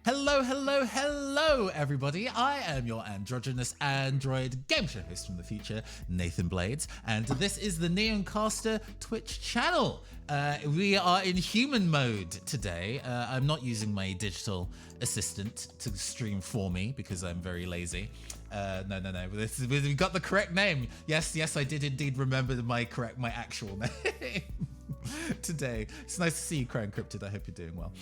Hello, hello, hello, everybody. I am your androgynous android game show host from the future, Nathan Blades, and this is the Neoncaster Twitch channel. We are in human mode today. I'm not using my digital assistant to stream for me because I'm very lazy. No. We got the correct name. Yes, I did indeed remember my actual name. Today. It's nice to see you, Crow Encrypted. I hope you're doing well.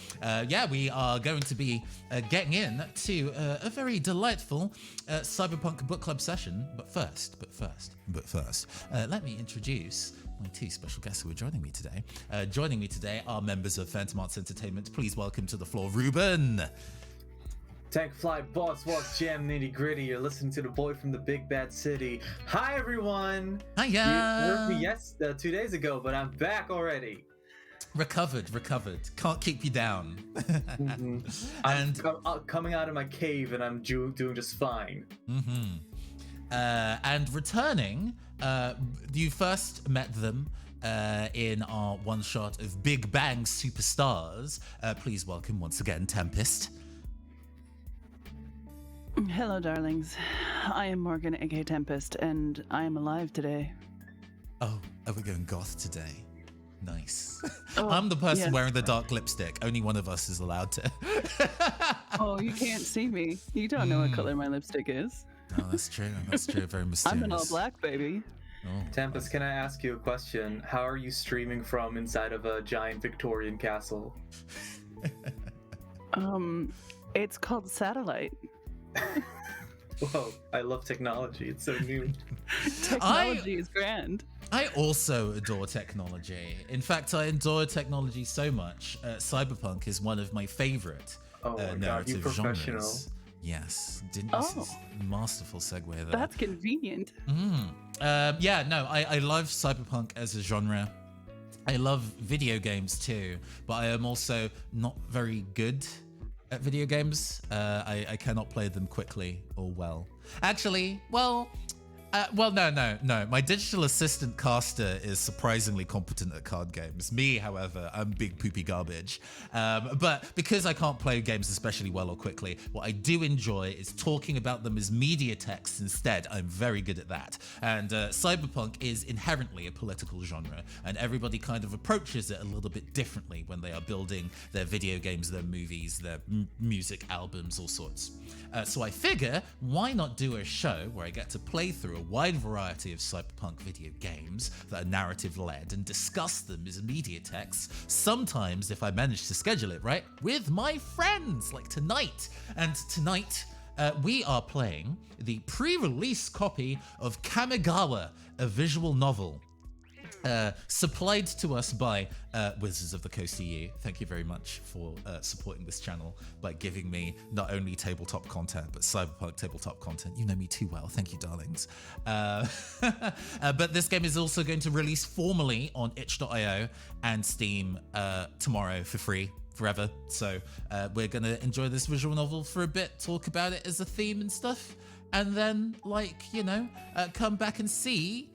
We are going to be getting in to a very delightful Cyberpunk book club session. But first, let me introduce my two special guests who are joining me today. Joining me today are members of Phantom Arts Entertainment. Please welcome to the floor, Ruben. Tank Fly Boss Walk Jam Nitty Gritty. You're listening to the boy from the big bad city. Hi everyone. Hiya. You heard me 2 days ago, but I'm back already. Recovered. Can't keep you down. Mm-hmm. I'm coming out of my cave and I'm doing just fine. Mm-hmm. And returning, you first met them in our one shot of Big Bang Superstars. Please welcome once again Tempest. Hello, darlings. I am Morgan, aka Tempest, and I am alive today. Oh, are we going goth today? Nice. Oh, I'm the person yes. wearing the dark lipstick. Only one of us is allowed to. Oh, you can't see me. You don't know what color my lipstick is. Oh, that's true. Very mysterious. I'm an all black, baby. Oh, Tempest, can I ask you a question? How are you streaming from inside of a giant Victorian castle? It's called satellite. Whoa, I love technology. It's so new. Technology is grand. I also adore technology. In fact, I adore technology so much. Cyberpunk is one of my favorite narrative genres. Yes, this is a masterful segue there. That's convenient. I love Cyberpunk as a genre. I love video games too, but I am also not very good at video games. I cannot play them quickly or well. Actually, no. My digital assistant caster is surprisingly competent at card games. Me, however, I'm big poopy garbage. But because I can't play games especially well or quickly, what I do enjoy is talking about them as media texts instead. I'm very good at that. And Cyberpunk is inherently a political genre, and everybody kind of approaches it a little bit differently when they are building their video games, their movies, their music albums, all sorts. So I figure, why not do a show where I get to play through a wide variety of cyberpunk video games that are narrative-led and discuss them as media texts, sometimes, if I manage to schedule it right, with my friends, like tonight. And tonight, we are playing the pre-release copy of Kamigawa, a visual novel. Supplied to us by Wizards of the Coast EU. Thank you very much for supporting this channel by giving me not only tabletop content, but cyberpunk tabletop content. You know me too well. Thank you, darlings. But this game is also going to release formally on itch.io and Steam tomorrow for free. Forever. So we're going to enjoy this visual novel for a bit, talk about it as a theme and stuff, and then, come back and see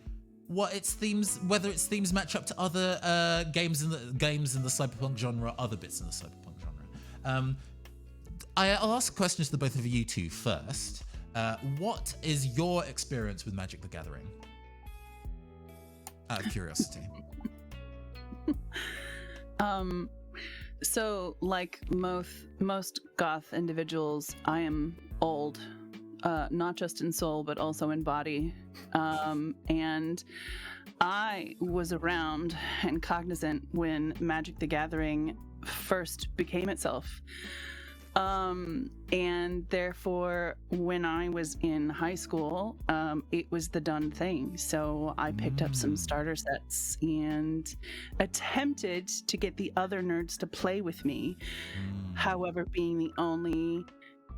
what its themes, whether its themes match up to other games in the cyberpunk genre, other bits in the cyberpunk genre. I'll ask questions to the both of you two first. What is your experience with Magic the Gathering? Out of curiosity. So like most goth individuals, I am old. Not just in soul, but also in body. And I was around and cognizant when Magic the Gathering first became itself. And therefore, when I was in high school, it was the done thing. So I picked up some starter sets and attempted to get the other nerds to play with me. However, being the only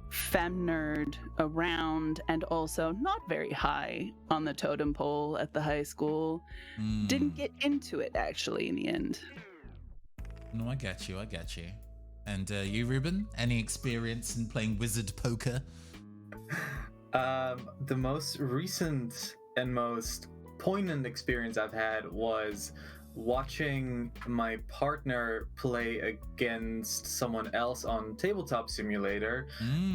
femme nerd around and also not very high on the totem pole at the high school, didn't get into it actually in the end. No, I get you. And you, Ruben, any experience in playing wizard poker? The most recent and most poignant experience I've had was watching my partner play against someone else on Tabletop Simulator,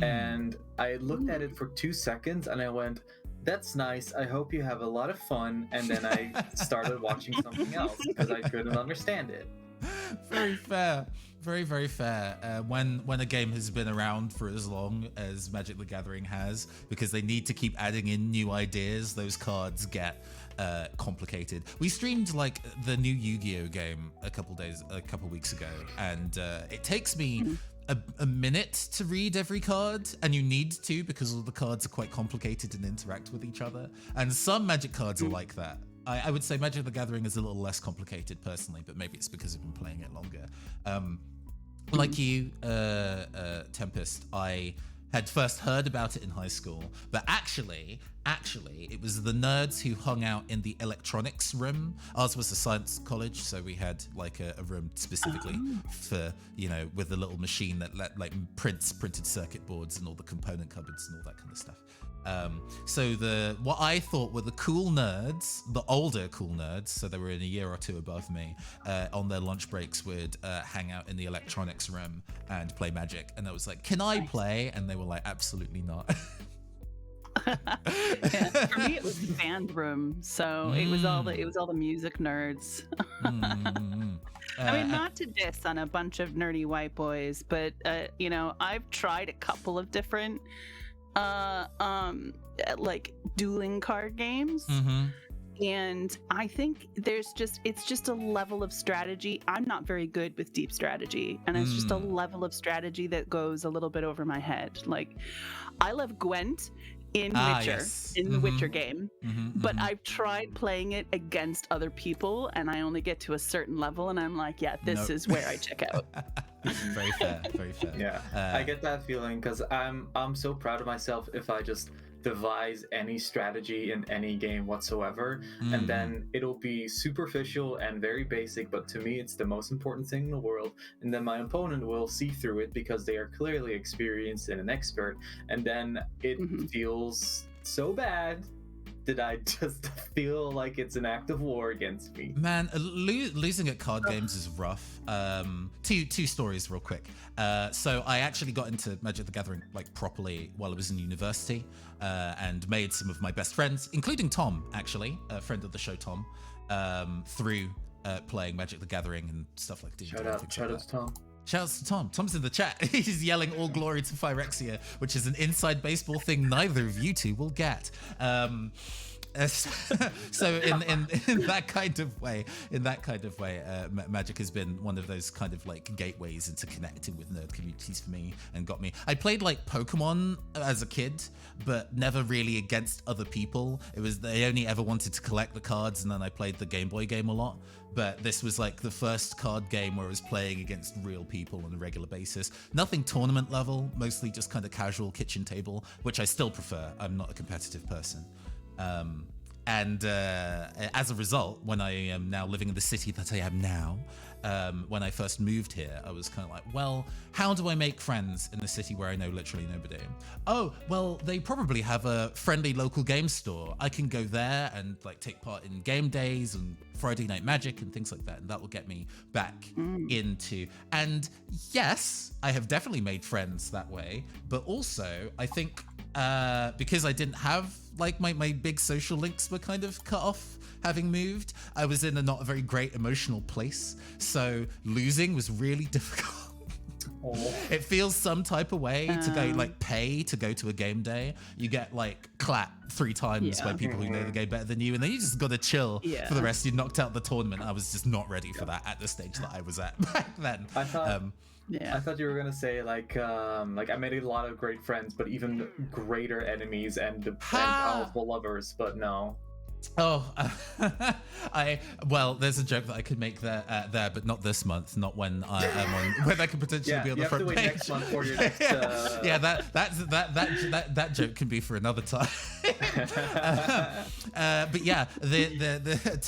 and I looked at it for 2 seconds and I went, "That's nice. I hope you have a lot of fun." And then I started watching something else because I couldn't understand it. Very fair. Very, very fair. When a game has been around for as long as Magic the Gathering has, because they need to keep adding in new ideas, those cards get complicated. We streamed like the new Yu-Gi-Oh game a couple weeks ago, and it takes me a minute to read every card, and you need to, because all the cards are quite complicated and interact with each other. And some Magic cards are like that. I would say Magic the Gathering is a little less complicated personally, but maybe it's because I've been playing it longer. Like you, Tempest, I had first heard about it in high school, but actually, it was the nerds who hung out in the electronics room. Ours was a science college, so we had like a room specifically for, with the little machine that prints printed circuit boards and all the component cupboards and all that kind of stuff. So what I thought were the cool nerds, the older cool nerds, so they were in a year or two above me, on their lunch breaks would hang out in the electronics room and play Magic. And I was like, "Can I play?" And they were like, "Absolutely not." Yeah, for me, it was the band room, so it was all the music nerds. I mean, not to diss on a bunch of nerdy white boys, but I've tried a couple of different like dueling card games, and I think it's just a level of strategy. I'm not very good with deep strategy, and it's just a level of strategy that goes a little bit over my head. Like, I love Gwent in Witcher, in the Witcher game, but I've tried playing it against other people, and I only get to a certain level, and I'm like, yeah, this is where I check out. Very fair, very fair. Yeah, I get that feeling, because I'm so proud of myself if I just devise any strategy in any game whatsoever, and then it'll be superficial and very basic, but to me it's the most important thing in the world, and then my opponent will see through it because they are clearly experienced and an expert, and then it feels so bad that I just feel like it's an act of war against me. Man, losing at card games is rough. Two stories real quick. So I actually got into Magic the Gathering like properly while I was in university, and made some of my best friends, including Tom, actually, a friend of the show, Tom, through playing Magic the Gathering and stuff like that. Shout out to Tom. Shouts to Tom. Tom's in the chat. He's yelling all glory to Phyrexia, which is an inside baseball thing neither of you two will get. So in that kind of way, Magic has been one of those kind of like gateways into connecting with nerd communities for me, and got me. I played like Pokemon as a kid, but never really against other people. They only ever wanted to collect the cards, and then I played the Game Boy game a lot. But this was like the first card game where I was playing against real people on a regular basis. Nothing tournament level, mostly just kind of casual kitchen table, which I still prefer. I'm not a competitive person. And as a result, when I am now living in the city that I am now, when I first moved here, I was kind of like, well, how do I make friends in a city where I know literally nobody? Oh, well, they probably have a friendly local game store. I can go there and like take part in game days and Friday Night Magic and things like that, and that will get me back into. And yes, I have definitely made friends that way, but also I think because I didn't have like my big social links were kind of cut off having moved, I was in a not a very great emotional place, so losing was really difficult. It feels some type of way to go like pay to go to a game day. You get like clapped 3 times by people who know the game better than you, and then you just gotta chill for the rest. You knocked out the tournament. I was just not ready for that at the stage that I was at back then. I thought you were gonna say like I made a lot of great friends, but even greater enemies and powerful lovers. But no. Oh, there's a joke that I could make there, but not this month. Not when I am on. When I could potentially be on the front page. Next month for your next. Yeah, that joke can be for another time. But yeah,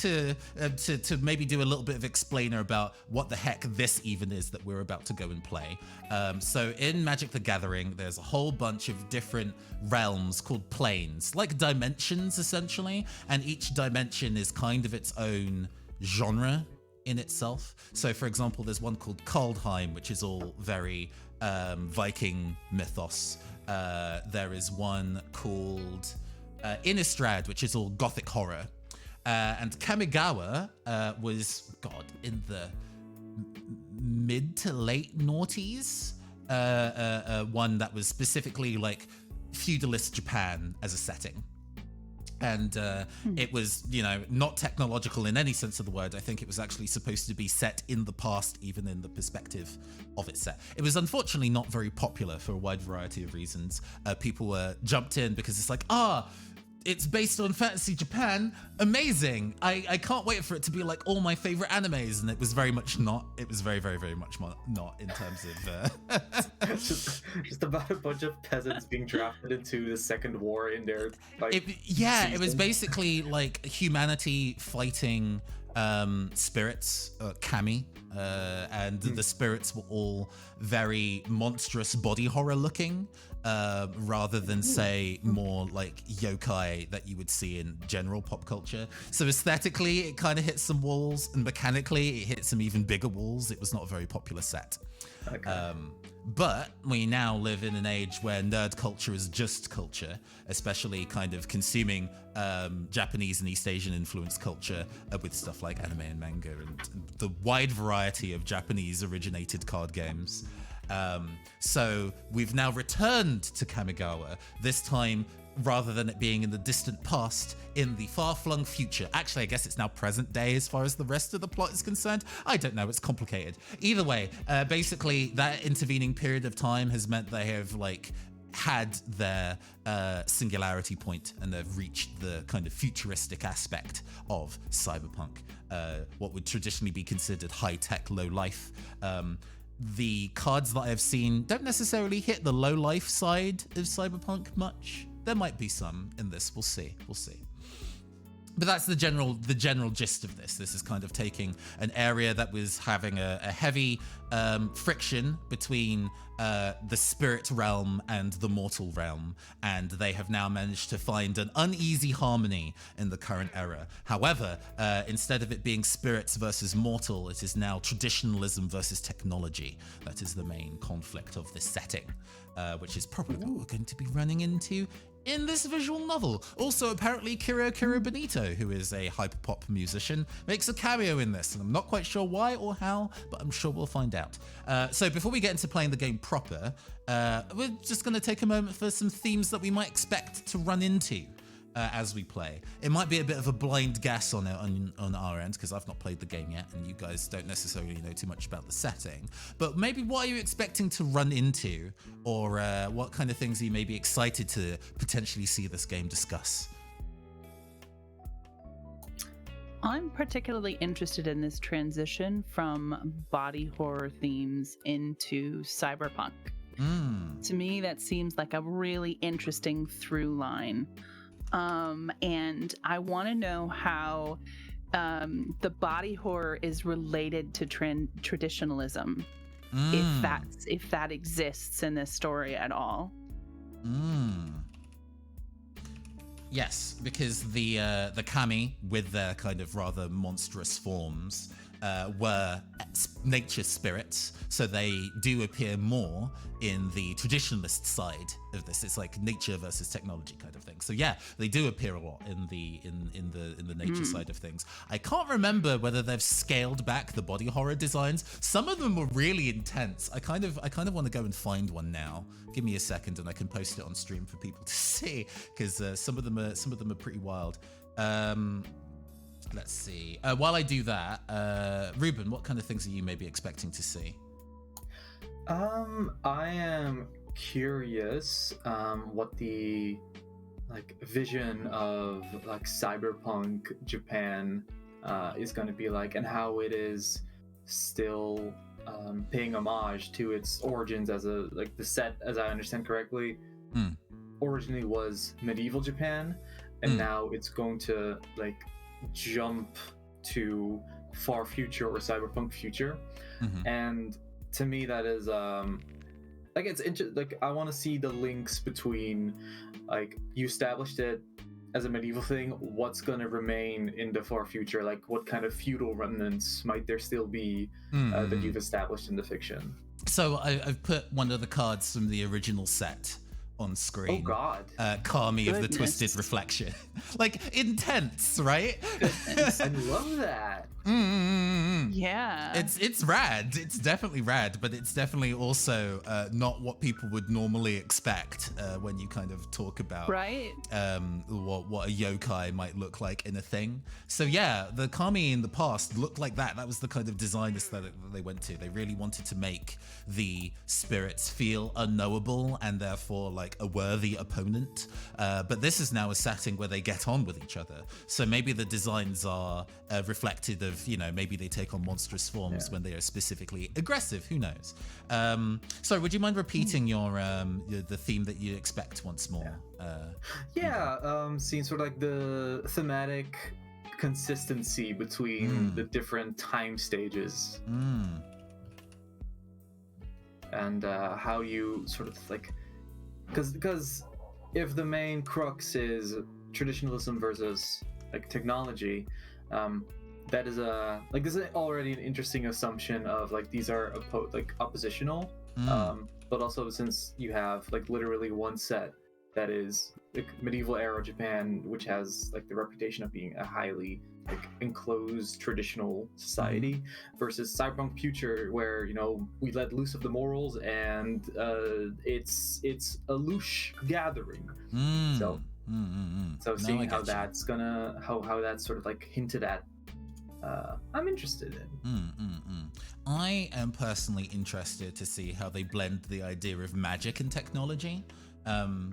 to maybe do a little bit of explainer about what the heck this even is that we're about to go and play. So in Magic the Gathering, there's a whole bunch of different realms called planes, like dimensions essentially, and each dimension is kind of its own genre in itself. So, for example, there's one called Kaldheim, which is all very Viking mythos. There is one called Innistrad, which is all Gothic horror. And Kamigawa was, God, in the mid to late noughties, one that was specifically like feudalist Japan as a setting. And it was, not technological in any sense of the word. I think it was actually supposed to be set in the past, even in the perspective of its set. It was unfortunately not very popular for a wide variety of reasons. People were jumped in because it's like, it's based on fantasy Japan. Amazing. I can't wait for it to be like all my favorite animes. And it was very much not. It was very, very, very much not in terms of... just about a bunch of peasants being drafted into the second war in their it was basically like humanity fighting spirits, kami, and the spirits were all very monstrous body horror looking, rather than say more like yokai that you would see in general pop culture. So aesthetically it kind of hit some walls, and mechanically it hit some even bigger walls. It was not a very popular set. Okay. But we now live in an age where nerd culture is just culture, especially kind of consuming Japanese and East Asian influenced culture with stuff like anime and manga and the wide variety of Japanese originated card games. So we've now returned to Kamigawa, this time rather than it being in the distant past, in the far-flung future. Actually, I guess it's now present day as far as the rest of the plot is concerned. I don't know, it's complicated. Either way, basically that intervening period of time has meant they have had their singularity point, and they've reached the kind of futuristic aspect of cyberpunk, what would traditionally be considered high-tech, low-life. The cards that I have seen don't necessarily hit the low-life side of cyberpunk much. There might be some in this. We'll see. But that's the general gist of this. This is kind of taking an area that was having a heavy friction between the spirit realm and the mortal realm, and they have now managed to find an uneasy harmony in the current era. However, instead of it being spirits versus mortal, it is now traditionalism versus technology. That is the main conflict of this setting, which is probably what we're going to be running into in this visual novel. Also, apparently, Kiro Benito, who is a hyperpop musician, makes a cameo in this, and I'm not quite sure why or how, but I'm sure we'll find out. So before we get into playing the game proper, we're just going to take a moment for some themes that we might expect to run into as we play. It might be a bit of a blind guess on it on our end, because I've not played the game yet, and you guys don't necessarily know too much about the setting. But maybe what are you expecting to run into, or what kind of things are you maybe excited to potentially see this game discuss? I'm particularly interested in this transition from body horror themes into cyberpunk. To me, that seems like a really interesting through line. And I want to know how the body horror is related to traditionalism, if that exists in this story at all. Yes, because the kami, with their kind of rather monstrous forms, were nature spirits, so they do appear more in the traditionalist side of this. It's like nature versus technology kind of thing. So yeah, they do appear a lot in the nature side of things. I can't remember whether they've scaled back the body horror designs. Some of them were really intense. I kind of want to go and find one now. Give me a second, and I can post it on stream for people to see, because some of them are pretty wild. Let's see. While I do that, Ruben, what kind of things are you maybe expecting to see? I am curious what the vision of cyberpunk Japan is going to be like, and how it is still paying homage to its origins as the set, as I understand correctly, originally was medieval Japan, and now it's going to jump to far future or cyberpunk future. And to me, that is it's I want to see the links between you established it as a medieval thing, what's going to remain in the far future? Like, what kind of feudal remnants might there still be that you've established in the fiction? So I've put one of the cards from the original set on screen. Oh God! Kami of the Twisted Reflection. Like, intense, right? I love that. Yeah. It's rad. It's definitely rad, but it's definitely also not what people would normally expect when you kind of talk about right. What a yokai might look like in a thing. So yeah, the Kami in the past looked like that. That was the kind of design aesthetic that they went to. They really wanted to make the spirits feel unknowable and therefore like a worthy opponent. But this is now a setting where they get on with each other. So maybe the designs are reflected of, you know, maybe they take on monstrous forms when they are specifically aggressive. Who knows? So would you mind repeating your the theme that you expect once more? Seeing sort of like the thematic consistency between the different time stages. And how you sort of like, because if the main crux is traditionalism versus like technology, that is this is already an interesting assumption of like these are oppositional, but also since you have like literally one set that is like medieval era Japan, which has like the reputation of being a highly like enclosed traditional society, versus cyberpunk future where, you know, we let loose of the morals and it's a louche gathering. So seeing how that's gonna how that's sort of like hinted at, I'm interested in. I am personally interested to see how they blend the idea of magic and technology,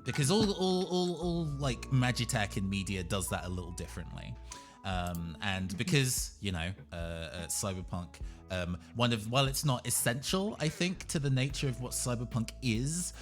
because all like magitech in media does that a little differently. And because, you know, Cyberpunk, while it's not essential, I think, to the nature of what Cyberpunk is,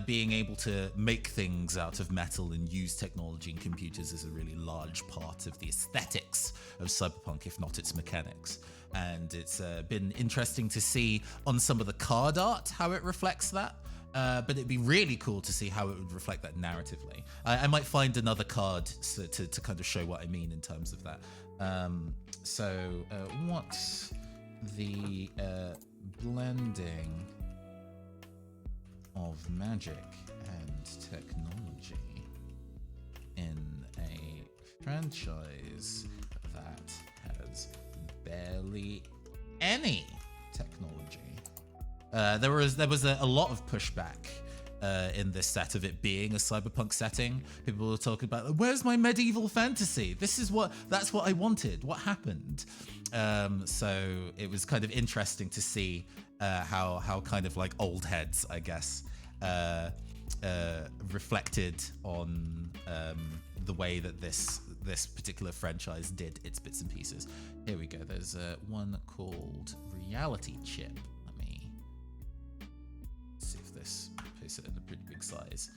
being able to make things out of metal and use technology and computers is a really large part of the aesthetics of Cyberpunk, if not its mechanics. And it's been interesting to see on some of the card art how it reflects that. But it'd be really cool to see how it would reflect that narratively. I might find another card to kind of show what I mean in terms of that. What's the blending of magic and technology in a franchise that has barely any technology? There was a lot of pushback in this set of it being a cyberpunk setting. People were talking about, where's my medieval fantasy? That's what I wanted. What happened? So it was kind of interesting to see how kind of like old heads, I guess, reflected on the way that this particular franchise did its bits and pieces. Here we go. There's one called Reality Chip. See if this puts it in a pretty big size.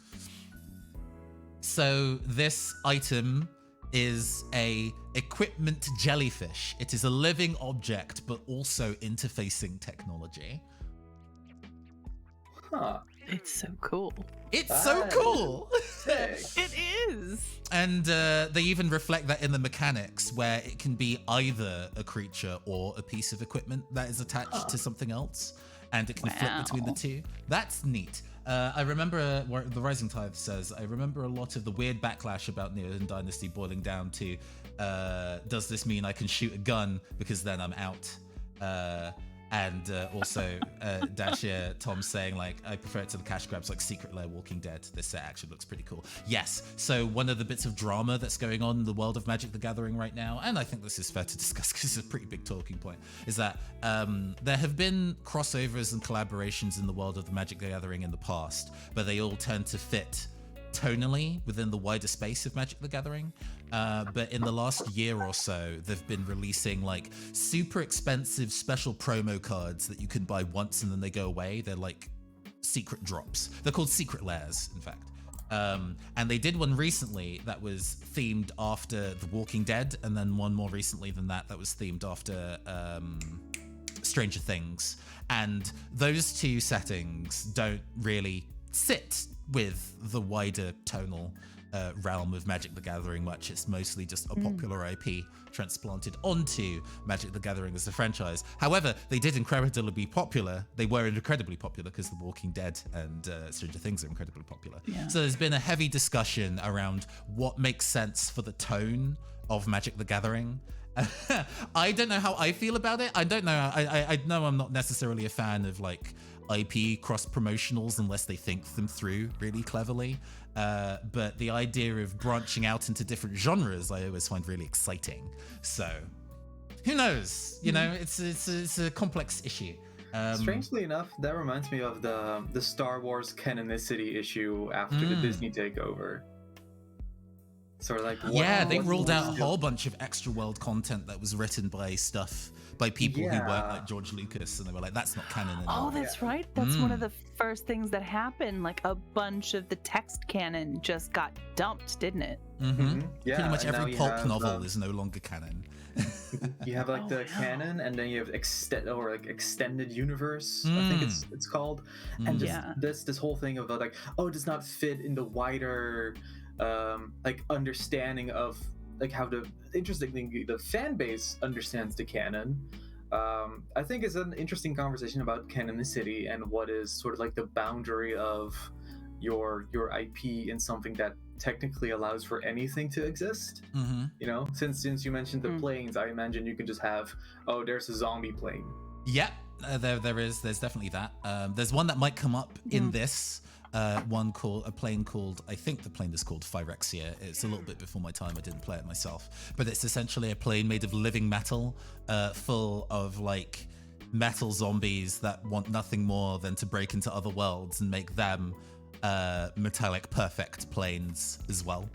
So this item is a equipment jellyfish. It is a living object, but also interfacing technology. It's so cool. It's so cool. It is. And they even reflect that in the mechanics, where it can be either a creature or a piece of equipment that is attached to something else. And it can flip between the two. That's neat. I remember the Rising Tide says, I remember a lot of the weird backlash about Neo and Dynasty boiling down to, does this mean I can shoot a gun because then I'm out? And also Dashia, Tom saying like, I prefer it to the cash grabs like Secret Lair, Walking Dead. This set actually looks pretty cool. Yes, so one of the bits of drama that's going on in the world of Magic the Gathering right now, and I think this is fair to discuss because it's a pretty big talking point, is that there have been crossovers and collaborations in the world of the Magic the Gathering in the past, but they all tend to fit tonally within the wider space of Magic the Gathering. But in the last year or so, they've been releasing like super expensive special promo cards that you can buy once and then they go away. They're like secret drops. They're called Secret Lairs, in fact. And they did one recently that was themed after The Walking Dead, and then one more recently than that was themed after Stranger Things. And those two settings don't really sit with the wider tonal realm of Magic the Gathering much. It's mostly just a popular IP transplanted onto Magic the Gathering as a franchise. However, they did incredibly popular. They were incredibly popular because The Walking Dead and Stranger Things are incredibly popular. Yeah. So there's been a heavy discussion around what makes sense for the tone of Magic the Gathering. I don't know how I feel about it. I don't know. I know I'm not necessarily a fan of like IP cross promotionals unless they think them through really cleverly. But the idea of branching out into different genres, I always find really exciting. So who knows? You know, it's a complex issue. Strangely enough, that reminds me of the Star Wars canonicity issue after the Disney takeover. Sort of like, yeah, they rolled out a whole bunch of extra world content that was written by people who weren't like George Lucas, and they were like, that's not canon anymore. Oh, that's right. That's one of the first things that happened. Like a bunch of the text canon just got dumped, didn't it? Yeah, pretty much every pulp novel is no longer canon. You have like the canon, and then you have extended universe. I think it's called, and just this whole thing of like, oh, it does not fit in the wider like understanding of like how interestingly the fan base understands the canon. I think it's an interesting conversation about canonicity and what is sort of like the boundary of your IP in something that technically allows for anything to exist. You know, since you mentioned the planes, I imagine you could just have, oh, there's a zombie plane. Yep, there's definitely that. There's one that might come up in this. A plane called, I think the plane is called Phyrexia. It's a little bit before my time, I didn't play it myself, but it's essentially a plane made of living metal, full of like metal zombies that want nothing more than to break into other worlds and make them metallic perfect planes as well.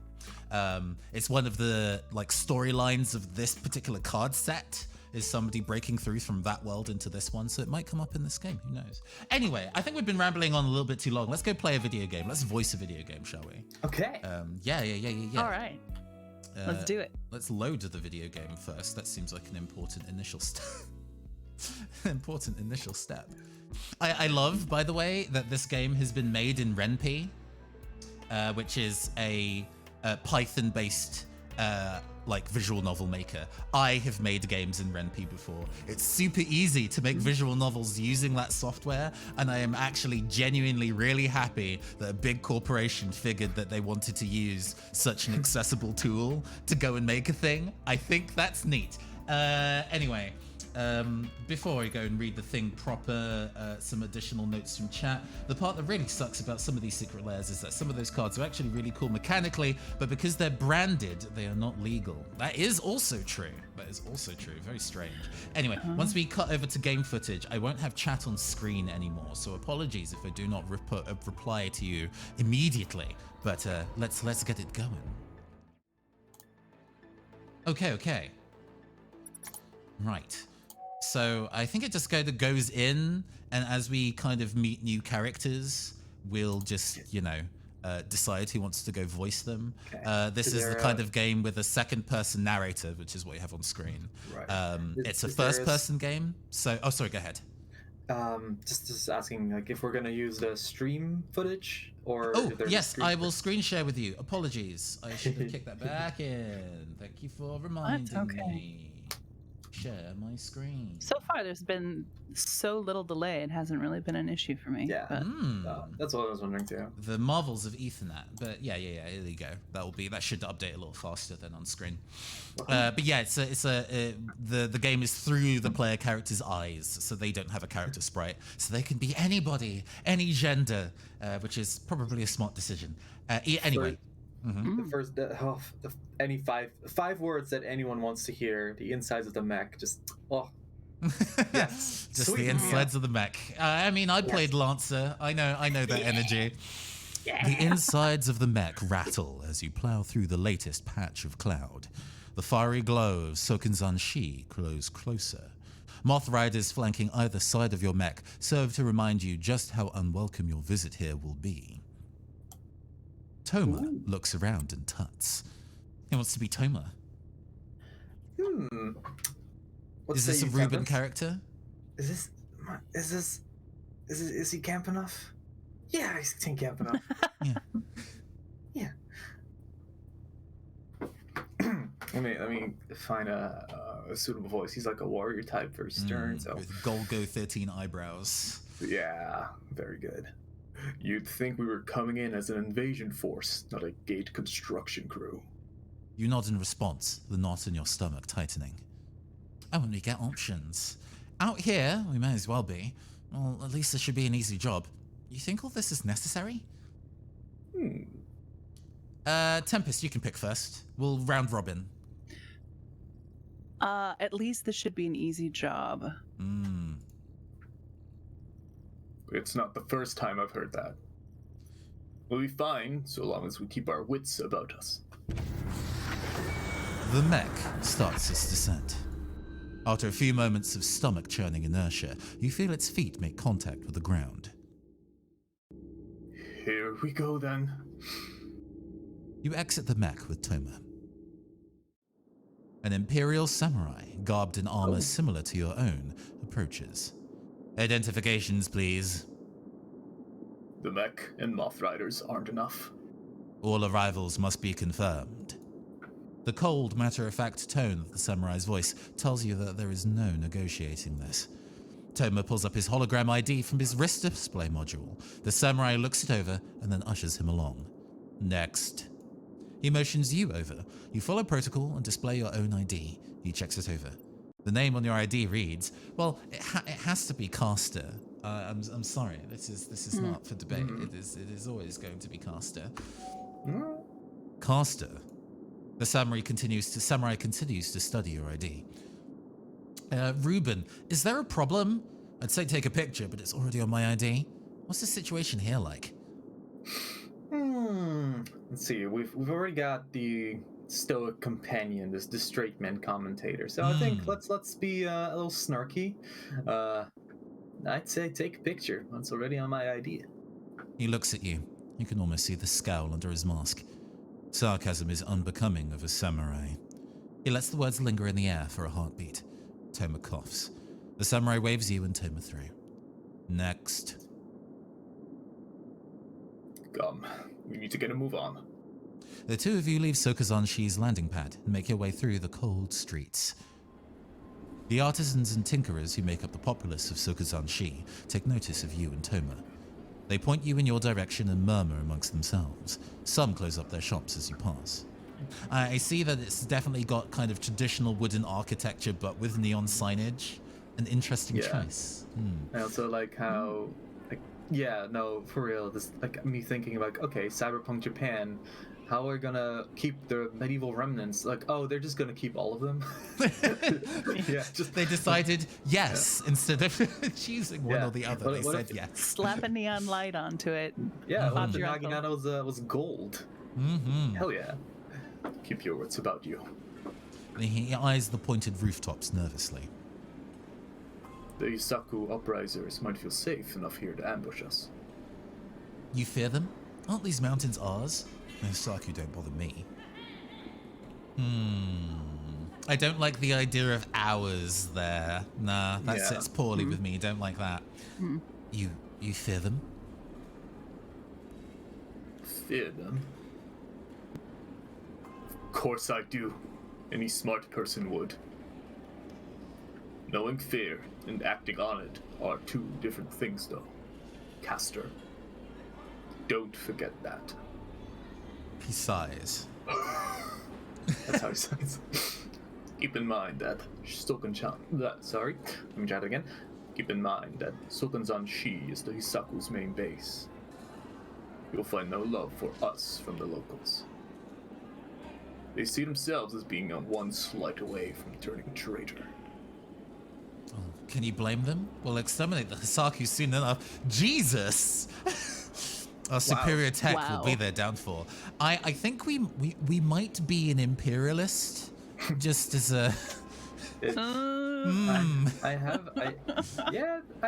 It's one of the like storylines of this particular card set is somebody breaking through from that world into this one, so it might come up in this game, who knows. Anyway, I think we've been rambling on a little bit too long. Let's go play a video game. Let's voice a video game, shall we? Okay. Yeah. All right. Let's do it. Let's load the video game first. That seems like an important initial step. I love, by the way, that this game has been made in Ren'Py, which is a Python-based like visual novel maker. I have made games in Ren'Py before. It's super easy to make visual novels using that software, and I am actually genuinely really happy that a big corporation figured that they wanted to use such an accessible tool to go and make a thing. I think that's neat. Anyway, before I go and read the thing proper, some additional notes from chat. The part that really sucks about some of these secret layers is that some of those cards are actually really cool mechanically, but because they're branded, they are not legal. That is also true. Very strange. Anyway, once we cut over to game footage, I won't have chat on screen anymore, so apologies if I do not reply to you immediately, but let's get it going. Okay. Right. So I think it just goes in, and as we kind of meet new characters, we'll just, decide who wants to go voice them. Okay. This is the kind of game with a second-person narrator, which is what you have on screen. Right. It's a first-person game. So, sorry, go ahead. Just asking, like, if we're gonna use the stream footage, or yes, I will screen share with you. Apologies, I should have kicked that back in. Thank you for reminding me. Share my screen. So far, there's been so little delay. It hasn't really been an issue for me. Yeah, that's what I was wondering too. The marvels of Ethernet, but yeah. Here you go. That should update a little faster than on screen. But yeah, the game is through the player character's eyes, so they don't have a character sprite, so they can be anybody, any gender, which is probably a smart decision. Anyway. The first, any five words that anyone wants to hear. The insides of the mech, just yes, just the insides of the mech. I mean, I played Lancer. I know that energy. Yeah. The insides of the mech rattle as you plow through the latest patch of cloud. The fiery glow of Soken-Zan-Shi grows closer. Moth riders flanking either side of your mech serve to remind you just how unwelcome your visit here will be. Toma looks around and tuts. He wants to be Toma. Is this a Ruben character? Is he camp enough? Yeah, he's camp enough. Yeah. Let me find a suitable voice. He's like a warrior type, very stern. So With Golgo 13 eyebrows. yeah, very good. You'd think we were coming in as an invasion force, not a gate construction crew. You nod in response, the knot in your stomach tightening. Oh, and we get options. Out here, we may as well be. Well, at least this should be an easy job. You think all this is necessary? Tempest, you can pick first. We'll round robin. At least this should be an easy job. It's not the first time I've heard that. We'll be fine so long as we keep our wits about us. The mech starts its descent. After a few moments of stomach-churning inertia, you feel its feet make contact with the ground. Here we go then. You exit the mech with Toma. An Imperial samurai, garbed in armor similar to your own, approaches. Identifications, please. The mech and Moth Riders aren't enough. All arrivals must be confirmed. The cold, matter-of-fact tone of the samurai's voice tells you that there is no negotiating this. Toma pulls up his hologram ID from his wrist display module. The samurai looks it over and then ushers him along. Next. He motions you over. You follow protocol and display your own ID. He checks it over. The name on your ID reads, well, it has to be Caster. I'm sorry, this is not for debate. It is always going to be Caster. Caster. The samurai continues to study your ID. Ruben, is there a problem? I'd say take a picture, but it's already on my ID. What's the situation here like? Let's see. We've already got the stoic companion, the straight man commentator. So I think let's be a little snarky. I'd say take a picture. It's already on my ID. He looks at you. You can almost see the scowl under his mask. Sarcasm is unbecoming of a samurai. He lets the words linger in the air for a heartbeat. Toma coughs. The samurai waves you and Toma through. Next. Come. We need to get a move on. The two of you leave Sokazanshi's landing pad and make your way through the cold streets. The artisans and tinkerers who make up the populace of Sokazanshi take notice of you and Toma. They point you in your direction and murmur amongst themselves. Some close up their shops as you pass. I see that it's definitely got kind of traditional wooden architecture, but with neon signage. An interesting choice. I also like how, for real. This like me thinking about Cyberpunk Japan. How are we gonna keep the medieval remnants? Like, oh, they're just gonna keep all of them. They decided yes instead of choosing one or the other. They said yes. Slap a neon light onto it. Yeah, what if the Naginata was gold? Hell yeah. Keep your wits about you. He eyes the pointed rooftops nervously. The Isaku uprisers might feel safe enough here to ambush us. You fear them? Aren't these mountains ours? No, Isaku don't bother me. I don't like the idea of ours there. Nah, that sits poorly with me. Don't like that. You fear them? Fear them? Of course I do. Any smart person would. Knowing fear and acting on it are two different things, though. Caster. Don't forget that. He sighs. That's how he says. Keep in mind that let me try it again. Keep in mind that Sokanzan-shi is the Hisaku's main base. You'll find no love for us from the locals. They see themselves as being on one slight away from turning traitor. Oh, can you blame them? We'll exterminate the Hisaku soon enough. Jesus! Our superior tech will be their downfall. I think we might be an imperialist, just as a. I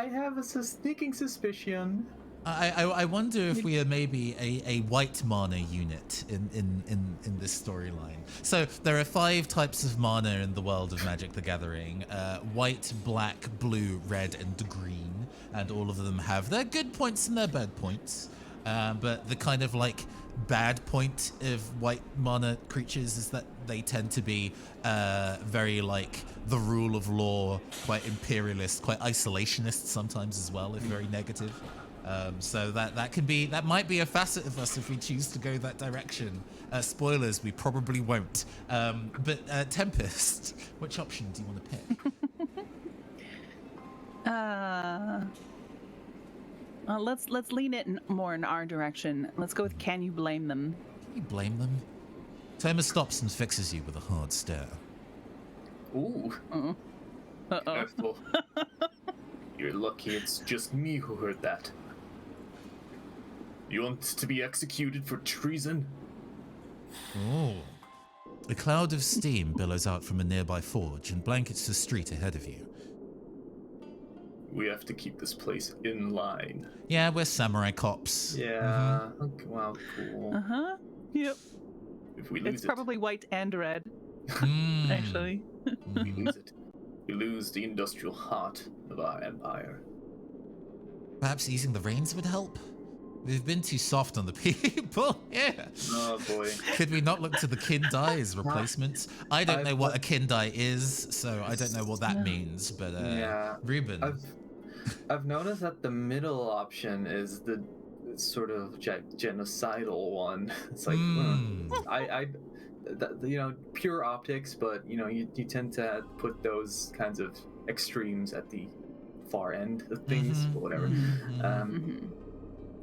have a sneaking suspicion. I wonder if we are maybe a white mana unit in this storyline. So there are 5 types of mana in the world of Magic the Gathering: white, black, blue, red, and green, and all of them have their good points and their bad points. But the kind of like bad point of white mana creatures is that they tend to be very like the rule of law, quite imperialist, quite isolationist sometimes as well, if very negative. So that might be a facet of us if we choose to go that direction. Spoilers, we probably won't. But Tempest, which option do you want to pick? Let's lean it more in our direction. Let's go with can you blame them? Can you blame them? Thomas stops and fixes you with a hard stare. Ooh. Uh-oh. Careful. You're lucky it's just me who heard that. You want to be executed for treason? Oh. A cloud of steam billows out from a nearby forge and blankets the street ahead of you. We have to keep this place in line. Yeah, we're samurai cops. Yeah. Okay, well, cool. Uh-huh. Yep. If we lose It's probably white and red, Mm. actually. we lose it. We lose the industrial heart of our empire. Perhaps easing the reins would help? We've been too soft on the people. Yeah. Oh boy. Could we not look to the Kindai as replacements? I don't know what a Kindai is, so I don't know what that means. But Yeah. Ruben. I've noticed that the middle option is the sort of genocidal one. It's like pure optics, but you tend to put those kinds of extremes at the far end of things, or whatever.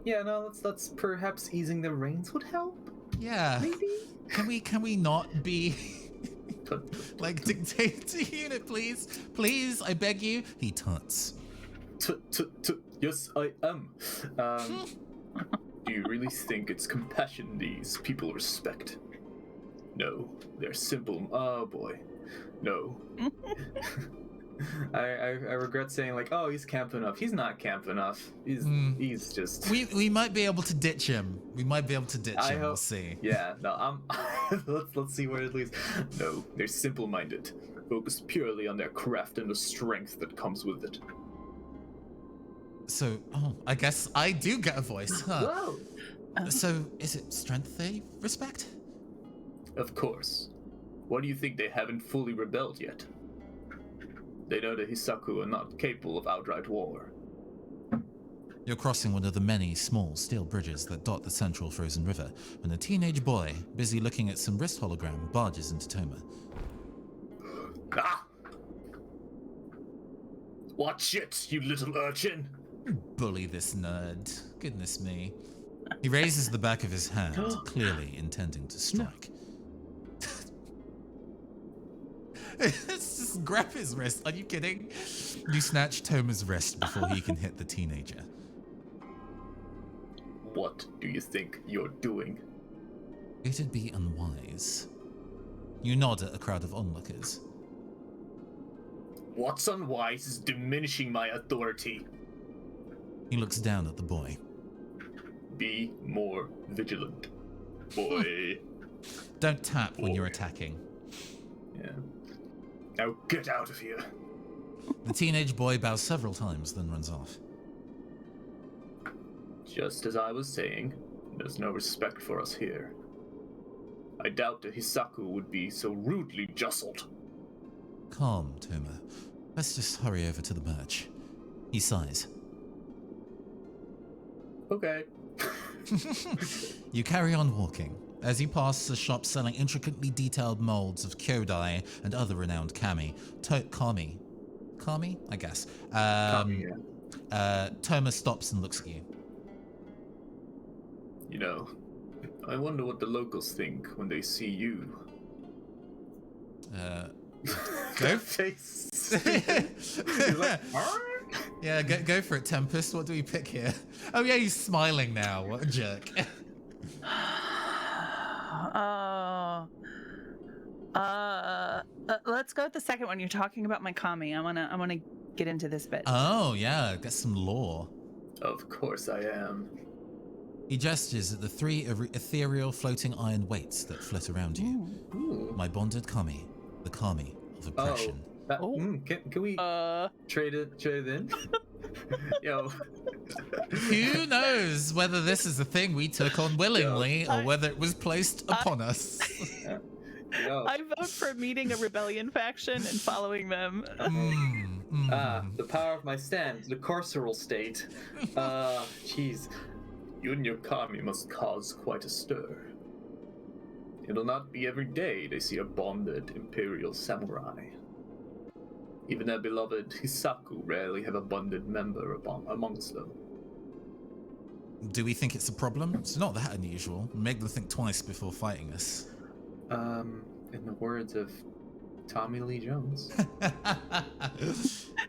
Yeah, no, let's perhaps easing the reins would help. Yeah. Maybe. Can we not be like dictate to unit, please? Please, I beg you. He tuts. Yes, I am. Do you really think it's compassion these people respect? No, they're simple. Oh boy, no. I regret saying like, oh, he's camp enough. He's not camp enough. He's just. We might be able to ditch him. We might be able to ditch him. Hope, we'll see. Yeah, no, let's see where it leads. No, they're simple-minded, focused purely on their craft and the strength that comes with it. So, I guess I do get a voice, huh? Whoa. So, is it strength they respect? Of course. Why do you think they haven't fully rebelled yet? They know the Hisaku are not capable of outright war. You're crossing one of the many small steel bridges that dot the central frozen river when a teenage boy, busy looking at some wrist hologram, barges into Toma. Ah! Watch it, you little urchin! Bully this nerd. Goodness me. He raises the back of his hand, clearly intending to strike. Just grab his wrist. Are you kidding? You snatch Toma's wrist before he can hit the teenager. What do you think you're doing? It'd be unwise. You nod at a crowd of onlookers. What's unwise is diminishing my authority. He looks down at the boy. Be more vigilant, boy. Don't tap when you're attacking. Yeah. Now get out of here. The teenage boy bows several times, then runs off. Just as I was saying, there's no respect for us here. I doubt the Hisaku would be so rudely jostled. Calm, Toma. Let's just hurry over to the merch. He sighs. Okay. You carry on walking. As you pass a shop selling intricately detailed molds of kyodai and other renowned kami. Kami? I guess. Kami, yeah. Toma stops and looks at you. You know, I wonder what the locals think when they see you. Go face. He's like, yeah, go for it, Tempest. What do we pick here? Oh yeah, he's smiling now. What a jerk. Let's go with the second one. You're talking about my kami. I wanna get into this bit. Oh yeah, get some lore. Of course I am. He gestures at the three ethereal floating iron weights that flit around you. Ooh. My bonded kami, the kami of oppression. Can we trade it in? Yo, Who knows whether this is a thing we took on willingly or whether it was placed upon us? I vote for meeting a rebellion faction and following them. The power of my stand, the carceral state. Jeez. You and your kami must cause quite a stir. It'll not be every day they see a bonded Imperial samurai. Even their beloved Hisaku rarely have a bonded member amongst them. Do we think it's a problem? It's not that unusual. Make them think twice before fighting us. In the words of Tommy Lee Jones.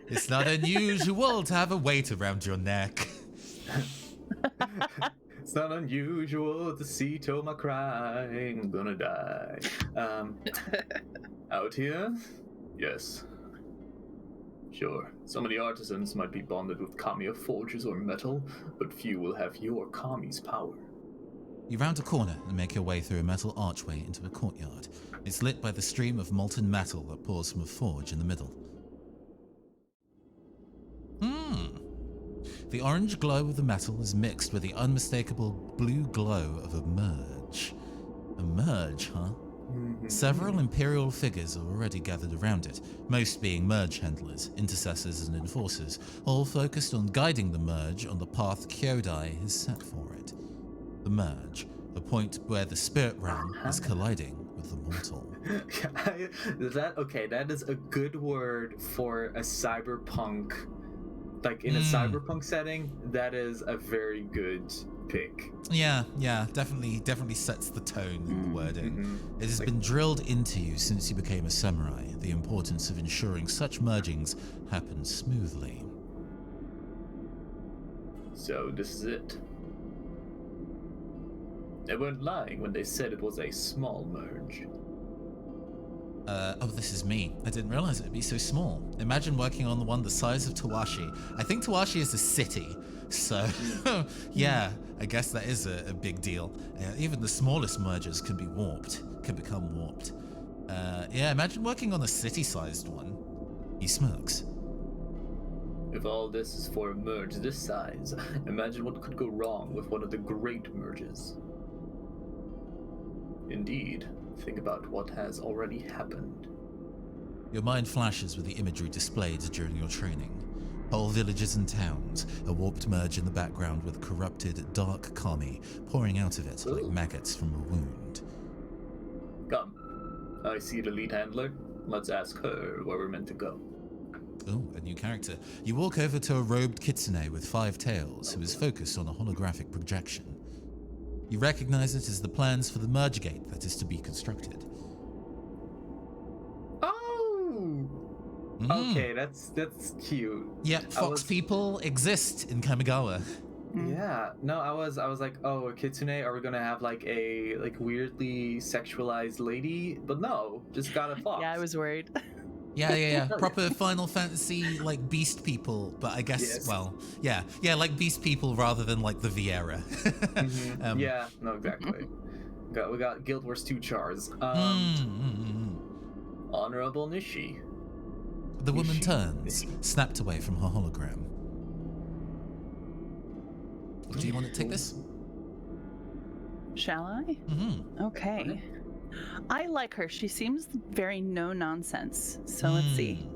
It's not unusual to have a weight around your neck. It's not unusual to see Toma crying, I'm gonna die. Out here? Yes. Sure, some of the artisans might be bonded with Kamiya forges or metal, but few will have your Kami's power. You round a corner and make your way through a metal archway into a courtyard. It's lit by the stream of molten metal that pours from a forge in the middle. The orange glow of the metal is mixed with the unmistakable blue glow of a merge. A merge, huh? Several Imperial figures are already gathered around it, most being merge handlers, intercessors, and enforcers, all focused on guiding the merge on the path Kyodai has set for it. The merge, a point where the spirit realm is colliding with the mortal. That is a good word for a cyberpunk. Like in a cyberpunk setting, that is a very good pick. Yeah, definitely sets the tone in the wording. It has been drilled into you since you became a samurai, the importance of ensuring such mergings happen smoothly. So this is it. They weren't lying when they said it was a small merge. This is me. I didn't realize it'd be so small. Imagine working on the one the size of Tawashi. I think Tawashi is a city, so yeah, I guess that is a big deal. Even the smallest mergers can become warped. Imagine working on a city-sized one. He smirks. If all this is for a merge this size, imagine what could go wrong with one of the great merges. Indeed, think about what has already happened. Your mind flashes with the imagery displayed during your training. Whole villages and towns, a warped merge in the background with corrupted, dark kami pouring out of it like maggots from a wound. Come, I see the lead handler. Let's ask her where we're meant to go. Oh, a new character. You walk over to a robed kitsune with 5 tails who is focused on a holographic projection. You recognize it as the plans for the merge gate that is to be constructed. Okay, that's cute. Yep, fox people exist in Kamigawa. Yeah, no, I was like, oh, a kitsune, are we gonna have like a weirdly sexualized lady? But no, just got a fox. Yeah, I was worried. Yeah. Proper Final Fantasy like beast people, but I guess like beast people rather than like the Viera. Exactly. We got Guild Wars 2 chars. Honorable Nishi. The woman turns, snapped away from her hologram. Do you want to take this? Shall I? Okay. I like her. She seems very no nonsense. So let's see.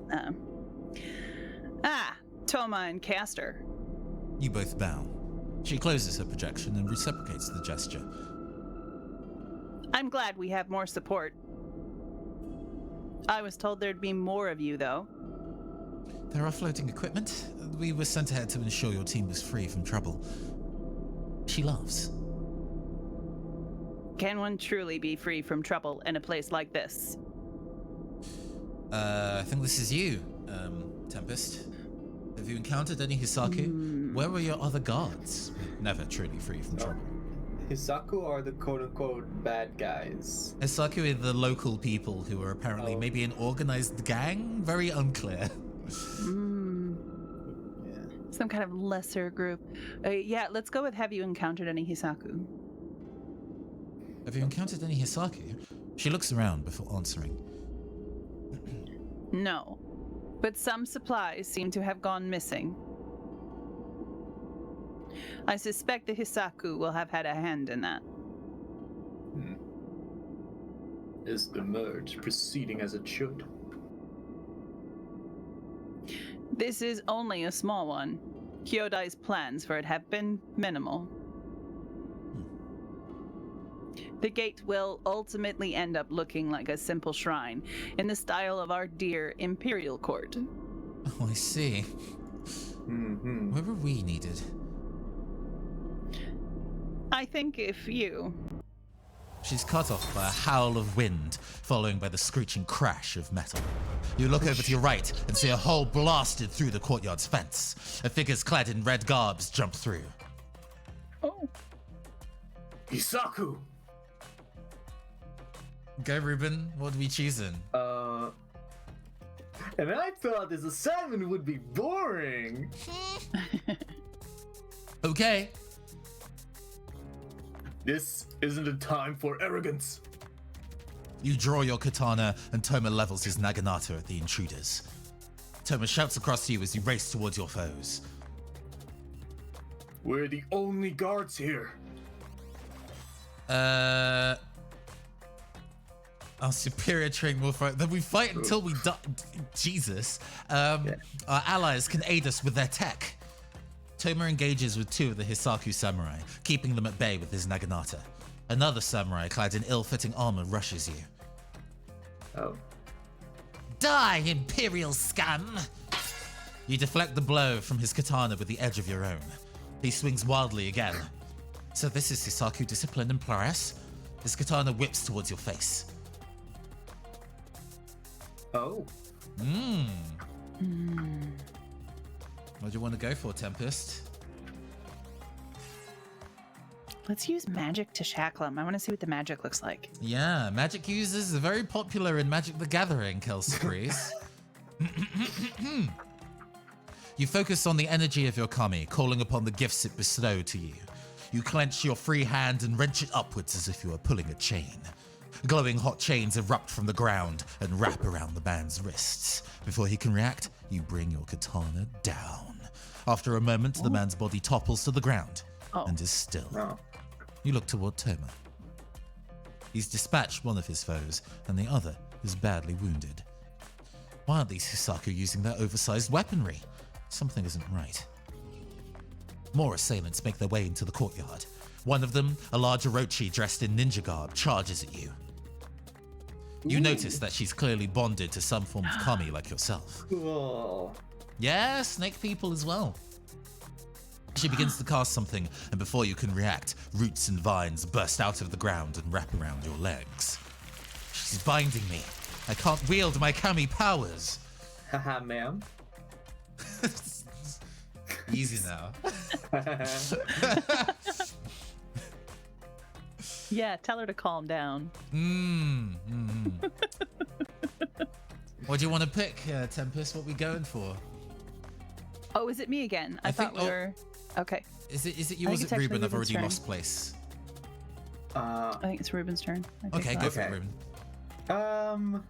Toma and Castor. You both bow. She closes her projection and reciprocates the gesture. I'm glad we have more support. I was told there'd be more of you, though. They're offloading equipment. We were sent ahead to ensure your team was free from trouble. She laughs. Can one truly be free from trouble in a place like this? I think this is you, Tempest. Have you encountered any Hisaku? Where were your other guards? Never truly free from trouble. Hisaku are the quote-unquote bad guys. Hisaku are the local people who are apparently maybe an organized gang? Very unclear. Some kind of lesser group. Let's go with have you encountered any Hisaku? Have you encountered any Hisaku? She looks around before answering. No, but some supplies seem to have gone missing. I suspect the Hisaku will have had a hand in that. Is the merge proceeding as it should? This is only a small one. Kyodai's plans for it have been minimal. The gate will ultimately end up looking like a simple shrine in the style of our dear Imperial Court. Oh, I see. Where were we needed? I think if you... She's cut off by a howl of wind, following by the screeching crash of metal. You look over to your right and see a hole blasted through the courtyard's fence. A figures clad in red garbs jump through. Oh. Hisaku! Go, Ruben. What are we choosing? And I thought this assignment would be boring. Okay. This isn't a time for arrogance. You draw your katana and Toma levels his naginata at the intruders. Toma shouts across to you as you race towards your foes. We're the only guards here. Our superior train will fight. Then we fight until we die. Jesus. Our allies can aid us with their tech. Toma engages with two of the Hisaku samurai, keeping them at bay with his naginata. Another samurai clad in ill-fitting armor rushes you. Oh. Die, Imperial scum! You deflect the blow from his katana with the edge of your own. He swings wildly again. So this is Hisaku discipline in prowess? His katana whips towards your face. Oh. What do you want to go for, Tempest? Let's use magic to shackle him. I want to see what the magic looks like. Yeah, magic users are very popular in Magic the Gathering, Kelsey. You focus on the energy of your kami, calling upon the gifts it bestowed to you. You clench your free hand and wrench it upwards as if you were pulling a chain. Glowing hot chains erupt from the ground and wrap around the man's wrists. Before he can react, you bring your katana down. After a moment, the man's body topples to the ground and is still. Oh. You look toward Toma. He's dispatched one of his foes, and the other is badly wounded. Why aren't these Hisaku using their oversized weaponry? Something isn't right. More assailants make their way into the courtyard. One of them, a large Orochi dressed in ninja garb, charges at you. You notice that she's clearly bonded to some form of kami like yourself. Cool. Yeah, snake people as well. She begins to cast something, and before you can react, roots and vines burst out of the ground and wrap around your legs. She's binding me. I can't wield my kami powers. Haha, ma'am. Easy now. Yeah, tell her to calm down. What do you want to pick, Tempest? What are we going for? Oh, is it me again? I thought we were... Okay. Is it you or is it actually Ruben? I've Ruben's already turn. lost place. I think it's Ruben's turn. Okay, go for it, Okay. Ruben.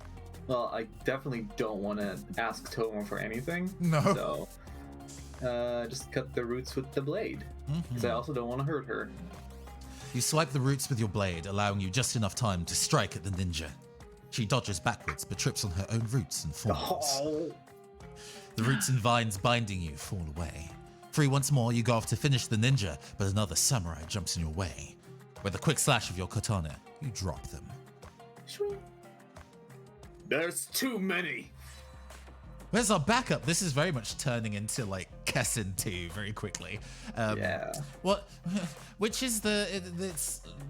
Well, I definitely don't want to ask Toma for anything. No. So, just cut the roots with the blade. Because I also don't want to hurt her. You swipe the roots with your blade, allowing you just enough time to strike at the ninja. She dodges backwards, but trips on her own roots and falls. Oh. The roots and vines binding you fall away. Free once more, you go off to finish the ninja, but another samurai jumps in your way. With a quick slash of your katana, you drop them. There's too many. Where's our backup? This is very much turning into like Kessen 2 very quickly. Yeah. What? Which is the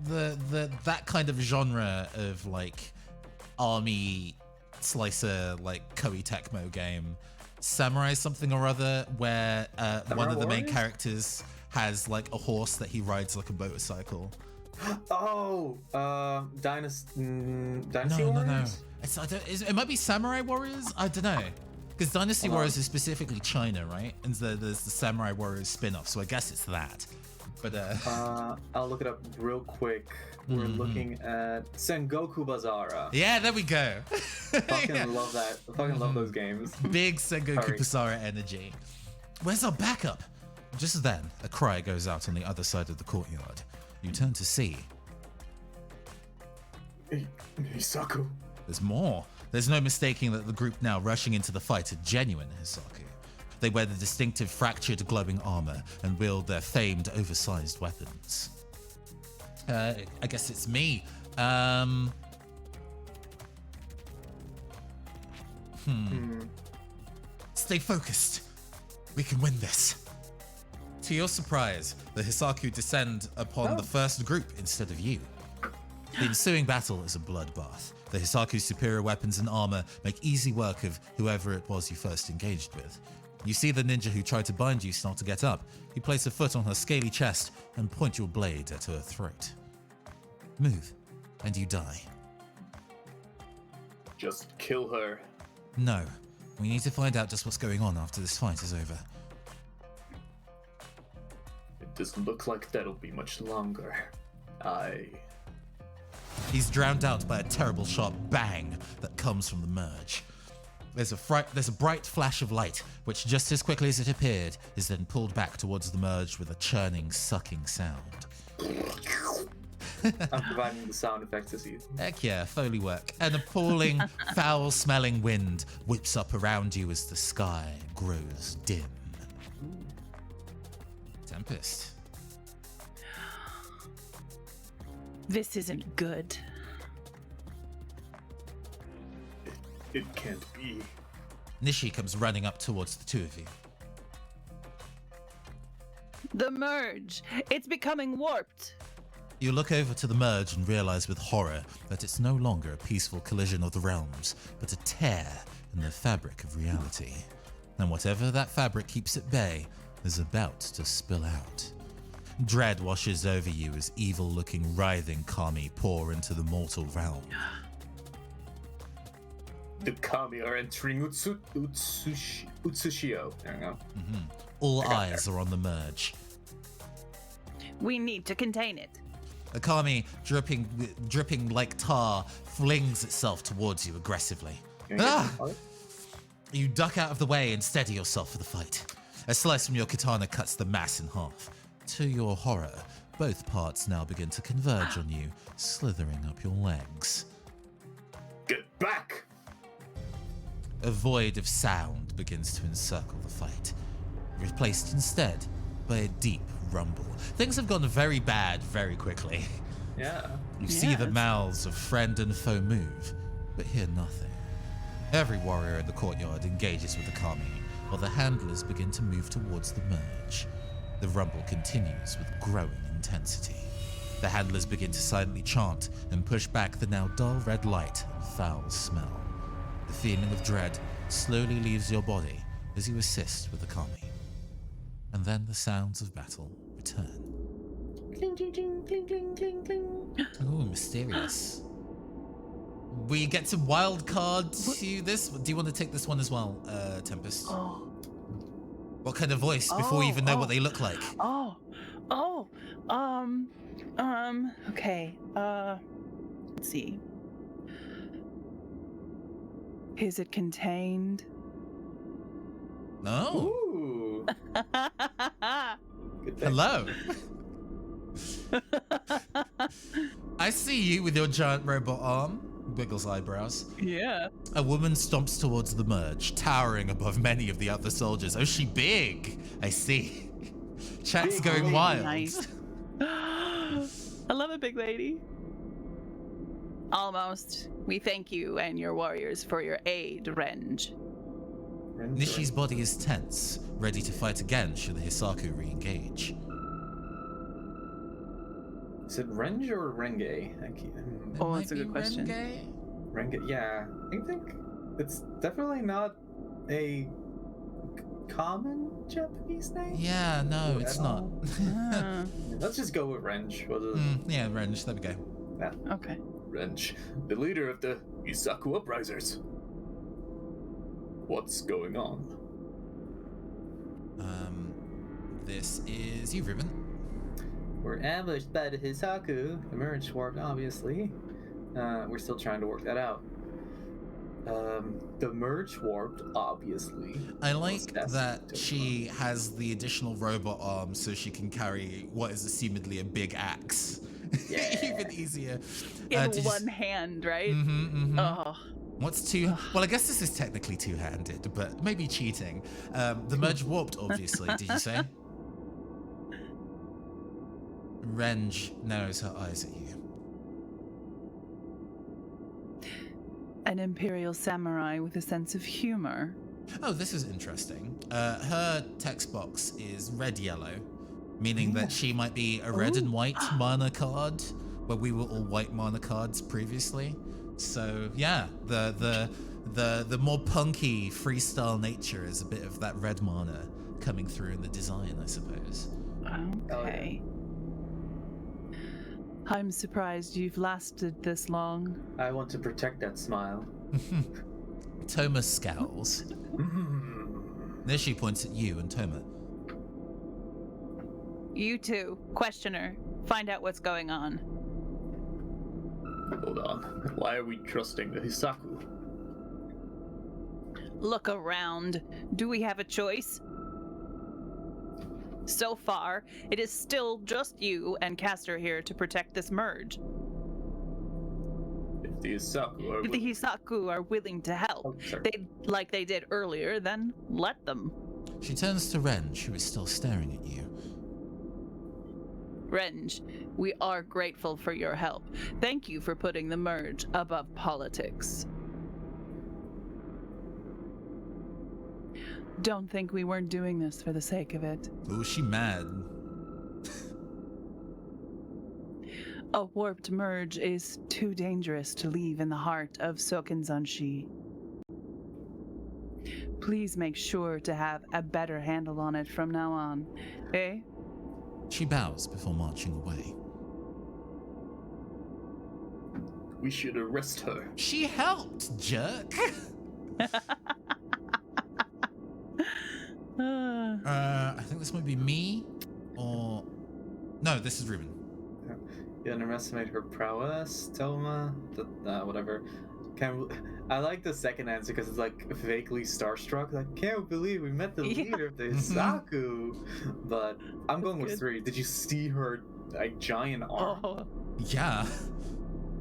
that kind of genre of like army slicer like Koei Tecmo game, Samurai something or other, where one of the main Warriors? characters has like a horse that he rides like a motorcycle. Oh, Dynasty. Dynasty No. Warriors? It might be Samurai Warriors. I don't know. Because Dynasty Warriors is specifically China, right? And there's the Samurai Warriors spin-off, so I guess it's that. But I'll look it up real quick. We're looking at Sengoku Bazara. yeah, there we go. Fucking love that. I fucking love those games. Big Sengoku Sorry. Basara energy. Where's our backup? Just then, a cry goes out on the other side of the courtyard. You turn to see. Hisaku. There's more. There's no mistaking that the group now rushing into the fight are genuine Hisaku. They wear the distinctive fractured glowing armor and wield their famed oversized weapons. I guess it's me. Stay focused. We can win this. To your surprise, the Hisaku descend upon the first group instead of you. The ensuing battle is a bloodbath. The Hisaku's superior weapons and armor make easy work of whoever it was you first engaged with. You see the ninja who tried to bind you start to get up. You place a foot on her scaly chest and point your blade at her throat. Move, and you die. Just kill her. No, we need to find out just what's going on after this fight is over. It doesn't look like that'll be much longer. He's drowned out by a terrible sharp bang that comes from the merge. There's a bright flash of light, which just as quickly as it appeared, is then pulled back towards the merge with a churning, sucking sound. I'm providing the sound effects as you. Heck yeah, Foley work. An appalling, foul-smelling wind whips up around you as the sky grows dim. Tempest. This isn't good. It can't be. Nishi comes running up towards the two of you. The merge. It's becoming warped. You look over to the merge and realize with horror that it's no longer a peaceful collision of the realms, but a tear in the fabric of reality. And whatever that fabric keeps at bay is about to spill out. Dread washes over you as evil-looking, writhing kami pour into the mortal realm. The kami are entering Utsushio. There we go. All eyes are on the merge. We need to contain it. A kami, dripping like tar, flings itself towards you aggressively. You duck out of the way and steady yourself for the fight. A slice from your katana cuts the mass in half. To your horror, both parts now begin to converge on you, slithering up your legs. Get back! A void of sound begins to encircle the fight, replaced instead by a deep rumble. Things have gone very bad very quickly. Yeah. You see the mouths of friend and foe move, but hear nothing. Every warrior in the courtyard engages with the kami, while the handlers begin to move towards the merge. The rumble continues with growing intensity. The handlers begin to silently chant and push back the now dull red light and foul smell. The feeling of dread slowly leaves your body as you assist with the kami. And then the sounds of battle return. Cling, cling, cling, cling, cling, cling, cling. Ooh, mysterious. We get to wild card to this. Do you want to take this one as well, Tempest? Oh. What kind of voice before we even know what they look like? Okay. Let's see. Is it contained? No. Ooh. Good thing. Hello. I see you with your giant robot arm. Wiggles eyebrows. Yeah. A woman stomps towards the merge, towering above many of the other soldiers. Oh, she big. I see. Chat's Big going lady. wild. Nice. I love a big lady. Almost. We thank you and your warriors for your aid, Renge. Nishi's body is tense, ready to fight again should the Hisaku re-engage. Is it Renge or Renge? Oh, that's a good question. Renge, yeah. I think it's definitely not a common Japanese name. Yeah, no, it's not. Ah, Let's just go with Renge. Yeah, Renge, there we go. Yeah. okay. Renge, the leader of the Isaku uprisers. What's going on? This is you, Ruben. We're ambushed by the Hisaku. The merge warped, obviously. We're still trying to work that out. The merge warped, obviously. I like That's that she has the additional robot arm so she can carry what is assumedly a big axe. Yeah. Even easier. In one hand, right? Oh. What's two? Well, I guess this is technically two-handed, but maybe cheating. The merge warped, obviously. Did you say? Renge narrows her eyes at you. An imperial samurai with a sense of humor. Oh, this is interesting. Her text box is red-yellow, meaning that she might be a red and white mana card, where we were all white mana cards previously. So yeah, the more punky freestyle nature is a bit of that red mana coming through in the design, I suppose. Okay. I'm surprised you've lasted this long. I want to protect that smile. Toma scowls. There she points at you and Toma. You two, questioner, find out what's going on. Hold on. Why are we trusting the Hisaku? Look around. Do we have a choice? So far, it is still just you and Castor here to protect this merge. If the Hisaku are... If the Hisaku are willing to help, like they did earlier, then let them. She turns to Renge, who is still staring at you. Renge, we are grateful for your help. Thank you for putting the merge above politics. Don't think we weren't doing this for the sake of it. Oh, she mad. A warped merge is too dangerous to leave in the heart of Sokenzanshi. Please make sure to have a better handle on it from now on, eh? She bows before marching away. We should arrest her. She helped, jerk! I think this might be me, or... No, this is Ruben. You underestimate her prowess, Toma? Whatever. I like the second answer because it's like vaguely starstruck. Like, can't believe we met the leader of the Hisaku. But I'm going with 3. Did you see her like giant arm? Oh. Yeah.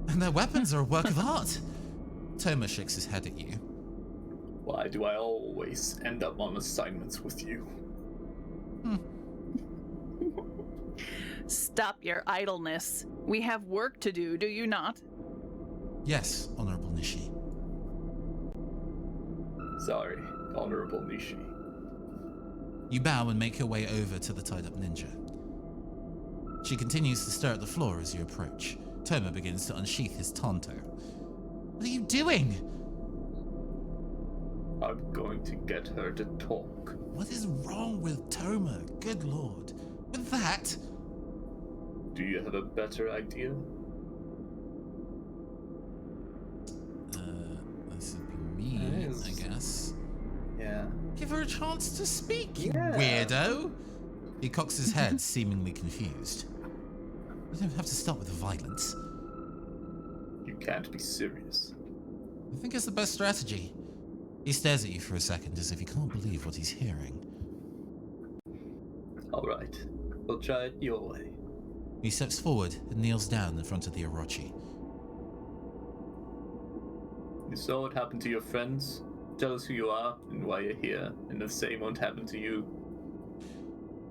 And their weapons are a work of art. Toma shakes his head at you. Why do I always end up on assignments with you? Stop your idleness. We have work to do you not? Yes, Honorable Nishi. Sorry, Honorable Nishi. You bow and make your way over to the tied-up ninja. She continues to stare at the floor as you approach. Toma begins to unsheath his tanto. What are you doing? I'm going to get her to talk. What is wrong with Toma? Good lord. With that? Do you have a better idea? This would be me, I guess. Yeah. Give her a chance to speak, you Yeah. weirdo! He cocks his head, seemingly confused. You don't have to start with the violence. You can't be serious. I think it's the best strategy. He stares at you for a second as if he can't believe what he's hearing. Alright, we'll try it your way. He steps forward and kneels down in front of the Orochi. You saw what happened to your friends? Tell us who you are and why you're here, and the same won't happen to you.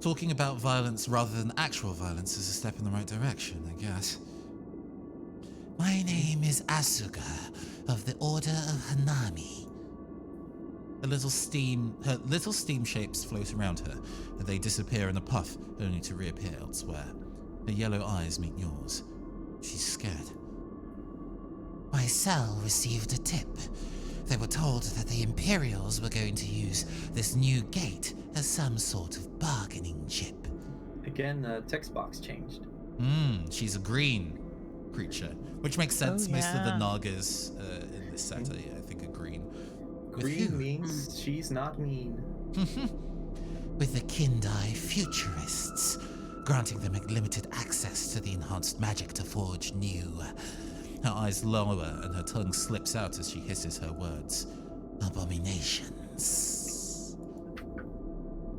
Talking about violence rather than actual violence is a step in the right direction, I guess. My name is Asuka of the Order of Hanami. Her little steam shapes float around her, and they disappear in a puff, only to reappear elsewhere. Her yellow eyes meet yours. She's scared. My cell received a tip. They were told that the Imperials were going to use this new gate as some sort of bargaining chip. Again, the text box changed. She's a green creature, which makes sense. Oh, Most of the yeah. Nagas in this set, I think, are green. With Green who? means she's not mean. With the Kindai Futurists, granting them limited access to the enhanced magic to forge new Her eyes lower and her tongue slips out as she hisses her words. Abominations.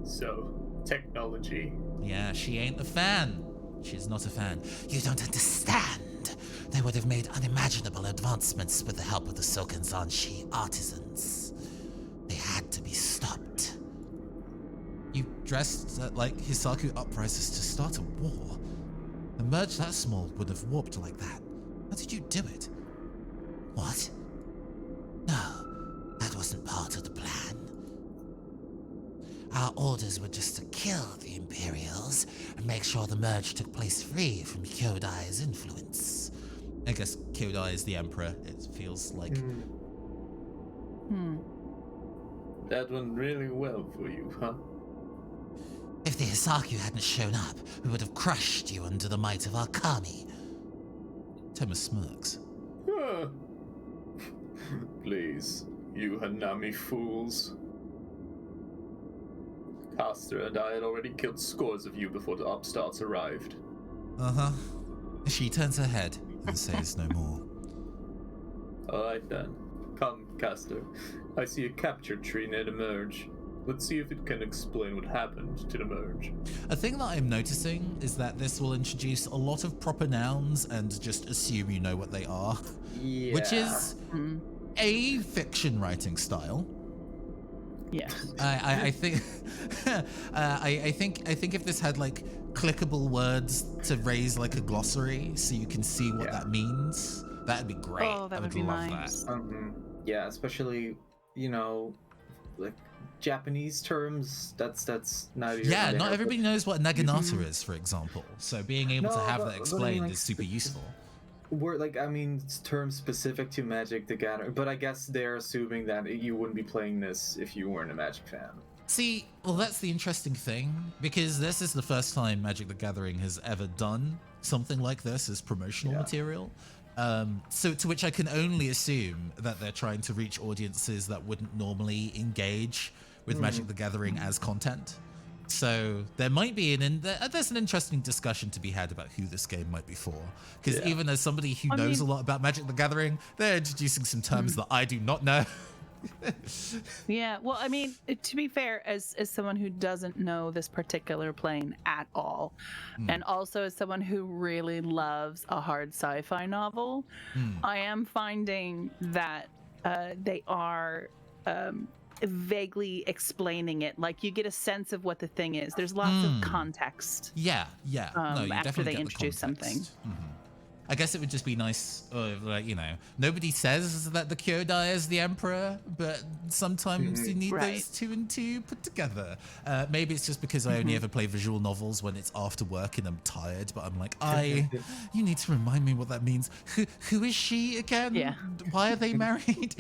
So, technology. Yeah, she ain't a fan. She's not a fan. You don't understand. They would have made unimaginable advancements with the help of the Silken Zanshi artisans. They had to be stopped. You dressed like Hisaku uprisers to start a war. A merge that small would have warped like that. How did you do it? What? No, that wasn't part of the plan. Our orders were just to kill the Imperials and make sure the merge took place free from Kyodai's influence. I guess Kyodai is the Emperor, it feels like. That went really well for you, huh? If the Hisaku hadn't shown up, we would have crushed you under the might of our kami. Thomas smirks. Please, you Hanami fools. Caster and I had already killed scores of you before the upstarts arrived. Uh-huh. She turns her head and says no more. Alright then. Come, Caster. I see a capture tree near the merge. Let's see if it can explain what happened to the merge. A thing that I'm noticing is that this will introduce a lot of proper nouns and just assume you know what they are. Yeah. Which is a fiction writing style. Yes. I think I think if this had like clickable words to raise like a glossary so you can see what that means, that'd be great. Oh, that I would be love nice. that. Yeah, especially, like Japanese terms. That's neither. Yeah, not everybody knows what naginata is, for example. So being able to have that explained is super useful. It's terms specific to Magic the Gathering, but I guess they're assuming that you wouldn't be playing this if you weren't a Magic fan. See, well, that's the interesting thing, because this is the first time Magic the Gathering has ever done something like this as promotional material. So to which I can only assume that they're trying to reach audiences that wouldn't normally engage with Magic the Gathering as content. So there might be there's an interesting discussion to be had about who this game might be for. Because even as somebody who knows a lot about Magic the Gathering, they're introducing some terms that I do not know. Yeah, well, I mean, to be fair, as someone who doesn't know this particular plane at all, and also as someone who really loves a hard sci-fi novel, I am finding that they are vaguely explaining it. Like, you get a sense of what the thing is. There's lots of context. Yeah. No, you after definitely they get introduce the context. something. I guess it would just be nice, nobody says that the Kyodai is the Emperor, but sometimes you need those two and two put together. Maybe it's just because I only ever play visual novels when it's after work and I'm tired, but I'm like, you need to remind me what that means. Who is she again? Yeah. Why are they married?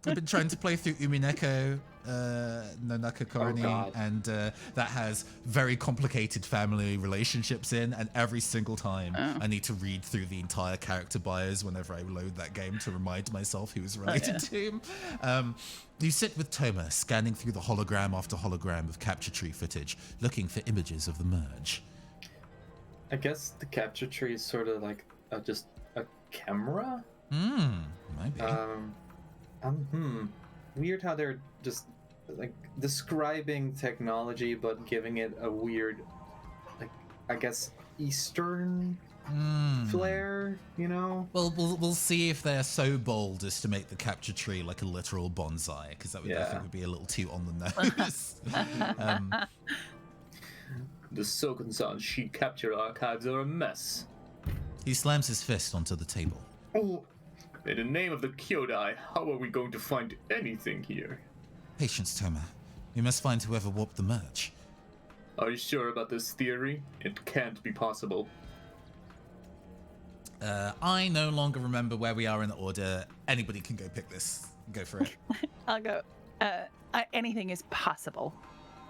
I've been trying to play through Umineko Nonaka Koroni, and that has very complicated family relationships in, and every single time I need to read through the entire character bios whenever I load that game to remind myself who is related to him. You sit with Toma, scanning through the hologram after hologram of capture tree footage, looking for images of the merge. I guess the capture tree is sort of like just a camera? Maybe. Weird how they're just like describing technology but giving it a weird, like, I guess Eastern flair, Well, we'll see if they're so bold as to make the capture tree like a literal bonsai, because that would I think would be a little too on the nose. The Soken-san sheet capture archives are a mess. He slams his fist onto the table. Oh. In the name of the Kyodai, how are we going to find anything here? Patience, Toma. We must find whoever warped the merge. Are you sure about this theory? It can't be possible. I no longer remember where we are in the order. Anybody can go pick this. Go for it. I'll go. Anything is possible.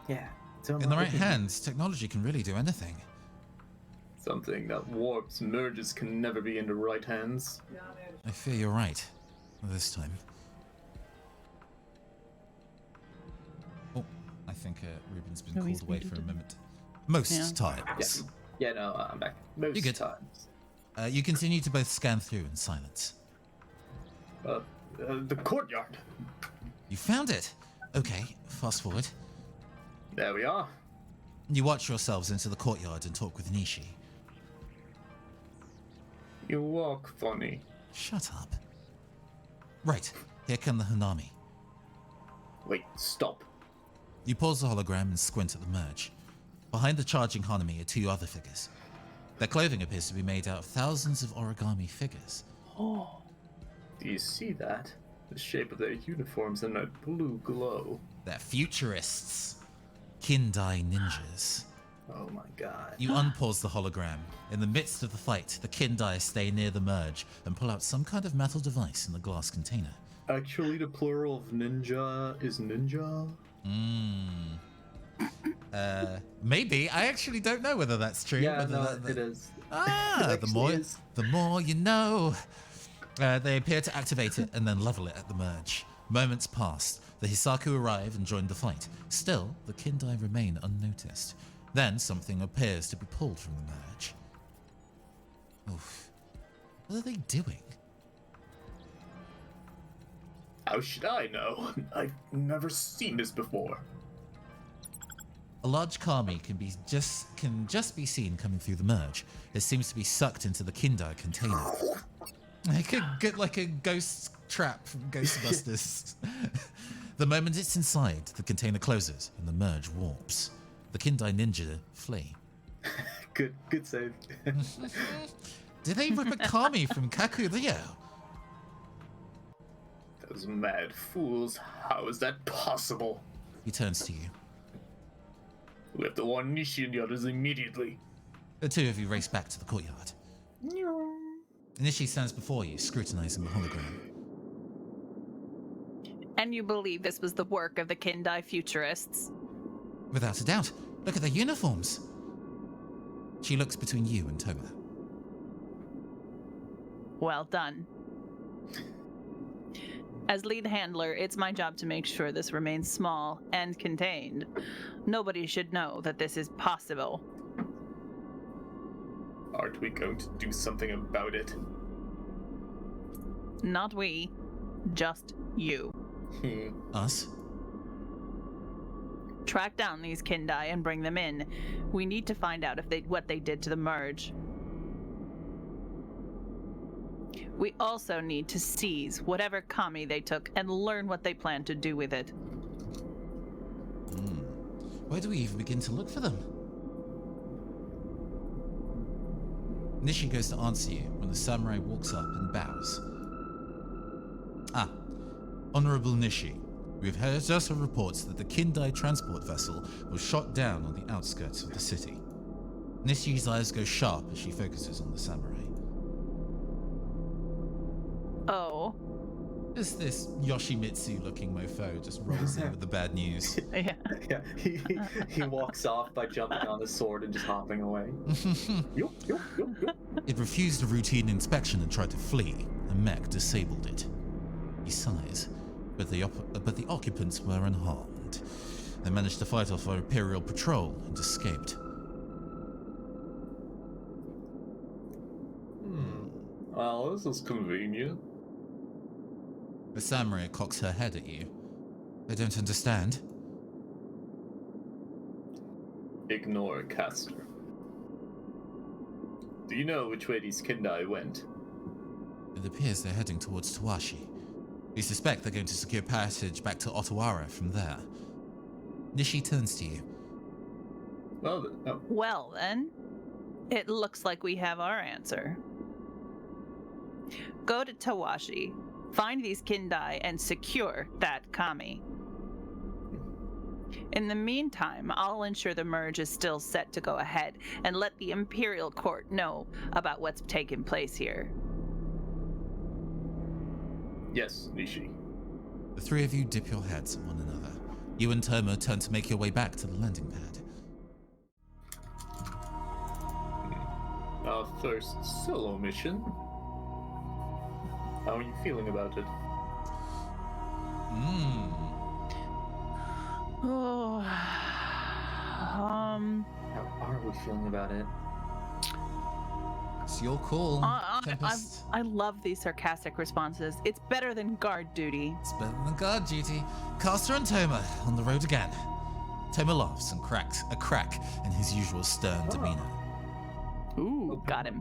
Yeah. In the right hands, technology can really do anything. Something that warps merges can never be in the right hands. I fear you're right. This time. Oh, I think Ruben's been called away for a moment. Most times. Yeah, no, I'm back. Most times. You continue to both scan through in silence. The courtyard. You found it! Okay, fast forward. There we are. You watch yourselves into the courtyard and talk with Nishi. You walk funny. Shut up. Right, here come the Hanami. Wait, stop. You pause the hologram and squint at the merge. Behind the charging Hanami are two other figures. Their clothing appears to be made out of thousands of origami figures. Oh. Do you see that? The shape of their uniforms and that blue glow. They're futurists. Kindai ninjas. Oh my god. You unpause the hologram. In the midst of the fight, the Kindai stay near the merge and pull out some kind of metal device in the glass container. Actually, the plural of ninja is ninja? Maybe. I actually don't know whether that's true. Yeah, whether no, it is. Ah, the more you know. They appear to activate it and then level it at the merge. Moments passed. The Hisaku arrive and join the fight. Still, the Kindai remain unnoticed. Then something appears to be pulled from the merge. Oof. What are they doing? How should I know? I've never seen this before. A large kami can just be seen coming through the merge. It seems to be sucked into the Kindai container. It could get like a ghost trap from Ghostbusters. The moment it's inside, the container closes and the merge warps. The Kindai ninja flee. Good save. Did they rip a kami from Kakuryou? Those mad fools. How is that possible? He turns to you. We have to warn Nishi and the others immediately. The two of you race back to the courtyard. Nishi stands before you, scrutinizing the hologram. And you believe this was the work of the Kindai futurists? Without a doubt. Look at their uniforms. She looks between you and Toma. Well done. As lead handler, it's my job to make sure this remains small and contained. Nobody should know that this is possible. Aren't we going to do something about it? Not we, just you. Us? Track down these Kindai and bring them in. We need to find out what they did to the merge. We also need to seize whatever kami they took and learn what they plan to do with it. Where do we even begin to look for them? Nishi goes to answer you when the samurai walks up and bows. Ah, Honorable Nishi, we've just heard reports that the Kindai transport vessel was shot down on the outskirts of the city. Nishi's eyes go sharp as she focuses on the samurai. Oh. Just this Yoshimitsu-looking mofo just rolls in with the bad news. Yeah. Yeah, he walks off by jumping on his sword and just hopping away. Yup. It refused a routine inspection and tried to flee. The mech disabled it. He sighs, but the occupants were unharmed. They managed to fight off our Imperial patrol and escaped. Well, this is convenient. The samurai cocks her head at you. I don't understand. Ignore Caster. Do you know which way these Kindai went? It appears they're heading towards Tawashi. We suspect they're going to secure passage back to Otawara from there. Nishi turns to you. Well, Then, it looks like we have our answer. Go to Tawashi, find these Kindai, and secure that kami. In the meantime, I'll ensure the merge is still set to go ahead and let the Imperial Court know about what's taken place here. yes, Nishi. The three of you dip your heads at one another. You and Toma turn to make your way back to the landing pad. Our first solo mission. How are you feeling about it? Oh, How are we feeling about it? It's your call, I Tempest. love these sarcastic responses. It's better than guard duty. It's better than guard duty. Caster and Toma on the road again. Toma laughs and cracks a crack in his usual stern demeanor. Ooh, got him.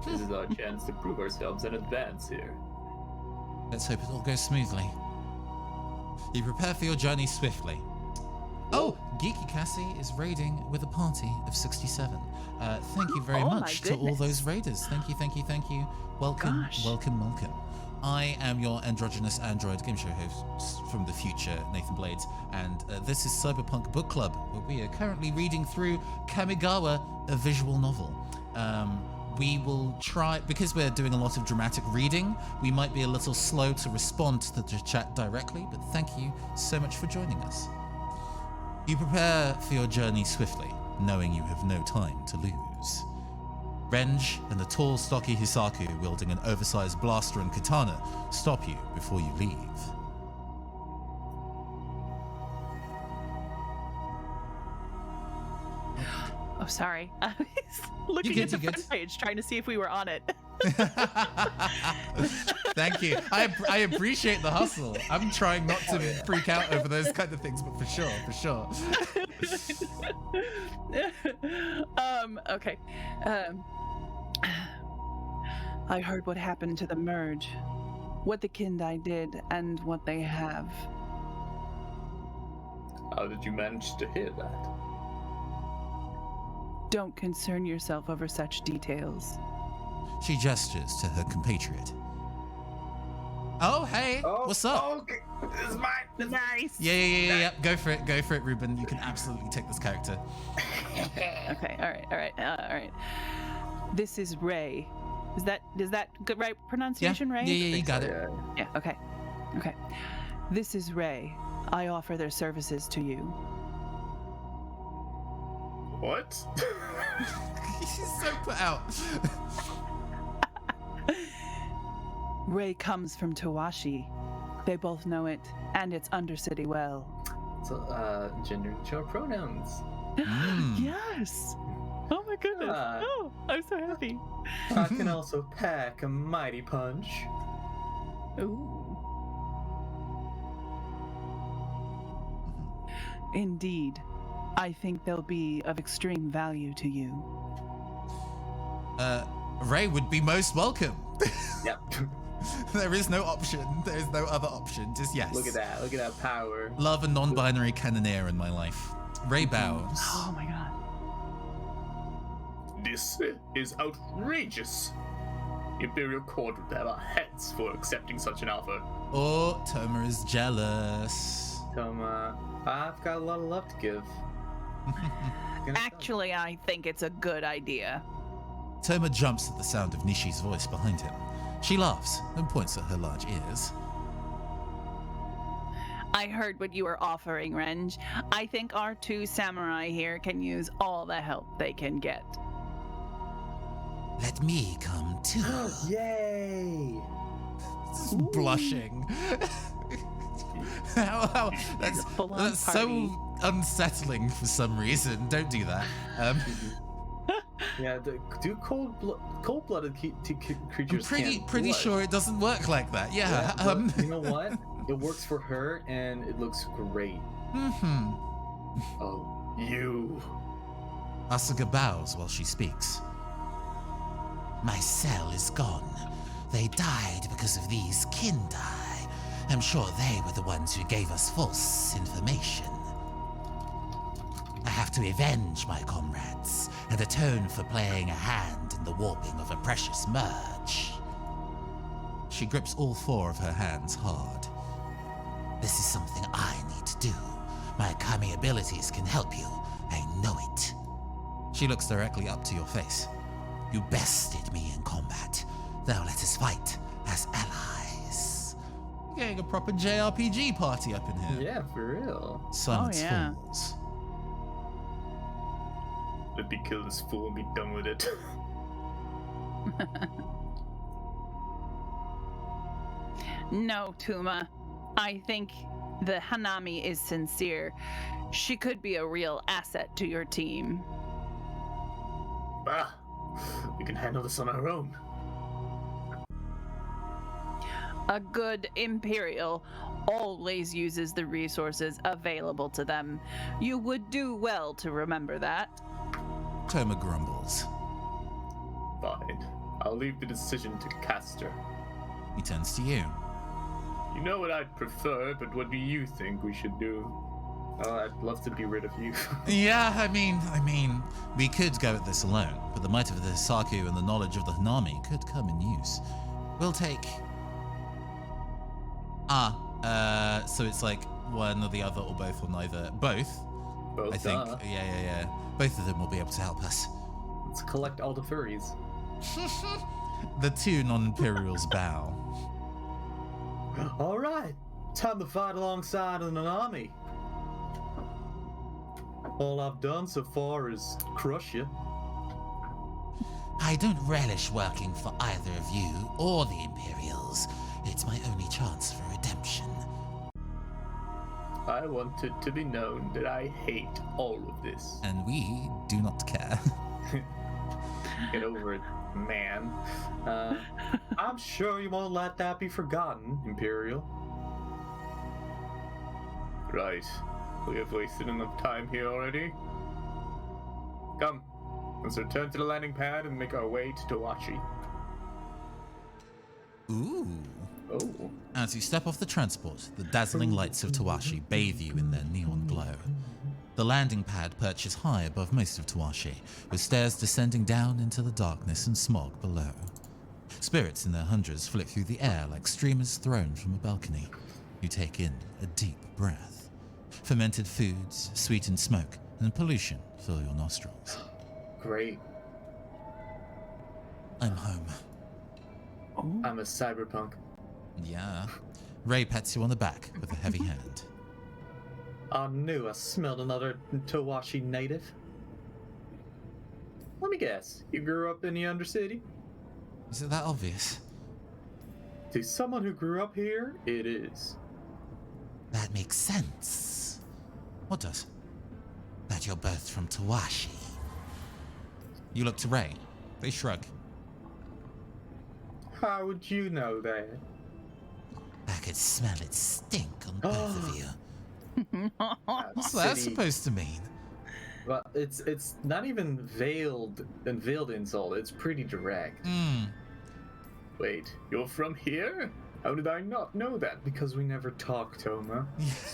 This is our chance to prove ourselves in advance here. Let's hope it all goes smoothly. You prepare for your journey swiftly. Oh, Geeky Cassie is raiding with a party of 67. Thank you very much to all those raiders. Thank you, thank you, thank you. Welcome, welcome, welcome. I am your androgynous android game show host from the future, Nathan Blades, and this is Cyberpunk Book Club, where we are currently reading through Kamigawa, a visual novel. We will try, because we're doing a lot of dramatic reading, we might be a little slow to respond to the chat directly, but thank you so much for joining us. You prepare for your journey swiftly, knowing you have no time to lose. Renge and the tall, stocky Hisaku, wielding an oversized blaster and katana, stop you before you leave. Oh, sorry. I was looking at the front page, trying to see if we were on it. Thank you. I appreciate the hustle. I'm trying not to freak out over those kind of things, but for sure. Okay. I heard what happened to the merge, what the Kindai did, and what they have. How did you manage to hear that? Don't concern yourself over such details. She gestures to her compatriot. Oh, hey, what's up? Okay. This is mine. Nice. Yeah. Go for it, Ruben. You can absolutely take this character. Okay. All right. This is Ray. Is that good? Right pronunciation, Ray? Yeah, you got it. Yeah. Okay. This is Ray. I offer their services to you. What? He's so put out. Ray comes from Tawashi. They both know it, and its Undercity well. So, gender neutral pronouns. Yes. Oh my goodness. Oh, I'm so happy. I can also pack a mighty punch. Ooh. Indeed. I think they'll be of extreme value to you. Ray would be most welcome. Yep. There is no option. There is no other option. Just yes. Look at that power. Love a non-binary cannoneer in my life. Ray bows. Oh my god. This is outrageous. Imperial Court would have our heads for accepting such an offer. Oh, Toma is jealous. Toma, I've got a lot of love to give. Actually, I think it's a good idea. Toma jumps at the sound of Nishi's voice behind him. She laughs and points at her large ears. I heard what you were offering, Renge. I think our two samurai here can use all the help they can get. Let me come too. Yay! Blushing. That's so unsettling for some reason. Don't do that. Yeah, do cold-blooded creatures. I'm pretty sure it doesn't work like that. Yeah. You know what? It works for her, and it looks great. Oh, you. Asuka bows while she speaks. My cell is gone. They died because of these Kindai. I'm sure they were the ones who gave us false information. I have to avenge my comrades and atone for playing a hand in the warping of a precious merge. She grips all four of her hands hard. This is something I need to do. My kami abilities can help you. I know it. She looks directly up to your face. You bested me in combat. Now let us fight as allies. You're getting a proper JRPG party up in here. Yeah, for real. Silence falls. Let me kill this fool and be done with it. No, Tuma. I think the Hanami is sincere. She could be a real asset to your team. We can handle this on our own. A good Imperial always uses the resources available to them. You would do well to remember that. Toma grumbles. Fine. I'll leave the decision to Castor. He turns to you. You know what I'd prefer, but what do you think we should do? Oh, I'd love to be rid of you. Yeah, I mean, we could go at this alone, but the might of the Hisaku and the knowledge of the Hanami could come in use. We'll take... so it's like one or the other or both or neither. Both? Both, I think. Yeah. Both of them will be able to help us. Let's collect all the furries. The two non-Imperials bow. All right, time to fight alongside an army. All I've done so far is crush you. I don't relish working for either of you or the Imperials. It's my only chance for redemption. I want it to be known that I hate all of this. And we do not care. Get over it, man. I'm sure you won't let that be forgotten, Imperial. Right. We have wasted enough time here already. Come, let's return to the landing pad and make our way to Tawashi. Ooh. Oh. As you step off the transport, the dazzling lights of Tawashi bathe you in their neon glow. The landing pad perches high above most of Tawashi, with stairs descending down into the darkness and smog below. Spirits in their hundreds flit through the air like streamers thrown from a balcony. You take in a deep breath. Fermented foods, sweetened smoke, and pollution fill your nostrils. Great. I'm home. I'm a cyberpunk. Yeah. Ray pats you on the back with a heavy hand. I knew I smelled another Tawashi native. Let me guess, you grew up in the Undercity? Is it that obvious? To someone who grew up here, it is. That makes sense. What does? That you're both from Tawashi. You look to Ray. They shrug. How would you know that? I could smell it stink on both of you. What's that City- supposed to mean? Well, it's not even veiled insult. It's pretty direct. Wait, you're from here? How did I not know that? Because we never talk, Toma.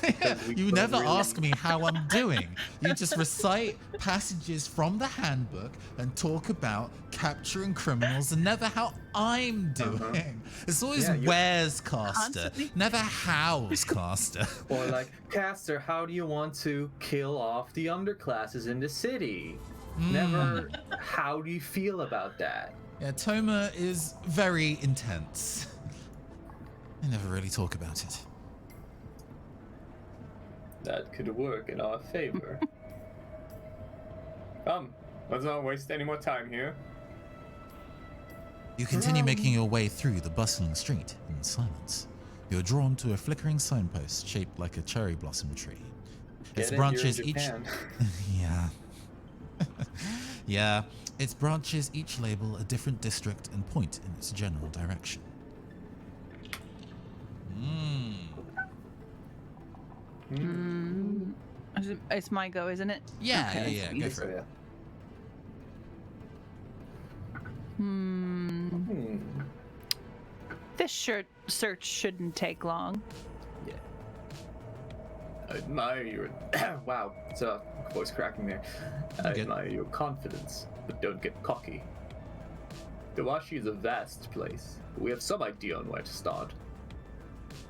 we You don't never really- ask me how I'm doing. You just recite passages from the handbook and talk about capturing criminals and never how I'm doing. It's always Yeah, you're- where's Caster, Constantly. never how's Caster. Or like, Castor, how do you want to kill off the underclasses in the city? Never, how do you feel about that? Yeah, Toma is very intense. I never really talk about it. That could work in our favor. Come, let's not waste any more time here. You continue making your way through the bustling street in silence. You're drawn to a flickering signpost shaped like a cherry blossom tree. Its Get it? branches You're in each... Japan. Yeah. Yeah, its branches each label a different district and point in its general direction. It's my go, isn't it? Yeah, Okay. yeah, go for it. This search shouldn't take long. Yeah. I admire your wow, it's a voice cracking there. I Okay. admire your confidence, but don't get cocky. Dawashi is a vast place, but we have some idea on where to start.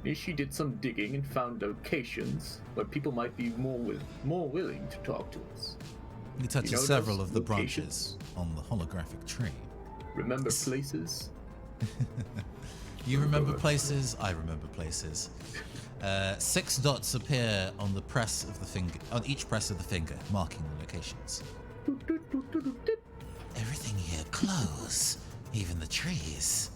Nishi did some digging and found locations where people might be more willing to talk to us. He touches You know several those of the locations? branches on the holographic tree. Remember places? You remember places, I remember places. 6 dots appear on the press of the finger, on each press of the finger, marking the locations. Everything here close, even the trees.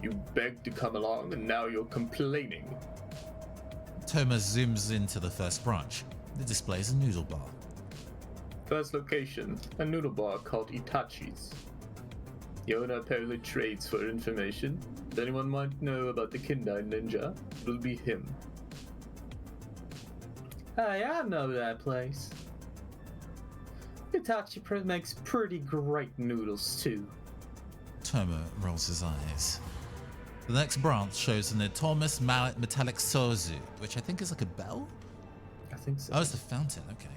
You begged to come along and now you're complaining. Toma zooms into the first branch. It displays a noodle bar. First location, a noodle bar called Itachi's. The owner apparently trades for information. If anyone might know about the Kindai ninja, it'll be him. Hey, I know that place. Itachi makes pretty great noodles too. Toma rolls his eyes. The next branch shows an enormous metallic sozu, which I think is like a bell? I think so. Oh, it's the fountain, okay.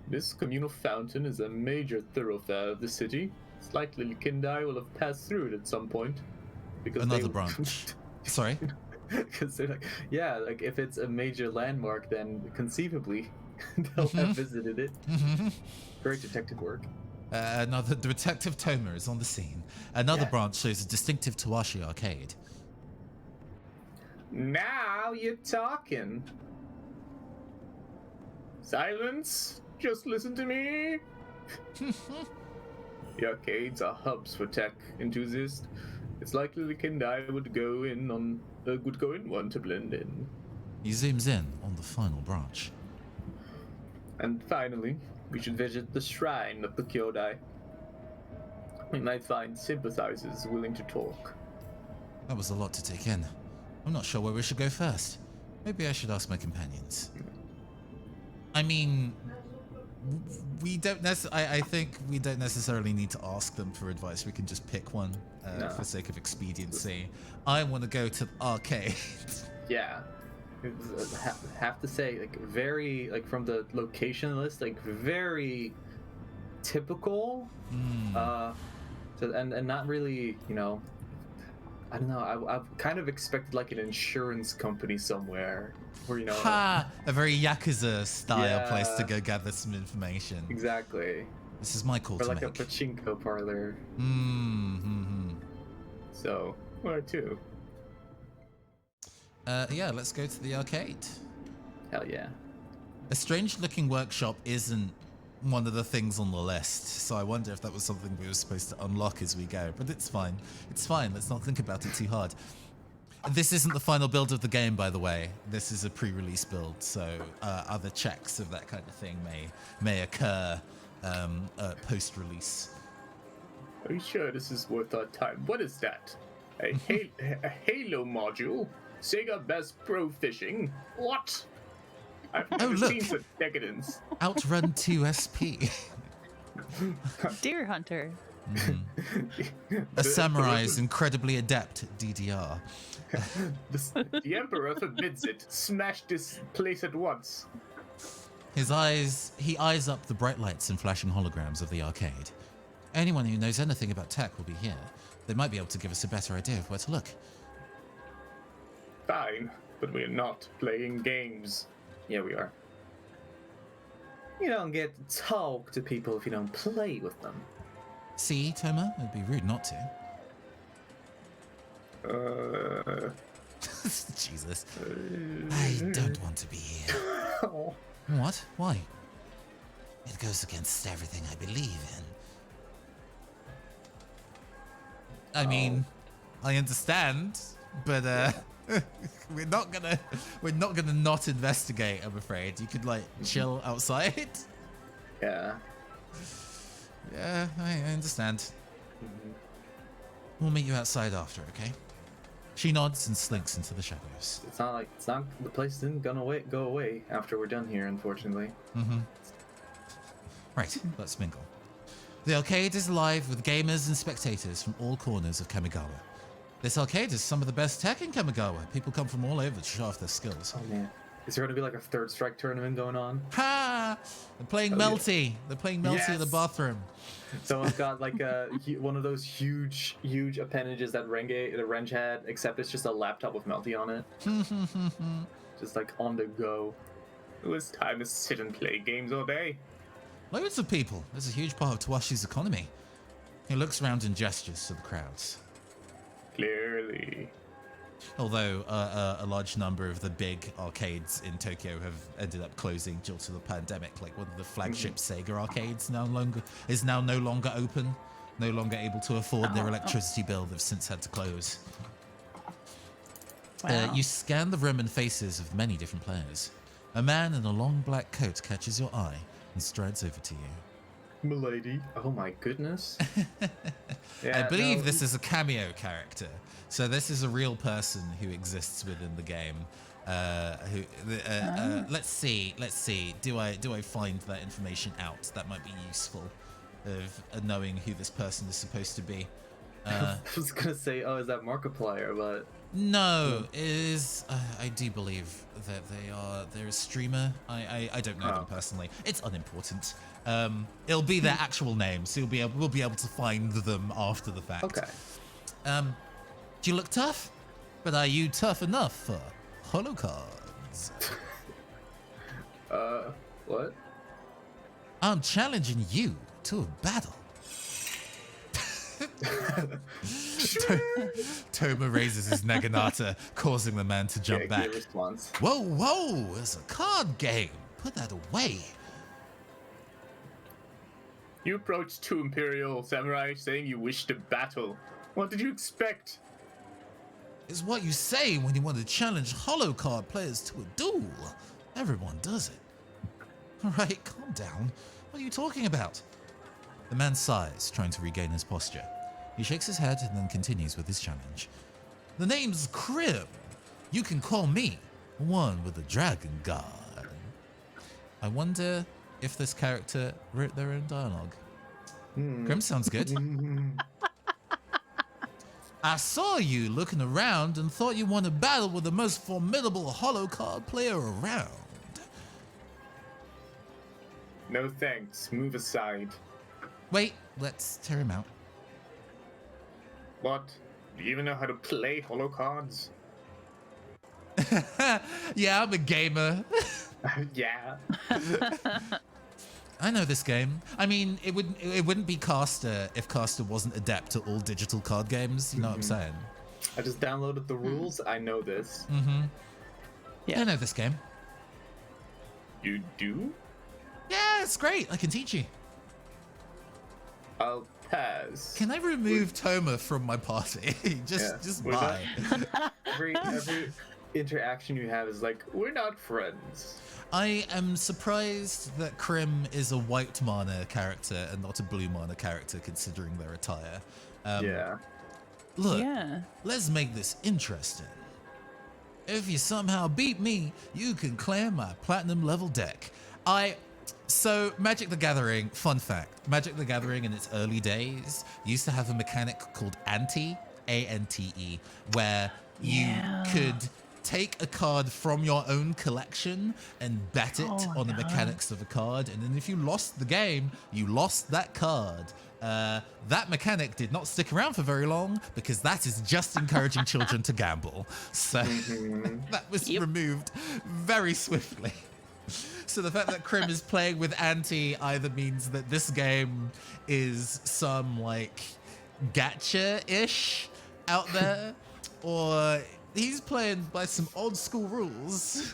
This communal fountain is a major thoroughfare of the city. It's likely Kindai will have passed through it at some point. Because Another branch. Sorry? Because they're like, yeah, like if it's a major landmark, then conceivably they'll have visited it. Great detective work. The detective Toma is on the scene. Another Yeah. branch shows a distinctive Tawashi arcade. Now you're talking. Silence. Just listen to me. The arcades are hubs for tech enthusiasts. It's likely the Kindai would go in one to blend in. He zooms in on the final branch. And finally, we should visit the shrine of the Kyodai. We might find sympathizers willing to talk. That was a lot to take in. I'm not sure where we should go first. Maybe I should ask my companions. I mean, I think we don't necessarily need to ask them for advice. We can just pick one No. for sake of expediency. I want to go to the arcade. Yeah. Have to say, like, very, like, from the location list, like, very typical. And not really, you know, I don't know. I've kind of expected like an insurance company somewhere, where you know. A very Yakuza style place to Yeah. go gather some information. Exactly. This is my call Or to like make. a pachinko parlor. So, where to? Yeah, let's go to the arcade. Hell yeah. A strange-looking workshop isn't one of the things on the list, so I wonder if that was something we were supposed to unlock as we go. But it's fine. It's fine. Let's not think about it too hard. This isn't the final build of the game, by the way. This is a pre-release build, so other checks of that kind of thing may occur post-release. Are you sure this is worth our time? What is that? A Halo module? Sega Best Pro Fishing? What? I've never look. seen such decadence. Outrun 2 SP. Deer Hunter. A samurai's incredibly adept at DDR. The Emperor forbids it. Smash this place at once. He eyes up the bright lights and flashing holograms of the arcade. Anyone who knows anything about tech will be here. They might be able to give us a better idea of where to look. Fine, but we're not playing games. Yeah, we are. You don't get to talk to people if you don't play with them. See, Toma? It'd be rude not to. Jesus. I don't want to be here. What? Why? It goes against everything I believe in. I mean, I understand, but we're not gonna not investigate, I'm afraid. You could like chill outside. Yeah. Yeah, I understand. We'll meet you outside after, okay? She nods and slinks into the shadows. It's not the place isn't gonna go away after we're done here, unfortunately. Right, let's mingle. The arcade is alive with gamers and spectators from all corners of Kamigawa. This arcade is some of the best tech in Kamigawa. People come from all over to show off their skills. Oh man. Is there gonna be like a third strike tournament going on? Ha! They're playing Melty. Yeah. They're playing Melty in the Yes! bathroom. Someone's got like one of those huge appendages that the Renge had, except it's just a laptop with Melty on it. Just like on the go. It was time to sit and play games all day. Loads of people. There's a huge part of Tawashi's economy. He looks around and gestures to the crowds. Clearly. Although a large number of the big arcades in Tokyo have ended up closing due to the pandemic, like one of the flagship Sega arcades is now no longer open, no longer able to afford their electricity bill. They've since had to close. Wow. You scan the room and faces of many different players. A man in a long black coat catches your eye. and strides over to you. Milady. Oh my goodness. I believe this is a cameo character. So this is a real person who exists within the game. Let's see. Do I find that information out? That might be useful of knowing who this person is supposed to be. I was gonna say, oh, is that Markiplier? But no, it is. I do believe that they're a streamer. I don't know them personally. It's unimportant. It'll be their actual name, so we'll be able to find them after the fact. okay. Do you look tough? But are you tough enough for holo cards? What? I'm challenging you to a battle. Toma raises his naginata, causing the man to jump back. Good response. Whoa, it's a card game. Put that away. You approached two Imperial samurai saying you wish to battle. What did you expect? It's what you say when you want to challenge holo card players to a duel. Everyone does it. All right, calm down. What are you talking about? The man sighs, trying to regain his posture. He shakes his head and then continues with his challenge. The name's Krim. You can call me one with the dragon god. I wonder if this character wrote their own dialogue. Krim sounds good. I saw you looking around and thought you won a battle with the most formidable holo card player around. No thanks. Move aside. Wait, let's tear him out. What? Do you even know how to play holo cards? Yeah, I'm a gamer. Yeah. I know this game. I mean, it wouldn't be Caster if Caster wasn't adept at all digital card games. You know what I'm saying? I just downloaded the rules. I know this. Yeah. I know this game. You do? Yeah, it's great. I can teach you. I'll pass. Can I remove Toma from my party? just We're bye. Every interaction you have is like, we're not friends. I am surprised that Krim is a white mana character and not a blue mana character, considering their attire. Yeah. Look, Yeah. let's make this interesting. If you somehow beat me, you can claim my platinum level deck. So Magic the Gathering, fun fact, Magic the Gathering in its early days used to have a mechanic called Ante, A-N-T-E, where you could take a card from your own collection and bet it on the mechanics of a card, and then if you lost the game, you lost that card. That mechanic did not stick around for very long because that is just encouraging children to gamble. So that was removed very swiftly. So the fact that Krim is playing with Ante either means that this game is some like gacha-ish out there, or he's playing by some old school rules.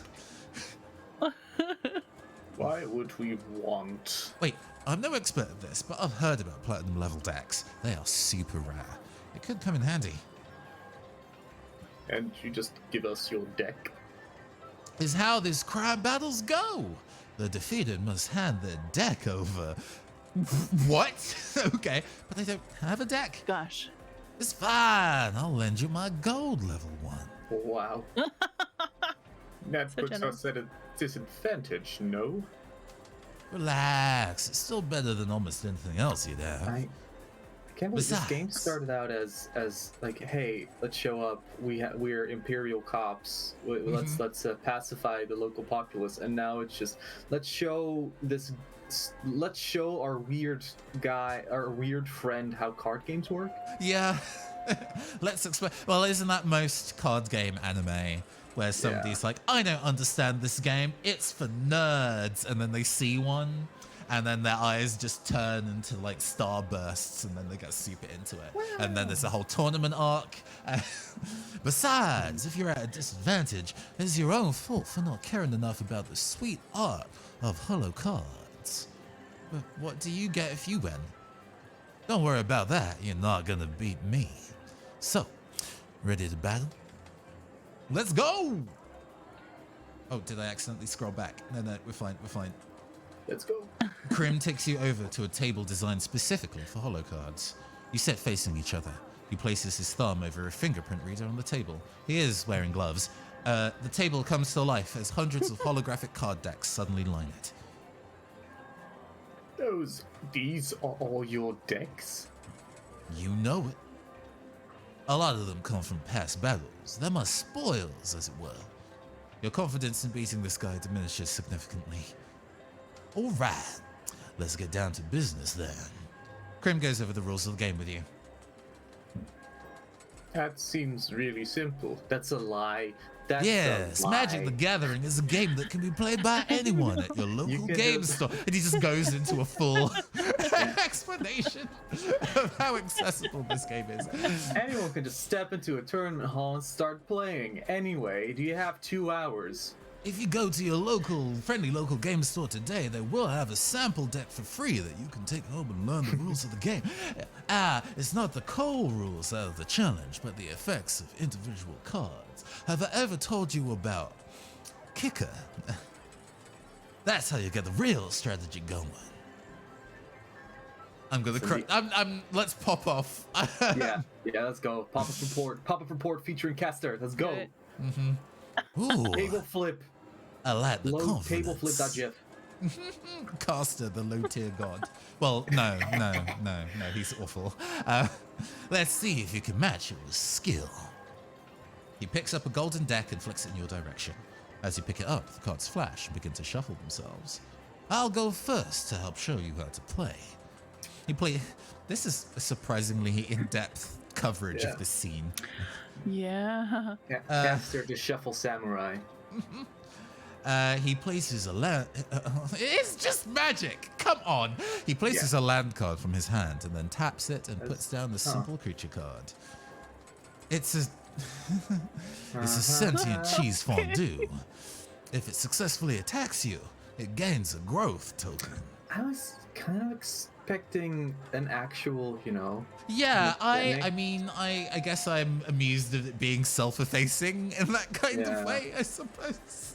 Why would we want? Wait, I'm no expert at this, but I've heard about platinum level decks. They are super rare. It could come in handy. And you just give us your deck? Is how these crime battles go. The defeated must hand their deck over. What? Okay, but they don't have a deck. Gosh. It's fine. I'll lend you my gold level 1. Wow. That So puts generous. us at a disadvantage, no? Relax. It's still better than almost anything else you'd have. I can't believe this game Besides- started out as like, hey, let's show up. We're Imperial cops. Let's pacify the local populace. And now it's just let's show our weird guy, our weird friend, how card games work. Yeah. Let's explain. Well, isn't that most card game anime where somebody's like, I don't understand this game. It's for nerds. And then they see one and then their eyes just turn into like starbursts and then they get super into it. And then there's a whole tournament arc. Besides, if you're at a disadvantage, it's your own fault for not caring enough about the sweet art of holo cards. But what do you get if you win? Don't worry about that. You're not gonna beat me. So, ready to battle? Let's go! Oh, did I accidentally scroll back? No, we're fine, we're fine. Let's go. Krim takes you over to a table designed specifically for holo cards. You sit facing each other. He places his thumb over a fingerprint reader on the table. He is wearing gloves. The table comes to life as hundreds of holographic card decks suddenly line it. These are all your decks? You know it. A lot of them come from past battles. They're my spoils, as it were. Your confidence in beating this guy diminishes significantly. All right, let's get down to business then. Krim goes over the rules of the game with you. That seems really simple. That's a lie. That's Yes, a lie. Magic the Gathering is a game that can be played by anyone at your local can game just- store. And he just goes into a full explanation of how accessible this game is. Anyone can just step into a tournament hall and start playing. Anyway, do you have 2 hours? If you go to your friendly local game store today, they will have a sample deck for free that you can take home and learn the rules of the game. It's not the core rules that are the challenge, but the effects of individual cards. Have I ever told you about Kicker? That's how you get the real strategy going. I'm gonna cry. Let's pop off. Yeah, let's go. Pop-up report featuring Caster. Let's go. Good. Ooh, Table flip. I like the Low confidence. table flip.gif. Caster, the low tier god. Well, no, he's awful. Let's see if you can match it with skill. He picks up a golden deck and flicks it in your direction. As you pick it up, the cards flash and begin to shuffle themselves. I'll go first to help show you how to play. This is a surprisingly in-depth coverage of this scene. Yeah. Caster to shuffle samurai. He places a land. It's just magic. Come on. He places a land card from his hand and then taps it and puts down the simple creature card. It's a sentient cheese fondue. If it successfully attacks you, it gains a growth token. I was kind of expecting an actual, Yeah, mechanic. I mean, I guess I'm amused at it being self-effacing in that kind of way, I suppose.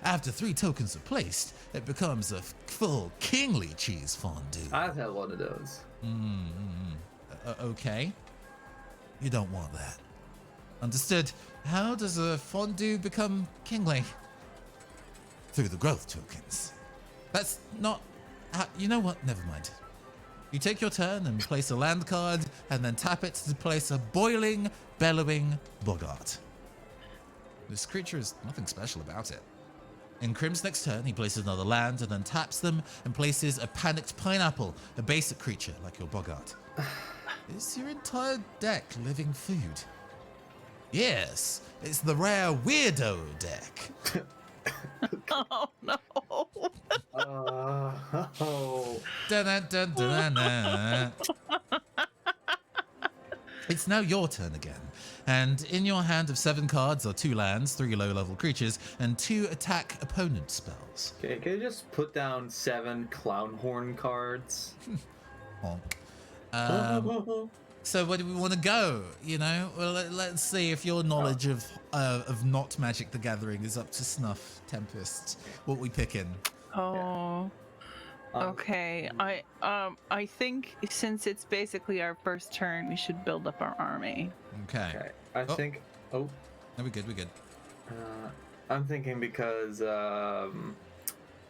After 3 tokens are placed, it becomes a full kingly cheese fondue. I've had one of those. Okay. You don't want that. Understood. How does a fondue become kingly? Through the growth tokens. That's not... you know what? Never mind. You take your turn and place a land card, and then tap it to place a boiling, bellowing Bogart. This creature has nothing special about it. In Krim's next turn, he places another land and then taps them and places a panicked pineapple, a basic creature like your Bogart. Is your entire deck living food? Yes, it's the rare weirdo deck. Oh no. Oh. Dun-dun-dun-dun-dun. It's now your turn again, and in your hand of 7 cards are 2 lands, 3 low-level creatures, and 2 attack opponent spells. Okay, can you just put down 7 clown horn cards? Honk. So where do we want to go? Well, let's see if your knowledge of not Magic the Gathering is up to snuff, Tempest. What we picking? Oh. Okay. I think since it's basically our first turn, we should build up our army. Okay, I think. Oh, No, we're good. I'm thinking because I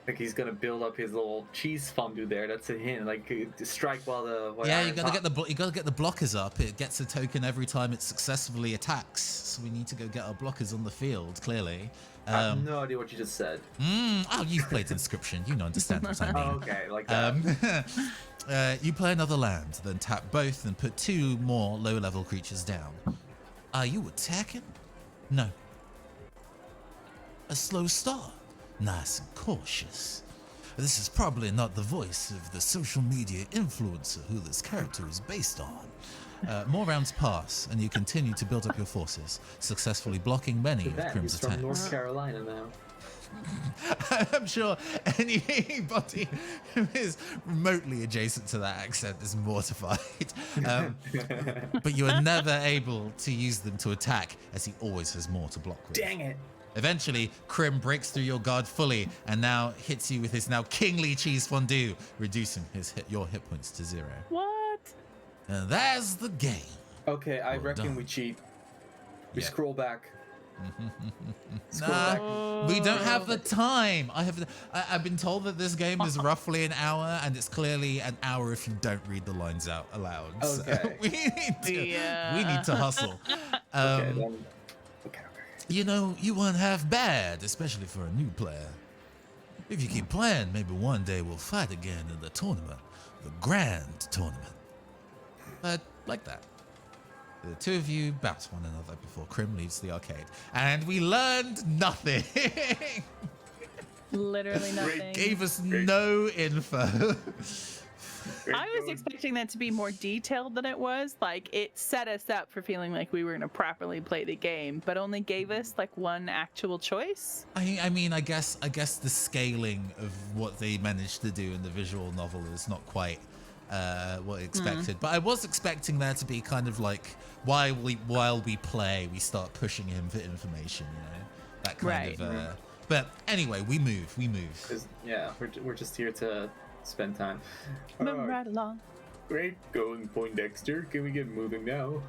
think he's gonna build up his little cheese fondue there. That's a hint. Like strike while the Yeah, you gotta get the blockers up. It gets a token every time it successfully attacks. So we need to go get our blockers on the field. Clearly. I have no idea what you just said. Oh, you've played Inscription. You understand what I mean. Oh, okay, like that. You play another land, then tap both and put 2 more low-level creatures down. Are you attacking? No. A slow start. Nice and cautious. This is probably not the voice of the social media influencer who this character is based on. More rounds pass, and you continue to build up your forces, successfully blocking many of That, Krim's he's from attacks. North Carolina now. I'm sure anybody who is remotely adjacent to that accent is mortified. But you are never able to use them to attack, as he always has more to block with. Dang it! Eventually, Krim breaks through your guard fully and now hits you with his now kingly cheese fondue, reducing your hit points to 0. What? And that's the game. Okay, I Well reckon done. we cheat. We Yeah. scroll back. Nah, we don't have the time. I've been told that this game is roughly an hour, and it's clearly an hour if you don't read the lines out aloud. Okay. So we need to hustle. Okay, then. Okay. You know, you weren't half bad, especially for a new player. If you keep playing, maybe one day we'll fight again in the tournament, the grand tournament. But like that. The two of you bounce one another before Krim leaves the arcade. And we learned nothing. Literally nothing. Gave us no info. I was expecting that to be more detailed than it was. Like, it set us up for feeling like we were going to properly play the game, but only gave us like one actual choice. I mean, I guess the scaling of what they managed to do in the visual novel is not quite what I expected. But I was expecting there to be kind of like, while we play, we start pushing him for information, you know, that kind of. But anyway, we move. 'Cause, yeah, we're just here to spend time. Moving right along. Great going, Poindexter. Can we get moving now?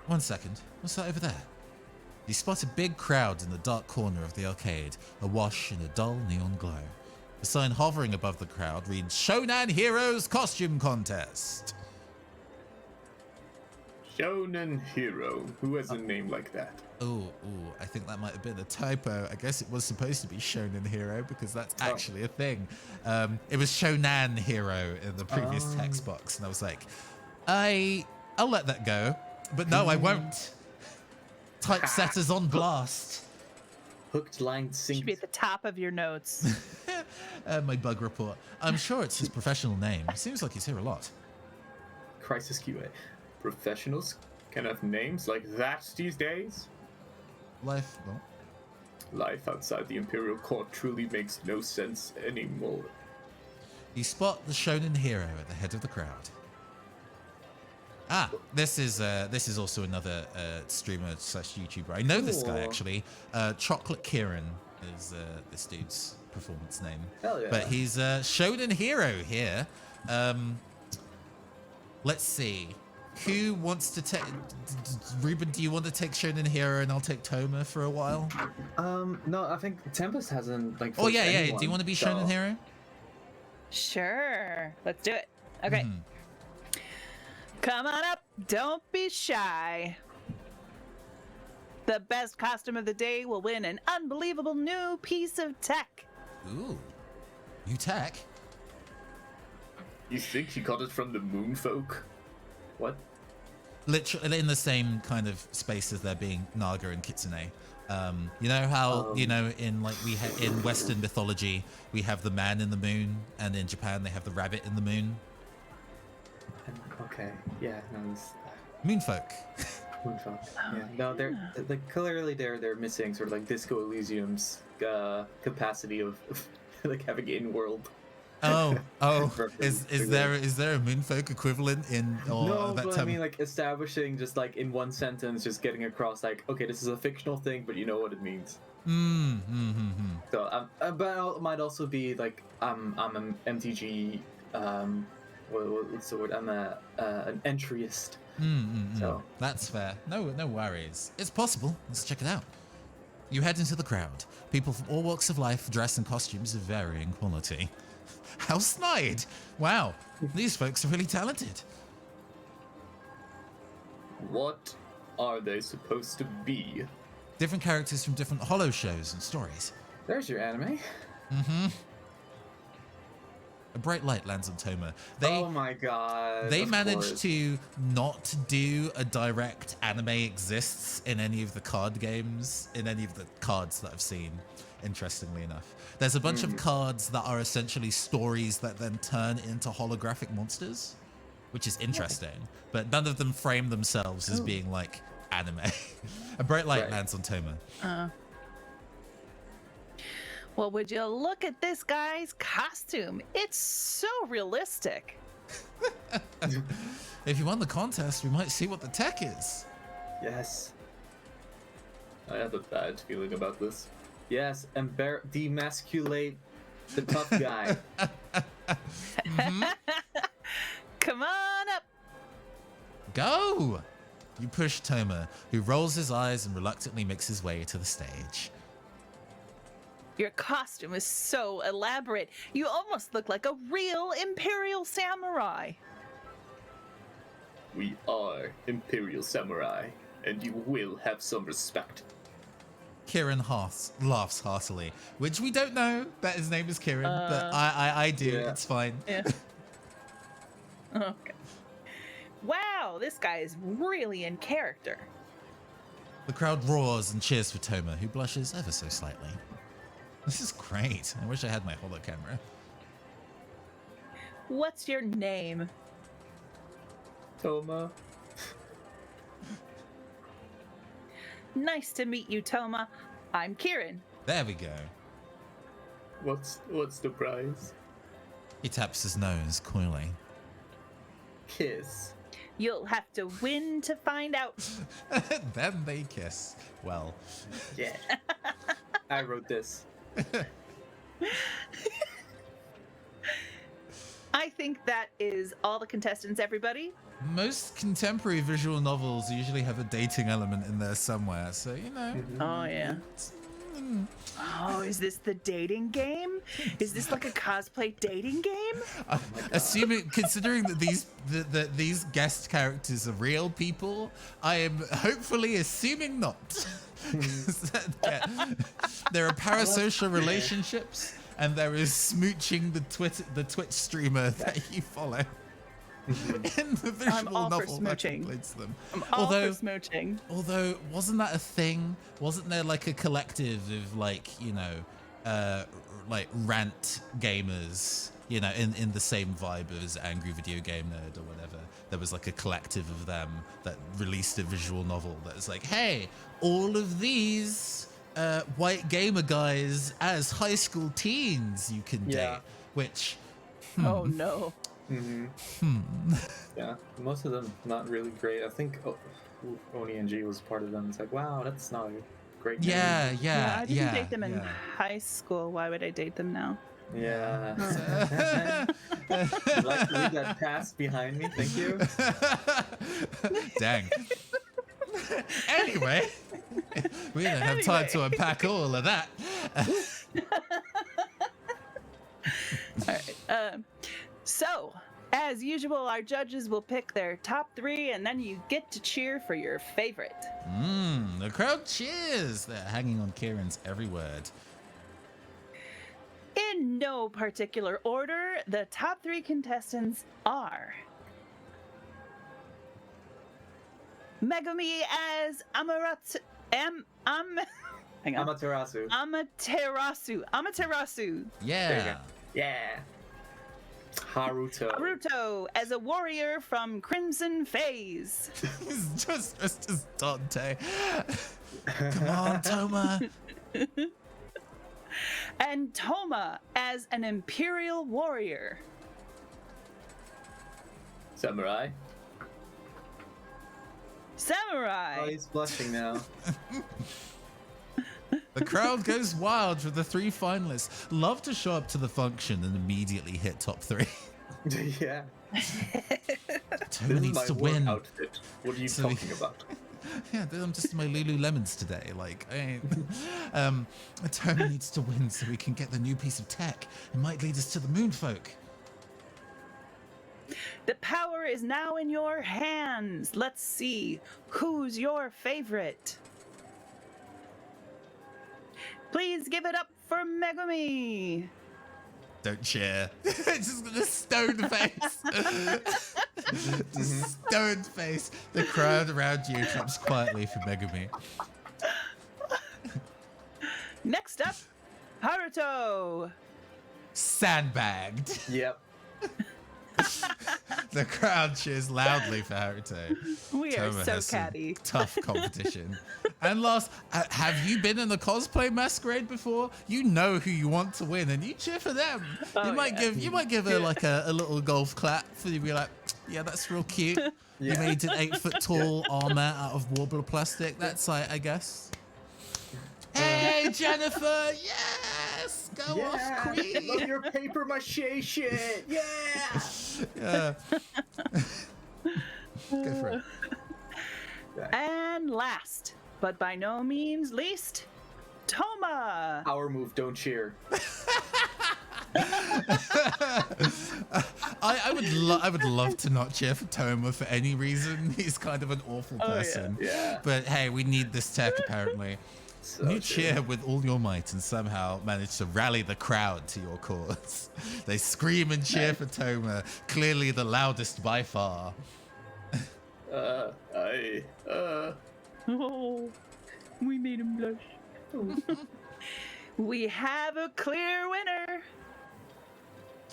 1 second. What's that over there? You spot a big crowd in the dark corner of the arcade, awash in a dull neon glow. The sign hovering above the crowd reads Shonan Heroes Costume Contest. Shonen Hero. Who has a name like that? Oh, I think that might have been a typo. I guess it was supposed to be Shonen Hero because that's actually a thing. It was Shonan Hero in the previous text box, and I was like, I'll let that go, but no, I won't. Typesetters on blast. Hooked, line, Should be sinker. at the top of your notes. My bug report. I'm sure it's his professional name. Seems like he's here a lot. Crisis QA. Professionals can have names like that these days? Life, well, Life outside the Imperial Court truly makes no sense anymore. you spot the Shonen Hero at the head of the crowd. Ah, this is also another streamer / YouTuber. I know this guy Cool. actually. Chocolate Kieran is this dude's performance name. Hell yeah. But he's Shonen Hero here. Let's see. Who wants to take... Ruben, do you want to take Shonen Hero and I'll take Toma for a while? No, I think Tempest hasn't like. Oh, forced yeah. Do anyone, you want to be so- Shonen Hero? Sure. Let's do it. Okay. Come on up. Don't be shy. The best costume of the day will win an unbelievable new piece of tech. Ooh. New tech? You think she got it from the Moonfolk? What? Literally in the same kind of space as there being Naga and Kitsune. You know how in like in Western mythology we have the man in the moon, and in Japan they have the rabbit in the moon. Okay. Yeah. No. It's, Moonfolk. Moonfall. Yeah. No, they're like clearly they're missing sort of like Disco Elysium's capacity of like having in-world. Oh. Reference Is to there a Moonfolk equivalent in or No, that but term? I mean like establishing just like in one sentence, just getting across like, okay, this is a fictional thing, but you know what it means. So, but it might also be like I'm an MTG. What's the word? I'm an entryist. So That's fair. No worries. It's possible. Let's check it out. You head into the crowd. People from all walks of life dress in costumes of varying quality. How snide! Wow, these folks are really talented. What are they supposed to be? Different characters from different Hollow shows and stories. there's your anime. A bright light lands on Toma. Oh my god. They of managed course. to not do a direct anime exists in any of the card games, in any of the cards that I've seen, interestingly enough. There's a bunch of cards that are essentially stories that then turn into holographic monsters, which is interesting, but none of them frame themselves as being like anime. A bright light Right. lands on Toma. Well, would you look at this guy's costume? It's so realistic. If you won the contest, we might see what the tech is. Yes. I have a bad feeling about this. Yes, demasculate the tough guy. Come on up. Go! You push Toma, who rolls his eyes and reluctantly makes his way to the stage. Your costume is so elaborate. You almost look like a real Imperial samurai. We are Imperial Samurai, and you will have some respect. Kieran laughs heartily, which we don't know that his name is Kieran, but I do. Yeah. It's fine. Yeah. Okay. Wow, this guy is really in character. The crowd roars and cheers for Toma, who blushes ever so slightly. This is great. I wish I had my holo camera. What's your name? Toma. Nice to meet you, Toma. I'm Kieran. There we go. What's the prize? He taps his nose coyly. Kiss. You'll have to win to find out. Then they kiss. Well, Yeah. I wrote this. I think that is all the contestants, everybody. most contemporary visual novels usually have a dating element in there somewhere, so you know. Oh, yeah. Oh, is this the dating game? Is this like a cosplay dating game? Assuming, considering that these guest characters are real people, I am hopefully assuming not. There are parasocial relationships, and there is smooching the Twitch streamer that you follow. In the visual I'm all for novel that smooching. completes them. I'm all for smooching. Although, wasn't that a thing? Wasn't there like a collective of like, you know, like rant gamers, you know, in the same vibe as Angry Video Game Nerd or whatever? There was like a collective of them that released a visual novel that was like, hey, all of these white gamer guys as high school teens you can date, which... Oh, no. Yeah, most of them not really great. I think Oni and G was part of them. It's like, wow, that's not a great name. Yeah, I didn't date them in high school. Why would I date them now? Yeah. You'd like to leave that past behind me? Thank you. Dang. Anyway, we don't have time to unpack all of that. All right. So, as usual, our judges will pick their top 3, and then you get to cheer for your favorite. The crowd cheers. They're hanging on Kieran's every word. In no particular order, the top 3 contestants are Megumi as Amaterasu. Amaterasu. Yeah. Yeah. Haruto as a warrior from Crimson Phase. He's just dressed as Dante. Come on, Toma. And Toma as an Imperial warrior. Samurai. Samurai. Oh, he's blushing now. The crowd goes wild for the 3 finalists. Love to show up to the function and immediately hit top 3. Yeah. Toma This needs is my to work win. outfit. What are you So talking about? Yeah, I'm just in my Lululemons today. Like, I ain't. Toma needs to win so we can get the new piece of tech. It might lead us to the moon folk. The power is now in your hands. Let's see who's your favorite. Please give it up for Megumi. Don't cheer. Just a stone face. Just stone face. The crowd around you claps quietly for Megumi. Next up, Haruto. Sandbagged. Yep. The crowd cheers loudly for Haruto. We are Toma so has some catty. tough competition. And last, have you been in a cosplay masquerade before? You know who you want to win, and you cheer for them. You might give her like a little golf clap for you. Be like, yeah, that's real cute. You made an 8 foot tall armor out of warbler plastic. That's I guess. Hey! Yay, Jennifer! Yes! Go off, queen! Love your paper mache shit. Yeah. Yeah. Go for it. And last, but by no means least, Toma. Power move, don't cheer. I would love to not cheer for Toma for any reason. He's kind of an awful person. Yeah. But hey, we need this tech apparently. So You true. cheer with all your might and somehow manage to rally the crowd to your cause. They scream and cheer for Toma, clearly the loudest by far. Oh, we made him blush. We have a clear winner.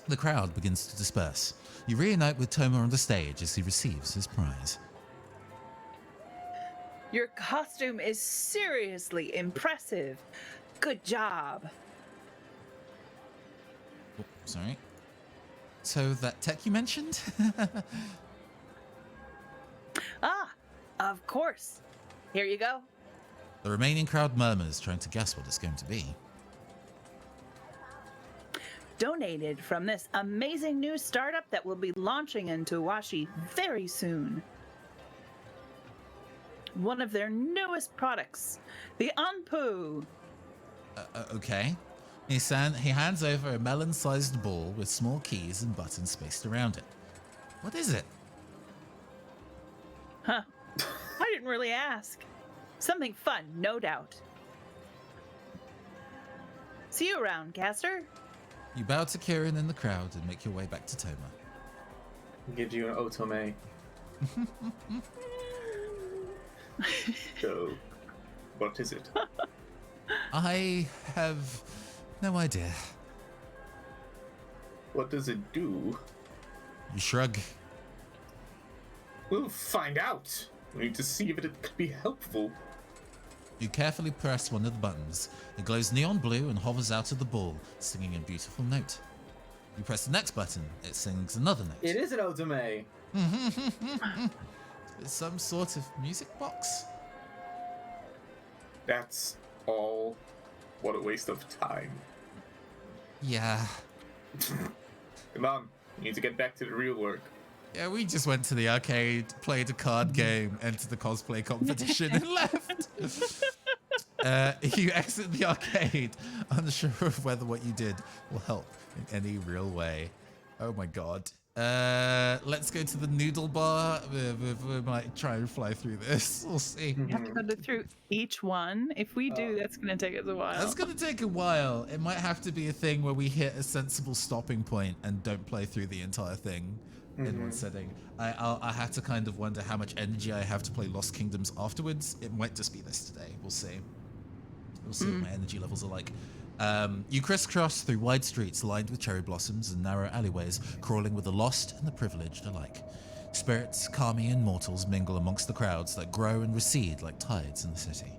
The crowd begins to disperse. You reunite with Toma on the stage as he receives his prize. Your costume is seriously impressive. Good job. Oh, sorry. So that tech you mentioned? Ah, of course. Here you go. The remaining crowd murmurs, trying to guess what it's going to be. Donated from this amazing new startup that will be launching in Tawashi very soon. One of their newest products, the Anpu. Okay. He hands over a melon-sized ball with small keys and buttons spaced around it. What is it? Huh. I didn't really ask. Something fun, no doubt. See you around, Caster. You bow to Kieran in the crowd and make your way back to Toma. Gives you an otome. So, what is it? I have no idea. What does it do? You shrug. We'll find out. We need to see if it could be helpful. You carefully press one of the buttons. It glows neon blue and hovers out of the ball, singing a beautiful note. You press the next button. It sings another note. It is an otome. It's some sort of music box? That's all. What a waste of time. Yeah. Come on, we need to get back to the real work. Yeah, we just went to the arcade, played a card game, entered the cosplay competition, and left. You exit the arcade, unsure of whether what you did will help in any real way. Oh my god. Let's go to the noodle bar. We might try and fly through this. We'll see. You have to go through each one. If we do, that's going to take us a while. That's going to take a while. It might have to be a thing where we hit a sensible stopping point and don't play through the entire thing in one setting. I have to kind of wonder how much energy I have to play Lost Kingdoms afterwards. It might just be this today. We'll see. We'll see what my energy levels are like. You crisscross through wide streets lined with cherry blossoms and narrow alleyways, crawling with the lost and the privileged alike. Spirits, Kami, and mortals mingle amongst the crowds that grow and recede like tides in the city.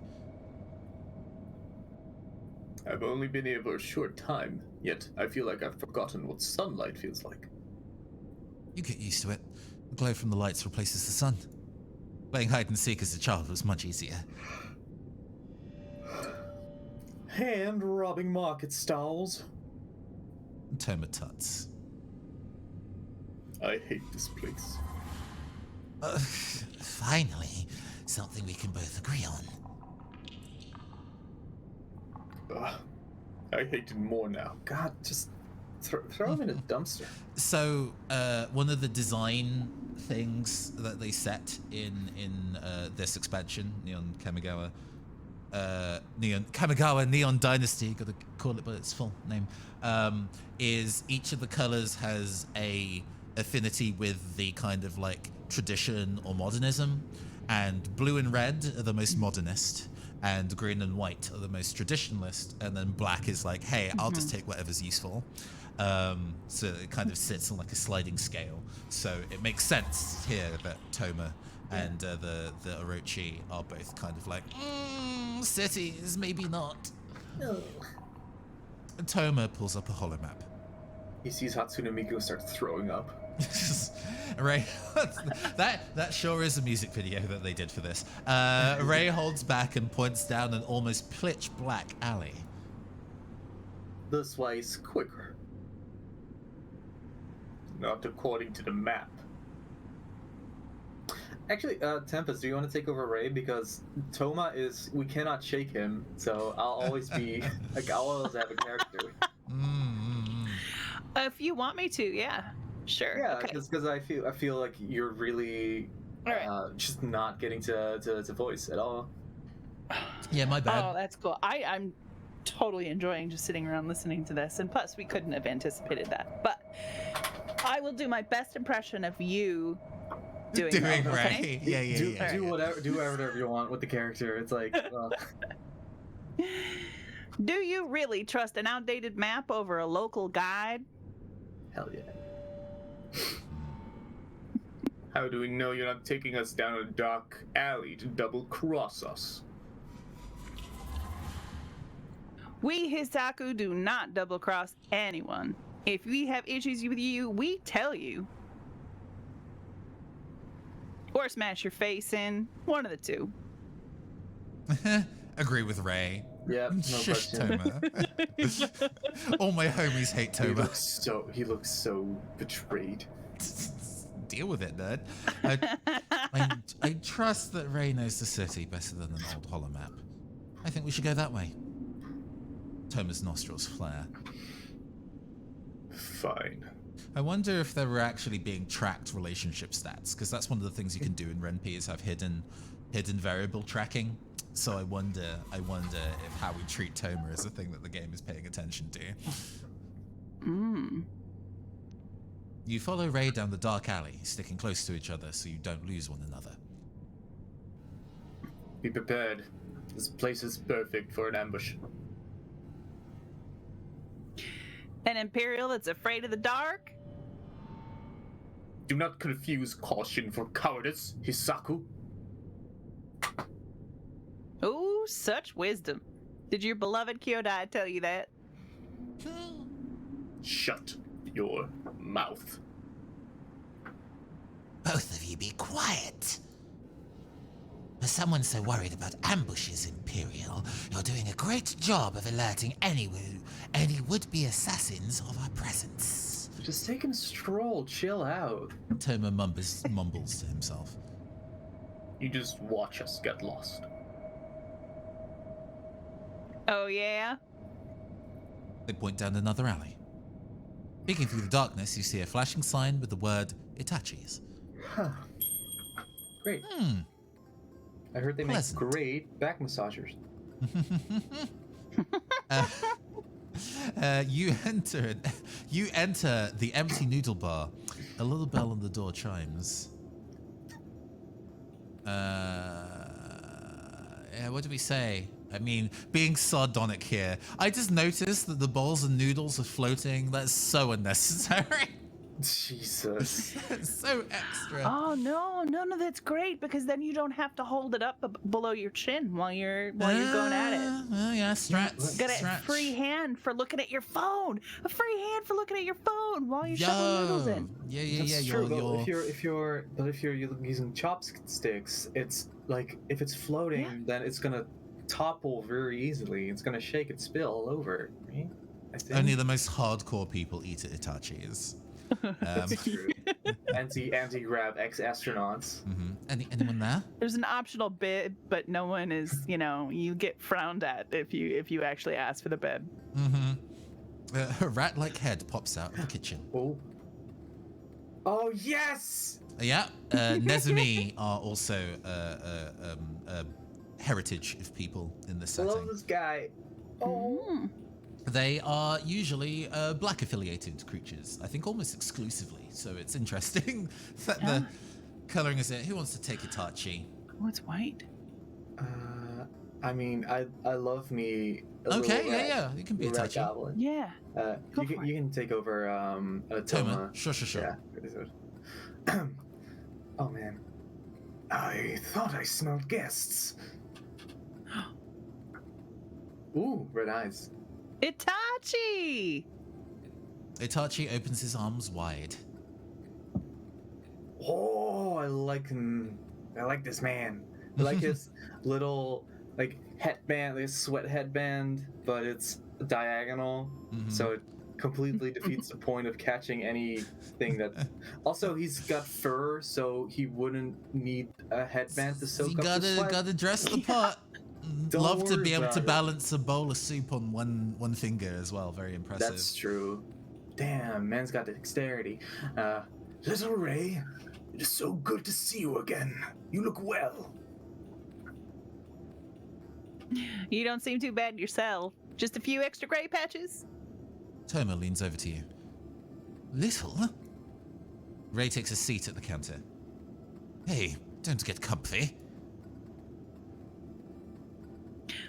I've only been here for a short time, yet I feel like I've forgotten what sunlight feels like. You get used to it. The glow from the lights replaces the sun. Playing hide and seek as a child was much easier. Hand robbing market stalls. Toma tuts. I hate this place. Finally, something we can both agree on. I hate it more now. God, just throw him in a dumpster. So, one of the design things that they set in this expansion, Kamigawa Neon Dynasty, gotta call it by its full name, is each of the colors has a affinity with the kind of like tradition or modernism, and blue and red are the most modernist, and green and white are the most traditionalist, and then black is like, hey, I'll just take whatever's useful. So it kind of sits on like a sliding scale. So it makes sense here that Toma and the Orochi are both kind of like, cities, maybe not. No. Toma pulls up a hollow map. He sees Hatsune Miku start throwing up. Ray, that sure is a music video that they did for this. Ray holds back and points down an almost pitch black alley. This way is quicker. Not according to the map. Actually, Tempest, do you want to take over Ray? Because Toma we cannot shake him, so I'll always be, like, I'll always have a character. If you want me to, yeah. Sure. Yeah, Okay. because I feel like you're really just not getting to voice at all. Yeah, my bad. Oh, that's cool. I'm totally enjoying just sitting around listening to this, and plus we couldn't have anticipated that. But I will do my best impression of you doing Ray. okay? Yeah. Do whatever you want with the character. It's like, well, Do you really trust an outdated map over a local guide? hell yeah. How do we know you're not taking us down a dark alley to double-cross us? We Hisaku do not double cross anyone. If we have issues with you, we tell you. Or smash your face in. One of the two. Agree with Ray. Yeah, no Shush, question. Toma. All my homies hate Toma. He looks so betrayed. Deal with it, nerd. I trust that Ray knows the city better than an old hollow map. I think we should go that way. Toma's nostrils flare. Fine. I wonder if there were actually being tracked relationship stats, because that's one of the things you can do in RenP is have hidden variable tracking. So I wonder if how we treat Toma is a thing that the game is paying attention to. You follow Ray down the dark alley, sticking close to each other so you don't lose one another. Be prepared. This place is perfect for an ambush. An Imperial that's afraid of the dark? Do not confuse caution for cowardice, Hisaku. Oh, such wisdom. Did your beloved Kyodai tell you that? Shut your mouth. Both of you be quiet. For someone so worried about ambushes, Imperial, you're doing a great job of alerting any would-be assassins of our presence. Just taking a stroll, chill out. Toma mumbles to himself. You just watch us get lost. Oh, yeah? They point down another alley. Peeking through the darkness, you see a flashing sign with the word Itachi's. Huh. Great. I heard they Pleasant. make great back massagers. You enter the empty noodle bar. A little bell on the door chimes. Yeah, what do we say? I mean, being sardonic here, I just noticed that the bowls and noodles are floating. That's so unnecessary. Jesus. It's so extra. Oh, no, that's great because then you don't have to hold it up below your chin while you're going at it. Yeah, stretch. Got a free hand for looking at your phone. A free hand for looking at your phone while you're shoveling noodles in. Yeah. That's true, but if you're using chopsticks, it's like if it's floating, then it's gonna topple very easily. It's gonna shake and spill all over. Right? I think. Only the most hardcore people eat at Itachi's. True. Anti-grab ex-astronauts. Anyone there? There's an optional bid, but no one is, you get frowned at if you actually ask for the bid. A rat-like head pops out of the kitchen. Oh yes! Yeah, Nezumi are also a heritage of people in this I setting. love this guy. Oh. They are usually black affiliated creatures, I think almost exclusively. So it's interesting that the coloring is it. Who wants to take Itachi? Oh, it's white. I mean, I love me. Okay, yeah, you can be rat Itachi. goblin. Yeah. You can take over Toma. Toma. Sure. Yeah. Oh man, I thought I smelled guests. Ooh, red eyes. Itachi! Itachi opens his arms wide. Oh, I like him. I like this man. I like his little like headband, like sweat headband, but it's diagonal, so it completely defeats the point of catching anything that. Also, he's got fur, so he wouldn't need a headband to soak You up the sweat. gotta dress the part. Don't Love to worry be able about to it. balance a bowl of soup on one finger as well. Very impressive. That's true. Damn, man's got dexterity. Little Ray, it is so good to see you again. You look well. You don't seem too bad yourself. Just a few extra gray patches? Toma leans over to you. Little? Ray takes a seat at the counter. Hey, don't get comfy.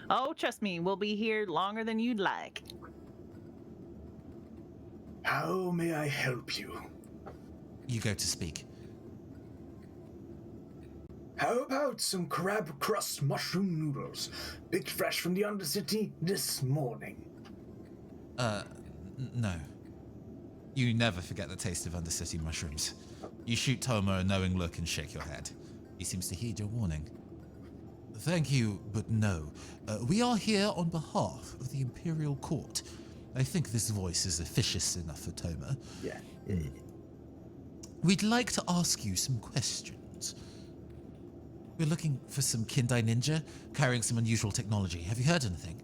Oh, trust me, we'll be here longer than you'd like. How may I help you? You go to speak. How about some crab crust mushroom noodles, picked fresh from the Undercity this morning? No. You never forget the taste of Undercity mushrooms. You shoot Toma a knowing look and shake your head. He seems to heed your warning. Thank you, but no. We are here on behalf of the Imperial Court. I think this voice is officious enough for Toma. Yeah. We'd like to ask you some questions. We're looking for some Kindai ninja carrying some unusual technology. Have you heard anything?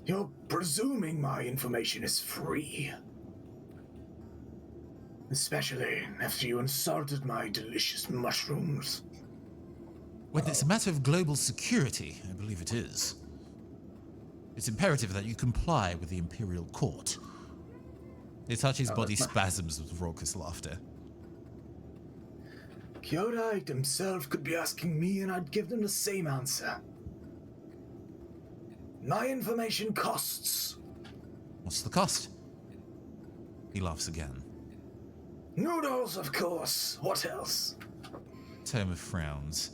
You're presuming my information is free. Especially after you insulted my delicious mushrooms. When it's a matter of global security, I believe it is. It's imperative that you comply with the Imperial Court. Itachi's body spasms with raucous laughter. Kyodai himself could be asking me and I'd give them the same answer. My information costs. What's the cost? He laughs again. Noodles, of course. What else? Toma frowns.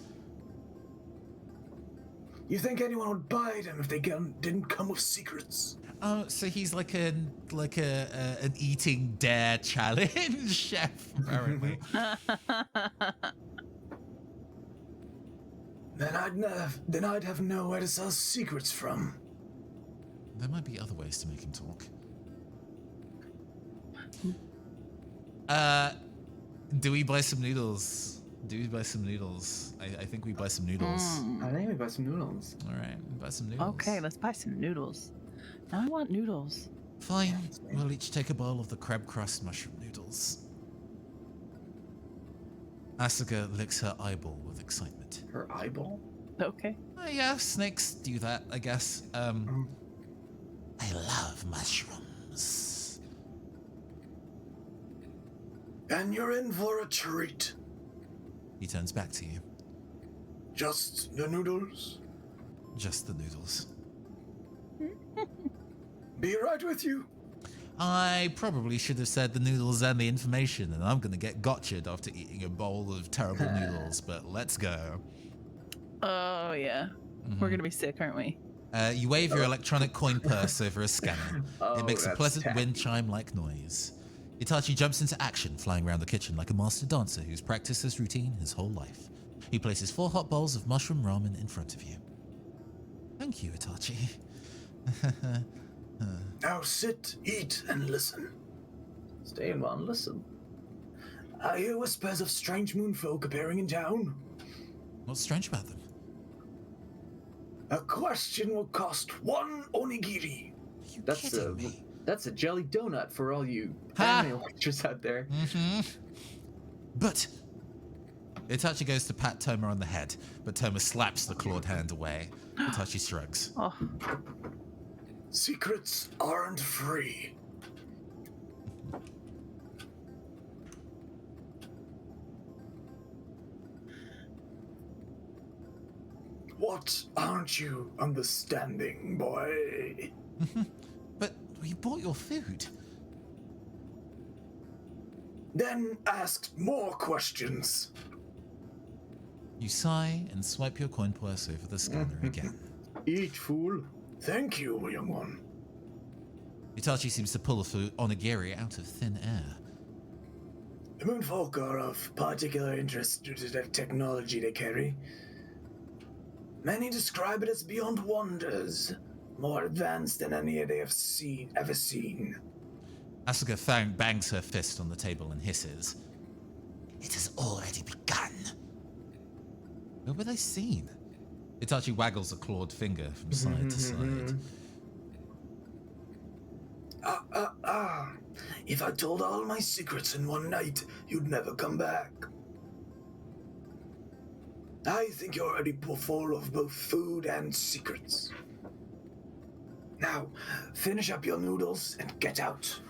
You think anyone would buy them if they didn't come with secrets? Oh, so he's like an eating dare challenge chef, apparently. Then I'd have nowhere to sell secrets from. There might be other ways to make him talk. Do we buy some noodles? I think we buy some noodles. I think we buy some noodles. All right, buy some noodles. Okay, let's buy some noodles. Now I want noodles. Fine. We'll each take a bowl of the crab crust mushroom noodles. Asuka licks her eyeball with excitement. Her eyeball? Okay. Yeah, snakes do that, I guess. I love mushrooms. And you're in for a treat. He turns back to you. Just the noodles? Just the noodles. Be right with you. I probably should have said the noodles and the information, and I'm gonna get gotcha'd after eating a bowl of terrible noodles, but let's go. Oh, yeah. We're gonna be sick, aren't we? You wave your electronic coin purse over a scanner. It makes a that's pleasant tacky. wind chime-like noise. Itachi jumps into action, flying around the kitchen like a master dancer who's practiced this routine his whole life. He places 4 hot bowls of mushroom ramen in front of you. Thank you, Itachi. Now sit, eat, and listen. Stay in one, listen. I hear whispers of strange moonfolk appearing in town. What's strange about them? A question will cost 1 onigiri. Are you That's kidding me? That's a jelly donut for all you Ha! anime watchers out there. But Itachi goes to pat Toma on the head, but Toma slaps the clawed hand away. Itachi shrugs. Oh, Secrets aren't free. What aren't you understanding, boy? But we bought your food. Then ask more questions. You sigh and swipe your coin purse over the scanner again. Eat, fool. Thank you, young one. Itachi seems to pull a onigiri out of thin air. The moonfolk are of particular interest due to the technology they carry. Many describe it as beyond wonders, more advanced than any they have ever seen. Asuka bangs her fist on the table and hisses. It has already begun. Where were they seen? Itachi waggles a clawed finger from side to side. If I told all my secrets in one night, you'd never come back. I think you're already full of both food and secrets. Now, finish up your noodles and get out.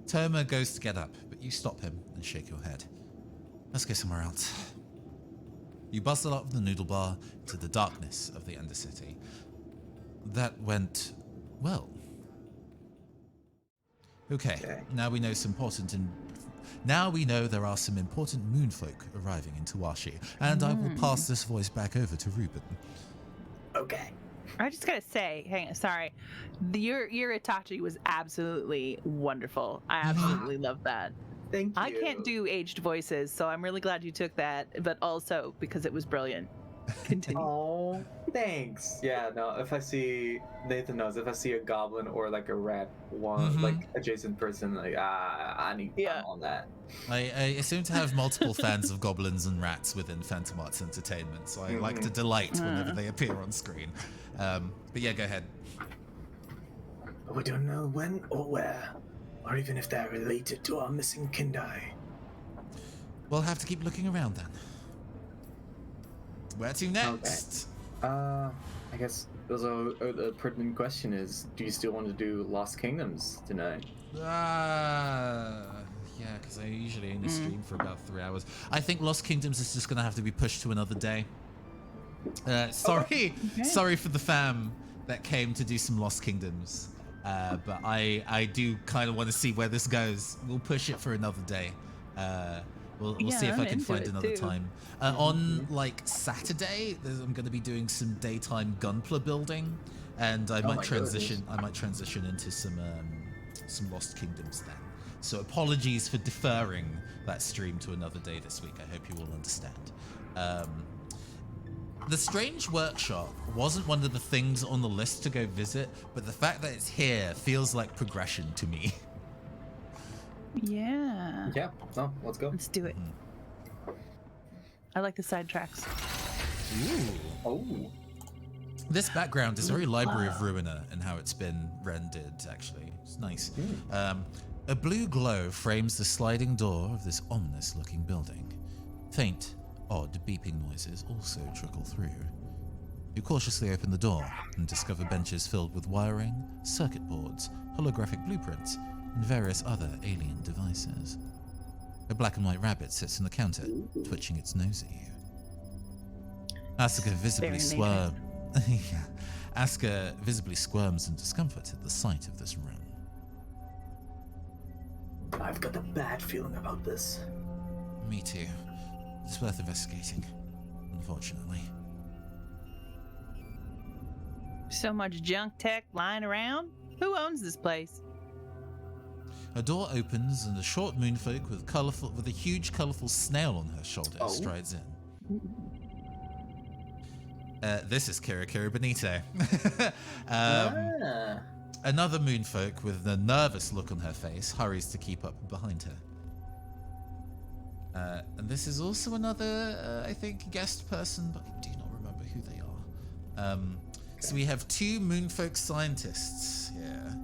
Toma goes to get up, but you stop him and shake your head. Let's go somewhere else. You bustle up the noodle bar to the darkness of the Undercity. That went well. Okay, now we know now we know there are some important moonfolk arriving in Tawashi, and I will pass this voice back over to Ruben. Okay. I just gotta say, sorry, your Itachi was absolutely wonderful. I absolutely love that. Thank you. I can't do aged voices, so I'm really glad you took that, but also because it was brilliant. Continue. Oh, thanks. Yeah, no, if I see, Nathan knows, if I see a goblin or like a rat, like adjacent person, like, I need I'm on that. I seem to have multiple fans of goblins and rats within Phantom Arts Entertainment, so I like to delight whenever they appear on screen. But yeah, go ahead. We don't know when or where, or even if they're related to our missing Kindai. We'll have to keep looking around then. Where to next? Okay. I guess the pertinent question is, do you still want to do Lost Kingdoms tonight? Yeah, because I usually only stream for about 3 hours. I think Lost Kingdoms is just going to have to be pushed to another day. Sorry for the fam that came to do some Lost Kingdoms. But I do kind of want to see where this goes. We'll push it for another day. We'll see if I can find another time. On like Saturday, I'm going to be doing some daytime Gunpla building, and I might transition. I might transition into some Lost Kingdoms then. So apologies for deferring that stream to another day this week. I hope you all understand. The Strange Workshop wasn't one of the things on the list to go visit, but the fact that it's here feels like progression to me. Yeah. Yeah, no, let's go. Let's do it. I like the side tracks. Ooh. Oh. This background is very Library of Ruina and how it's been rendered, actually. It's nice. A blue glow frames the sliding door of this ominous-looking building. Faint, odd beeping noises also trickle through. You cautiously open the door and discover benches filled with wiring, circuit boards, holographic blueprints, and various other alien devices. A black and white rabbit sits on the counter, twitching its nose at you. Asuka visibly squirms in discomfort at the sight of this room. I've got a bad feeling about this. Me too. It's worth investigating, unfortunately. So much junk tech lying around. Who owns this place? A door opens and a short moonfolk with a huge colourful snail on her shoulder strides in. This is Kira Benito. Another moonfolk with a nervous look on her face hurries to keep up behind her. And this is also another, I think, guest person, but I do not remember who they are. So we have 2 moonfolk scientists here.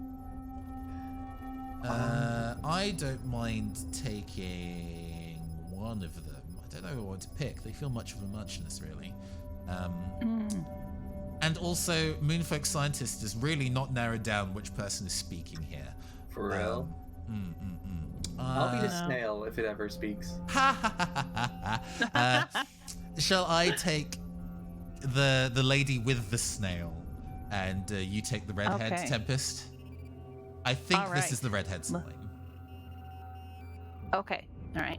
I don't mind taking one of them. I don't know who I want to pick. They feel much of a muchness, really. And also, Moonfolk Scientist is really not narrowed down which person is speaking here. For real? I'll be the snail if it ever speaks. Shall I take the lady with the snail, and you take the redhead, Tempest? I think this is the redhead's line. Okay, all right.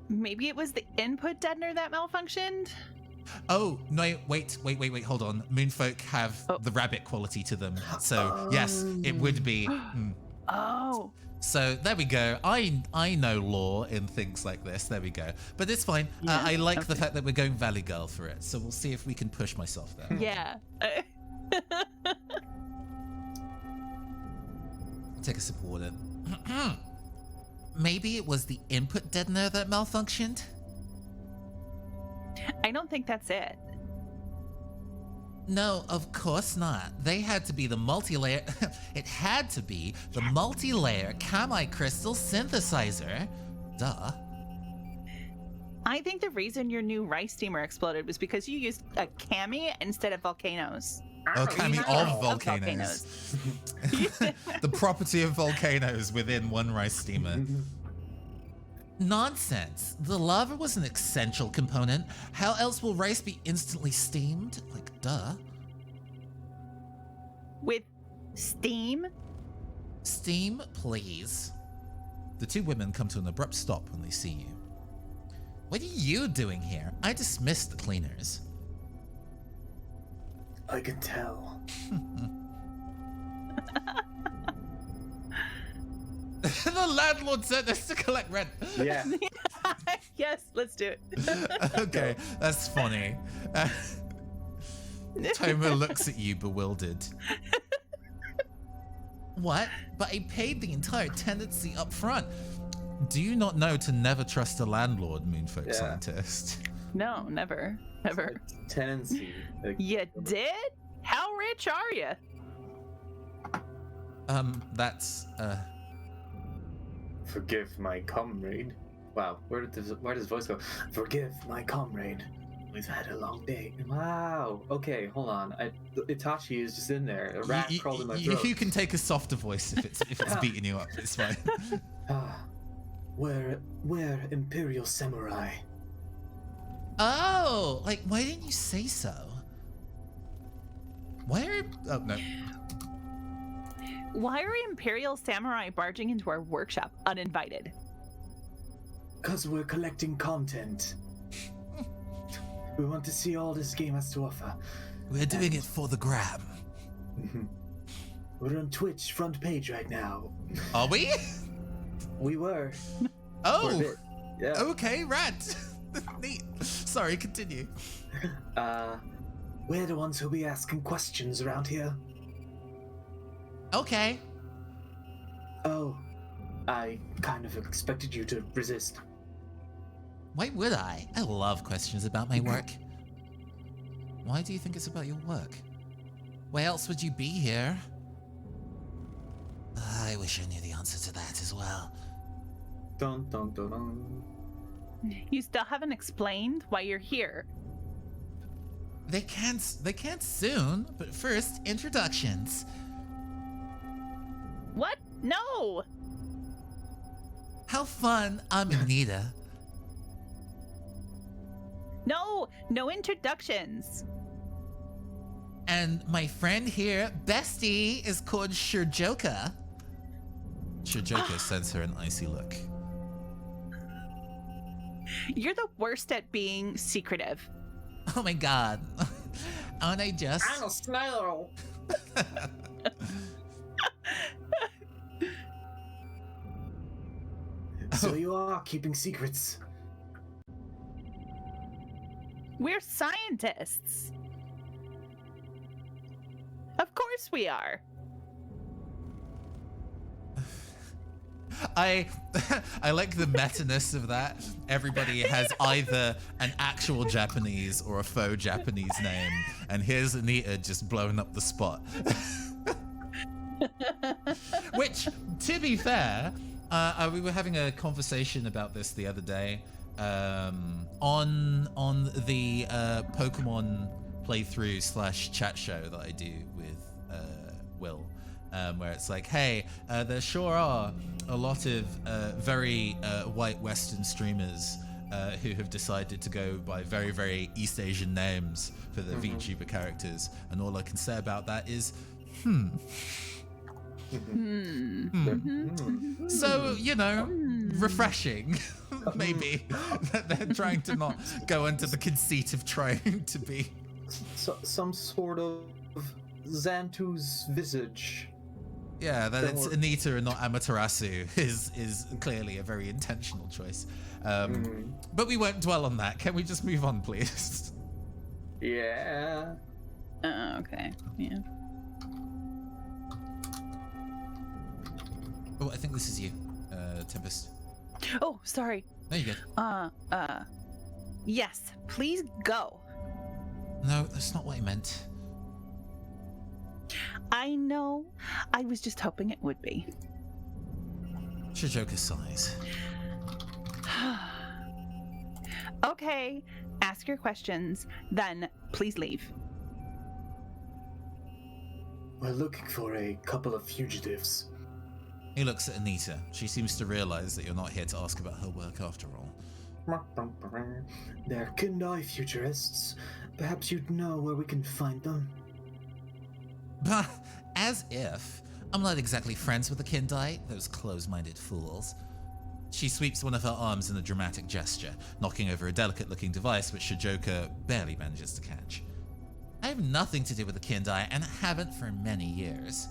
Maybe it was the input deadener that malfunctioned? Oh, no, wait, hold on. Moonfolk have the rabbit quality to them. So, yes, it would be. Oh. So there we go. I know lore in things like this. There we go. But it's fine. Yeah, I like the okay. fact that we're going Valley Girl for it. So we'll see if we can push myself there. Yeah. Take a sip of water. Maybe it was the input deadener that malfunctioned? I don't think that's it. No, of course not. They had to be the multi-layer... it had to be the multi-layer Kami crystal synthesizer. Duh. I think the reason your new rice steamer exploded was because you used a Kami instead of volcanoes. Oh, Kami of volcanoes. volcanoes. The property of volcanoes within one rice steamer. Nonsense. The lava was an essential component. How else will rice be instantly steamed? Like, duh. With steam? Steam, please. The two women come to an abrupt stop when they see you. What are you doing here? I dismissed the cleaners. I can tell. The landlord sent us to collect rent. Yeah. Yes, let's do it. Okay, that's funny. Toma looks at you bewildered. What? But I paid the entire tenancy up front. Do you not know to never trust a landlord, Moonfolk Yeah. scientist? No, never. Never. Tenancy. Like, You did? How rich are you? That's, forgive my comrade. Wow, where does his voice go? Forgive my comrade. We've had a long day. Wow. Okay, hold on. Itachi is just in there. A rat crawled in my throat. you can take a softer voice if it's beating you up. It's fine. Ah, we're Imperial Samurai. Oh, like, why didn't you say so? Why are... Oh, no. Why are Imperial Samurai barging into our workshop uninvited? 'Cause we're collecting content. We want to see all this game has to offer. We're doing it for the gram. We're on Twitch front page right now. Are we? We were. For a Oh, bit. Yeah. okay, rad. Neat. Sorry, continue. We're the ones who'll be asking questions around here. Okay. Oh, I kind of expected you to resist. Why would I? I love questions about my work. Why do you think it's about your work? Why else would you be here? I wish I knew the answer to that as well. Dun, dun, dun, dun. You still haven't explained why you're here. They can't soon, but first, introductions. What? No! How fun, I'm Anita. No introductions. And my friend here, Bestie, is called Shurjoka. Shurjoka sends her an icy look. You're the worst at being secretive. Oh my god. Aren't I just? I'm a snail. So you are keeping secrets. We're scientists. Of course we are. I like the meta-ness of that. Everybody has either an actual Japanese or a faux Japanese name, and here's Anita just blowing up the spot. Which, to be fair, we were having a conversation about this the other day on the Pokemon playthrough / chat show that I do with Will. Where it's like, hey, there sure are a lot of very white Western streamers who have decided to go by very, very East Asian names for their VTuber characters. And all I can say about that is, So, you know, refreshing, maybe. That they're trying to not go under the conceit of trying to be. Some sort of Xantu's visage. Yeah, that Don't it's worry. Anita and not Amaterasu is clearly a very intentional choice. But we won't dwell on that. Can we just move on, please? Yeah. Okay. Yeah. Oh, I think this is you, Tempest. Oh, sorry. There you go. Yes, please go. No, that's not what I meant. I know. I was just hoping it would be. Shijoka sighs. Okay, ask your questions, then please leave. We're looking for a couple of fugitives. He looks at Anita. She seems to realize that you're not here to ask about her work after all. They're Kindai futurists. Perhaps you'd know where we can find them. Bah, as if. I'm not exactly friends with the Kindai, those close-minded fools. She sweeps one of her arms in a dramatic gesture, knocking over a delicate-looking device which Shijoka barely manages to catch. I have nothing to do with the Kindai, and haven't for many years.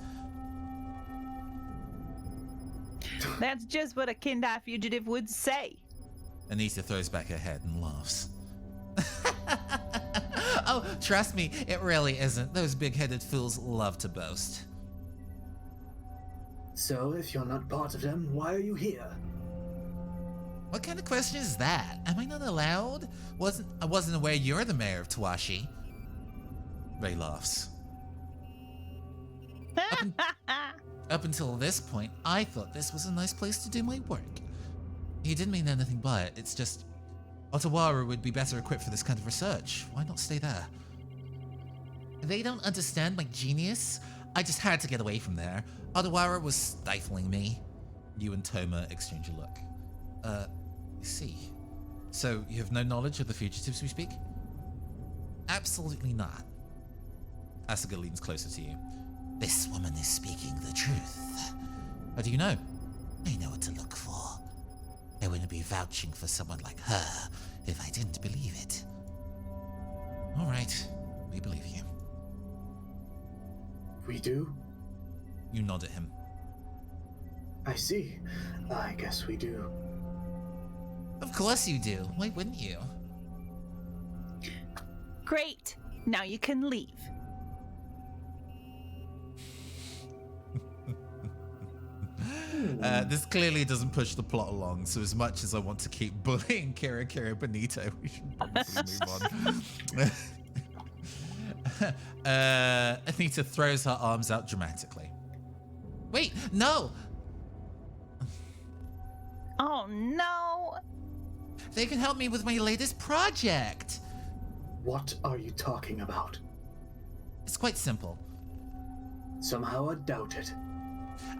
That's just what a Kindai fugitive would say. Anita throws back her head and laughs. Oh, trust me, it really isn't. Those big-headed fools love to boast. So, if you're not part of them, why are you here? What kind of question is that? Am I not allowed? I wasn't aware you're the mayor of Tawashi. Ray laughs. Up until this point, I thought this was a nice place to do my work. He didn't mean anything by it, it's just... Otawara would be better equipped for this kind of research. Why not stay there? They don't understand my genius. I just had to get away from there. Otawara was stifling me. You and Toma exchange a look. I see. So, you have no knowledge of the fugitives we speak? Absolutely not. Asuka leans closer to you. This woman is speaking the truth. How do you know? I know what to look for. I wouldn't be vouching for someone like her if I didn't believe it. All right, we believe you. We do? You nod at him. I see. I guess we do. Of course you do. Why wouldn't you? Great. Now you can leave. This clearly doesn't push the plot along, so as much as I want to keep bullying Kira Benito, we should probably move on. Anita throws her arms out dramatically. Wait, no! Oh no! They can help me with my latest project! What are you talking about? It's quite simple. Somehow I doubt it.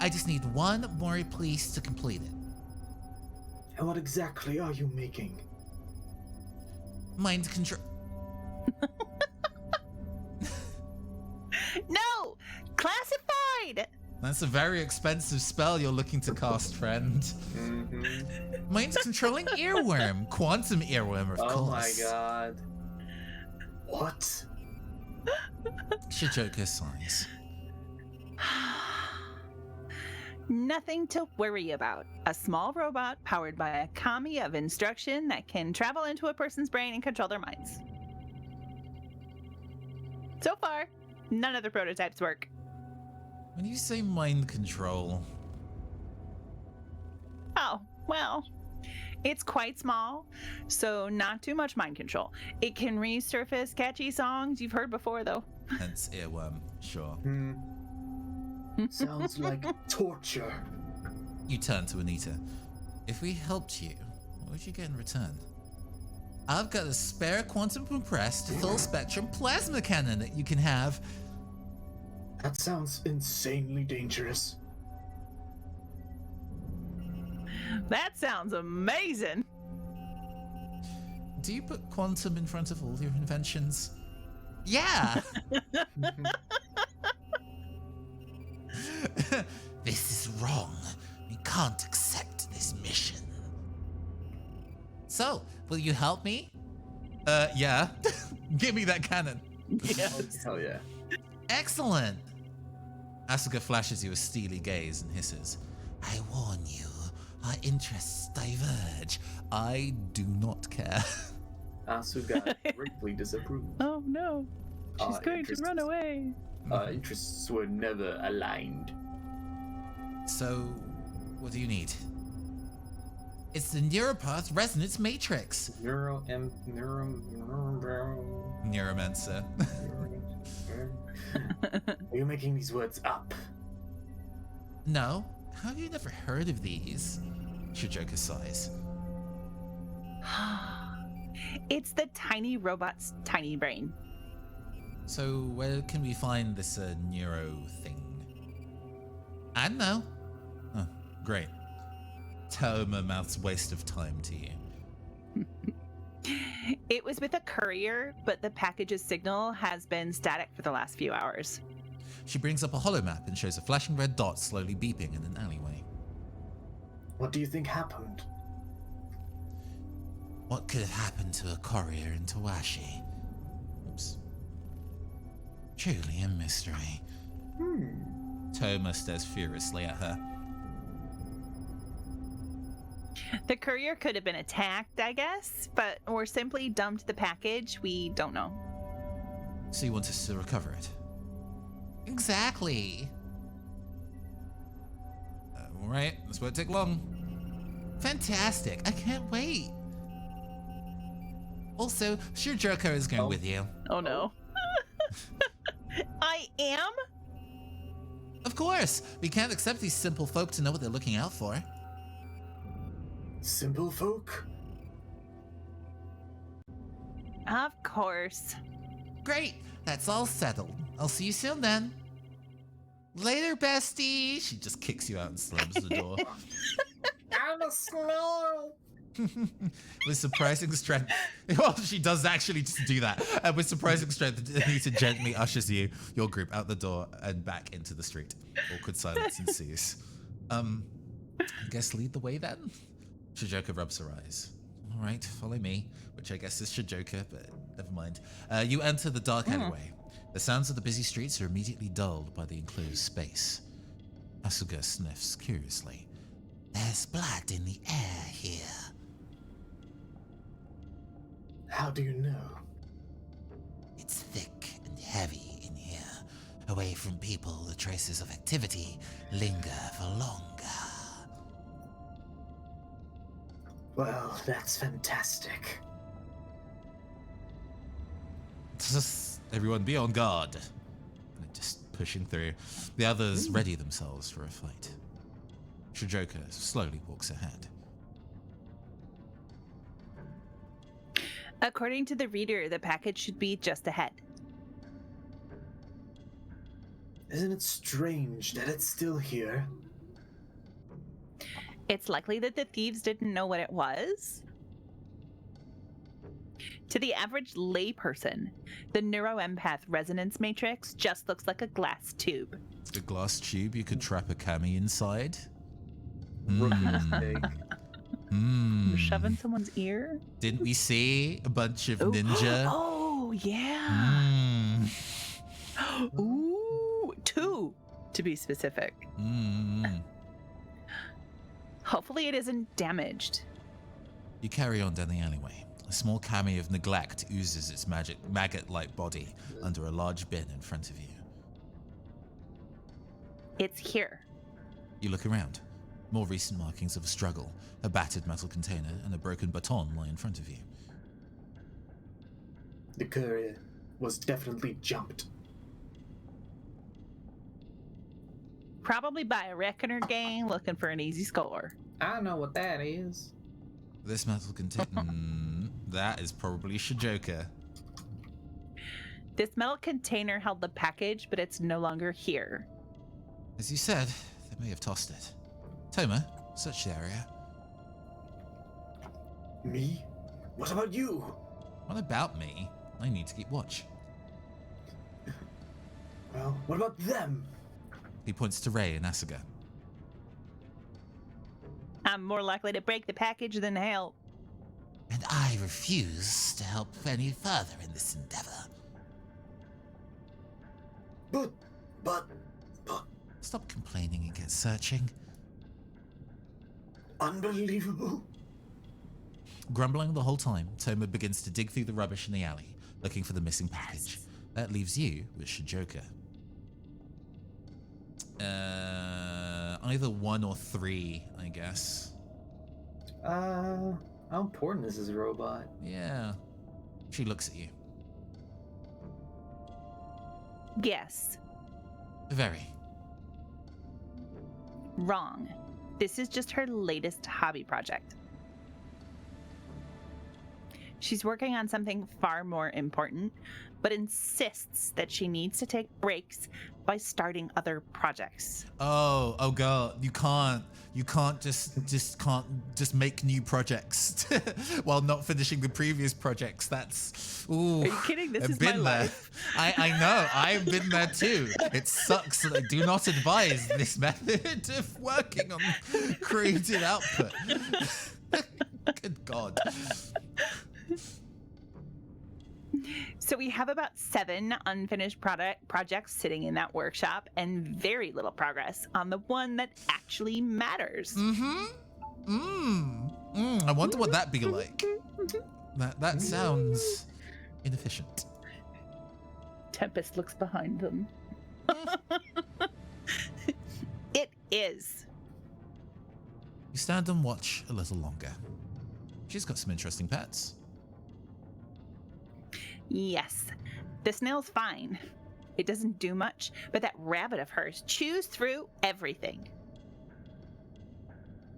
I just need one more piece to complete it. And what exactly are you making? Mind control. No! Classified! That's a very expensive spell you're looking to cast, friend. Mm-hmm. Mine's controlling earworm. Quantum earworm, of Oh my course. god. What? Shijoka sighs. Nothing to worry about. A small robot powered by a kami of instruction that can travel into a person's brain and control their minds. So far, none of the prototypes work. When you say mind control, Oh, well, it's quite small, so not too much mind control. It can resurface catchy songs you've heard before, though. hence earworm, sure. Hmm. Sounds like torture. You turn to Anita. If we helped you, what would you get in return? I've got a spare quantum compressed full spectrum plasma cannon that you can have. That sounds insanely dangerous. That sounds amazing. Do you put quantum in front of all your inventions? Yeah! This is wrong. We can't accept this mission. So, will you help me? Yeah. Give me that cannon. Yes. Hell yeah. Excellent. Asuka flashes you a steely gaze and hisses. I warn you, our interests diverge. I do not care. Asuga greatly disapproves. Oh no. She's Our going to run interests- away. Our interests were never aligned. So, what do you need? It's the Neuropath Resonance Matrix. Neuromancer. Are you making these words up? No. How have you never heard of these? Shijoka sighs. It's the tiny robot's tiny brain. So, where can we find this neuro thing? I don't know. Oh, great. Toma mouth's waste of time to you. It was with a courier, but the package's signal has been static for the last few hours. She brings up a holo map and shows a flashing red dot slowly beeping in an alleyway. What do you think happened? What could have happened to a courier in Tawashi? Oops. Truly a mystery. Toma stares furiously at her. The courier could have been attacked, I guess, but or simply dumped the package. We don't know. So you want us to recover it? Exactly. Alright, this won't take long. Fantastic. I can't wait. Also, Shijoka is going with you. Oh no. I am? Of course. We can't accept these simple folk to know what they're looking out for. Simple folk? Of course. Great. That's all settled. I'll see you soon then. Later, bestie. She just kicks you out and slams the door. I'm a slow. With surprising strength. Well, she does actually just do that. And with surprising strength, Anita gently ushers you, your group, out the door and back into the street. Awkward silence ensues. I guess lead the way then? Shijoka rubs her eyes. All right, follow me, which I guess is Shijoka, but never mind. You enter the dark alleyway. The sounds of the busy streets are immediately dulled by the enclosed space. Asuka sniffs curiously. There's blood in the air here. How do you know? It's thick and heavy in here. Away from people, the traces of activity linger for longer. Well, that's fantastic. Just everyone be on guard. And just pushing through. The others ready themselves for a fight. Shijoka slowly walks ahead. According to the reader, the package should be just ahead. Isn't it strange that it's still here? It's likely that the thieves didn't know what it was. To the average layperson, the neuroempath resonance matrix just looks like a glass tube. A glass tube you could trap a kami inside. Rookie mistake. You're shoving someone's ear? Didn't we see a bunch of Ooh. ninja? Oh, yeah. Mm. Ooh, 2 to be specific. Mm. Hopefully it isn't damaged. You carry on down the alleyway. A small kami of neglect oozes its maggot-like body under a large bin in front of you. It's here. You look around. More recent markings of a struggle. A battered metal container and a broken baton lie in front of you. The courier was definitely jumped. Probably by a reckoner gang looking for an easy score. I know what that is. This metal container... that is probably Shijoka. This metal container held the package, but it's no longer here. As you said, they may have tossed it. Toma, search the area. Me? What about you? What about me? I need to keep watch. Well, what about them? He points to Ray and Asuka. I'm more likely to break the package than help. And I refuse to help any further in this endeavor. But, Stop complaining and get searching. Unbelievable. Grumbling the whole time, Toma begins to dig through the rubbish in the alley, looking for the missing package. That leaves you with Shijoka. Either 1 or 3, I guess. How important is this robot? Yeah. She looks at you. Yes. Very. Wrong. This is just her latest hobby project. She's working on something far more important, but insists that she needs to take breaks by starting other projects. Oh girl, you can't just make new projects while not finishing the previous projects. That's ooh. Are you kidding? This I've is my been there. life. I know. I've been there too. It sucks that I do not advise this method of working on creative output. Good God. So we have about 7 unfinished projects sitting in that workshop and very little progress on the one that actually matters. I wonder what that'd be like. That sounds inefficient. Tempest looks behind them. It is. You stand and watch a little longer. She's got some interesting pets. Yes. The snail's fine. It doesn't do much, but that rabbit of hers chews through everything.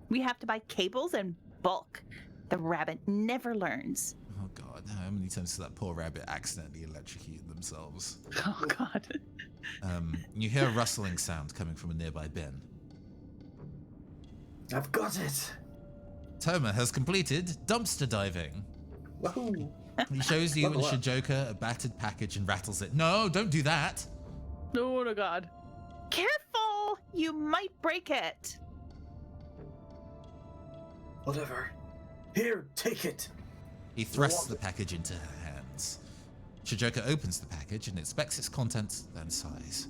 We have to buy cables and bulk. The rabbit never learns. Oh God, how many times does that poor rabbit accidentally electrocute themselves? Oh God. You hear a rustling sound coming from a nearby bin. I've got it. Toma has completed dumpster diving. Woohoo! He shows you and Level up. Shijoka a battered package and rattles it. No, don't do that. Oh no God. Careful! You might break it. Whatever. Here, take it. He thrusts the package into her hands. Shijoka opens the package and inspects its contents, then sighs.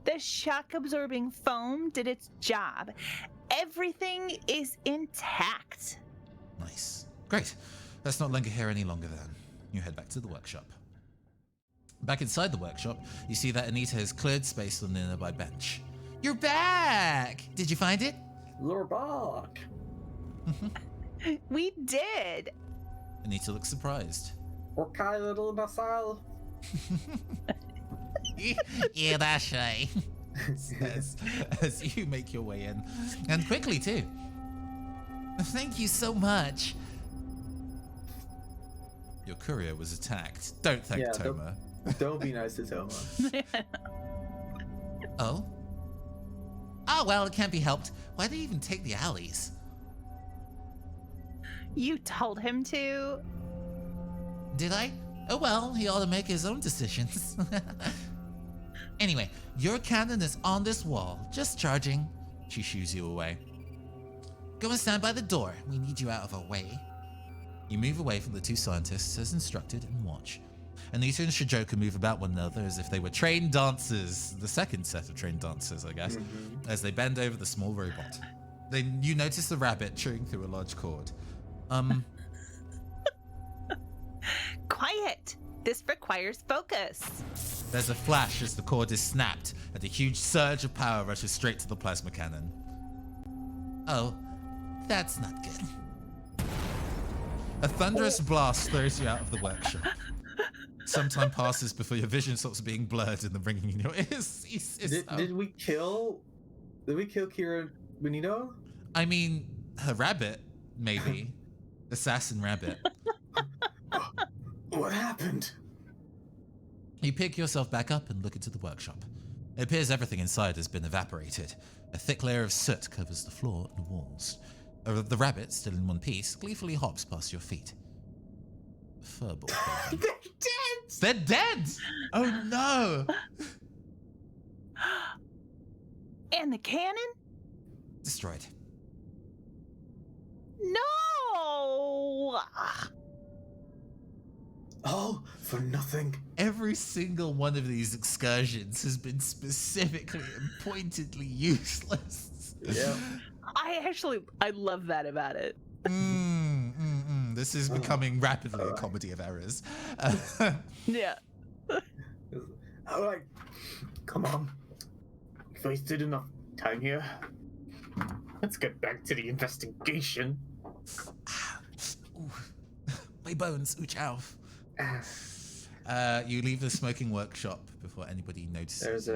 The shock-absorbing foam did its job. Everything is intact. Nice. Great. Let's not linger here any longer then. You head back to the workshop. Back inside the workshop, you see that Anita has cleared space on the nearby bench. You're back! Did you find it? Lure back. We did. Anita looks surprised. Okay, little imbecile. Yeah, that's right. as you make your way in. And quickly, too. Thank you so much. Your courier was attacked. Don't thank Yeah, Toma. Don't be nice to Toma. Oh? Oh, well, it can't be helped. Why do you even take the alleys? You told him to. Did I? Oh, well, he ought to make his own decisions. Anyway, your cannon is on this wall. Just charging. She shoos you away. Go and stand by the door. We need you out of our way. You move away from the two scientists as instructed and watch. Anita and Shijoka move about one another as if they were trained dancers. The second set of trained dancers, I guess, as they bend over the small robot. Then you notice the rabbit chewing through a large cord. Quiet. This requires focus. There's a flash as the cord is snapped, and a huge surge of power rushes straight to the plasma cannon. Oh, that's not good. A thunderous blast throws you out of the workshop. Some time passes before your vision stops being blurred and the ringing in your ears ceases. Did we kill Kira Benito? I mean, her rabbit, maybe. Assassin rabbit. What happened? You pick yourself back up and look into the workshop. It appears everything inside has been evaporated. A thick layer of soot covers the floor and walls. The rabbit, still in one piece, gleefully hops past your feet. Furball. They're dead! They're dead! Oh no! And the cannon? Destroyed. No! All for nothing. Every single one of these excursions has been specifically and pointedly useless. Yeah. I love that about it. This is becoming rapidly a comedy of errors. Yeah. All right, come on. We've wasted enough time here. Let's get back to the investigation. Ooh, my bones, ooch, ow. You leave the smoking workshop before anybody notices.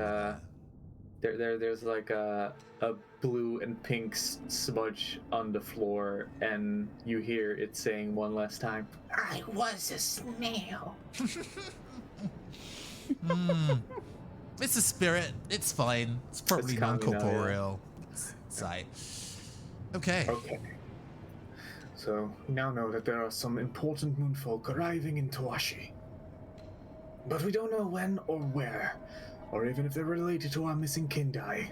There's like a blue and pink smudge on the floor, and you hear it saying one last time, I was a snail. It's a spirit. It's fine. It's probably It's Kamigawa, non-corporeal. It's right. Okay. Okay. So we now know that there are some important moonfolk arriving in Tawashi. But we don't know when or where, or even if they're related to our missing Kindai.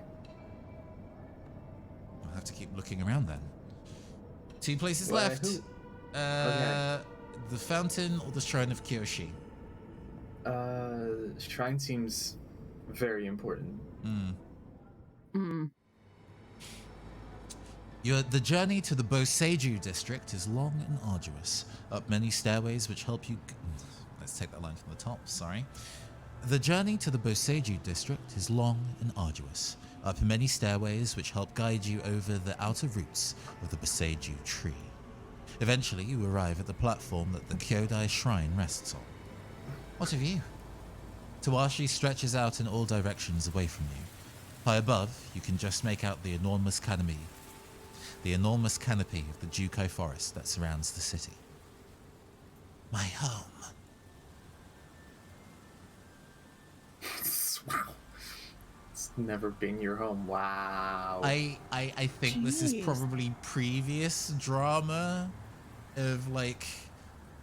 I'll have to keep looking around then. 2 places Well, left. who- The fountain or the shrine of Kyoshi. Shrine seems very important. The journey to the Boseiju district is long and arduous, up many stairways which help you... Let's take that line from the top, sorry. The journey to the Boseiju district is long and arduous, up many stairways which help guide you over the outer roots of the Boseiju tree. Eventually, you arrive at the platform that the Kyodai shrine rests on. What of you? Tawashi stretches out in all directions away from you. High above, you can just make out the enormous canopy of the Jukai forest that surrounds the city. My home. Wow. It's never been your home. Wow. I think this is Jeez. probably previous drama of like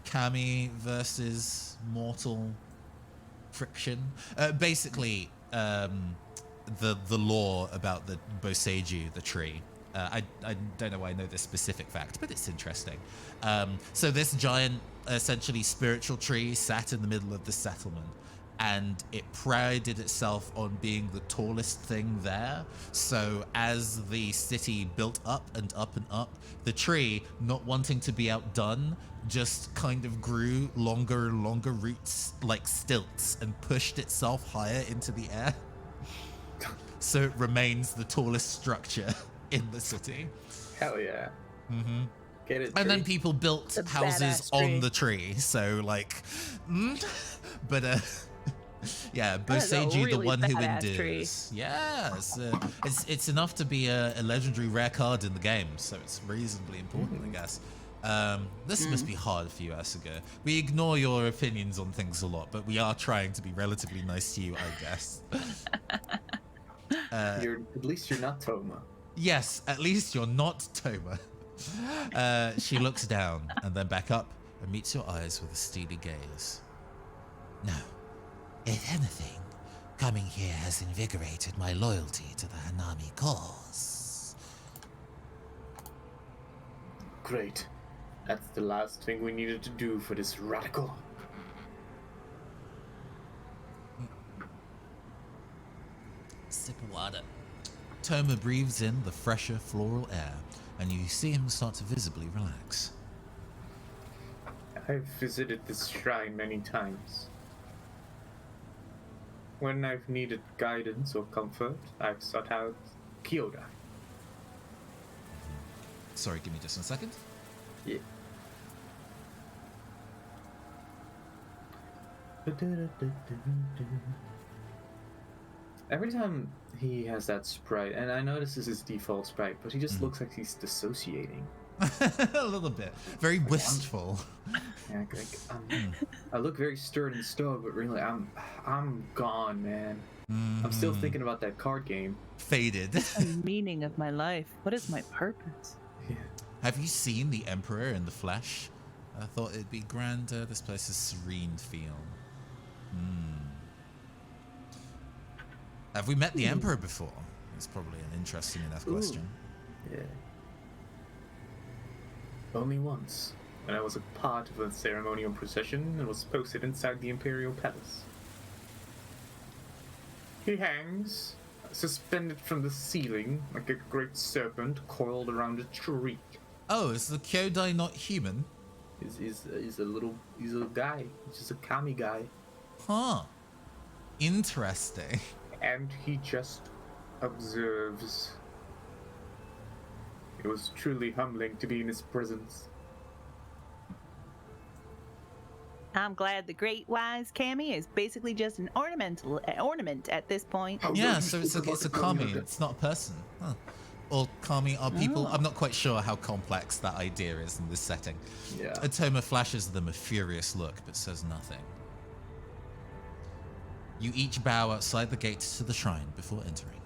Kami versus mortal friction. Basically, the lore about the Boseiju, the tree. I don't know why I know this specific fact, but it's interesting. So this giant, essentially spiritual tree sat in the middle of the settlement, and it prided itself on being the tallest thing there. So as the city built up and up and up, the tree, not wanting to be outdone, just kind of grew longer and longer roots like stilts and pushed itself higher into the air. So it remains the tallest structure in the city. Hell yeah. Mm-hmm. Get it. And then tree? people built The houses badass on tree. the tree. So like, but yeah, That is a Boseiju, the really one who badass tree. endures. Yeah, it's enough to be a legendary rare card in the game, so it's reasonably important, I guess. This must be hard for you, Asuka. We ignore your opinions on things a lot, but we are trying to be relatively nice to you, I guess. At least you're not Toma. Yes, at least you're not Toma. She looks down and then back up and meets your eyes with a steely gaze. No. If anything, coming here has invigorated my loyalty to the Hanami cause. Great. That's the last thing we needed to do for this radical. Sip of water. Toma breathes in the fresher floral air, and you see him start to visibly relax. I've visited this shrine many times. When I've needed guidance or comfort, I've sought out Kyoda. Sorry, give me just 1 second. Yeah. Every time he has that sprite, and I know this is his default sprite, but he just looks like he's dissociating. A little bit. Very wistful. Yeah, I look very stirred and stoked, but really, I'm gone, man. I'm still thinking about that card game. Faded. The meaning of my life. What is my purpose? Yeah. Have you seen the Emperor in the flesh? I thought it'd be grander. This place is serene feel. Have we met the Emperor before? It's probably an interesting enough question. Yeah. Only once. and I was a part of a ceremonial procession and was posted inside the Imperial Palace. He hangs, suspended from the ceiling like a great serpent coiled around a tree. Oh, is the Kyodai not human? He's a little guy. He's just a kami guy. Huh. Interesting. And he just observes. It was truly humbling to be in his presence. I'm glad the great wise Kami is basically just an ornament at this point. Yeah, so it's a kami. It's not a person. Huh. All kami are people. I'm not quite sure how complex that idea is in this setting. Yeah. Atoma flashes them a furious look, but says nothing. You each bow outside the gate to the shrine before entering.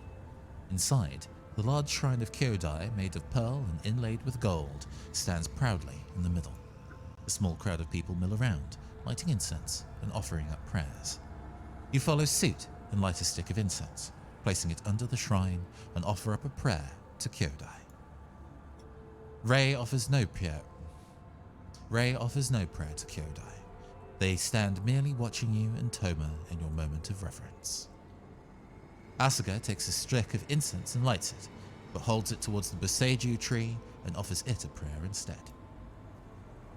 Inside, the large shrine of Kyodai, made of pearl and inlaid with gold, stands proudly in the middle. A small crowd of people mill around, lighting incense and offering up prayers. You follow suit and light a stick of incense, placing it under the shrine and offer up a prayer to Kyodai. Ray offers no prayer to Kyodai. They stand merely watching you and Toma in your moment of reverence. Asuka takes a stick of incense and lights it, but holds it towards the Boseiju tree and offers it a prayer instead.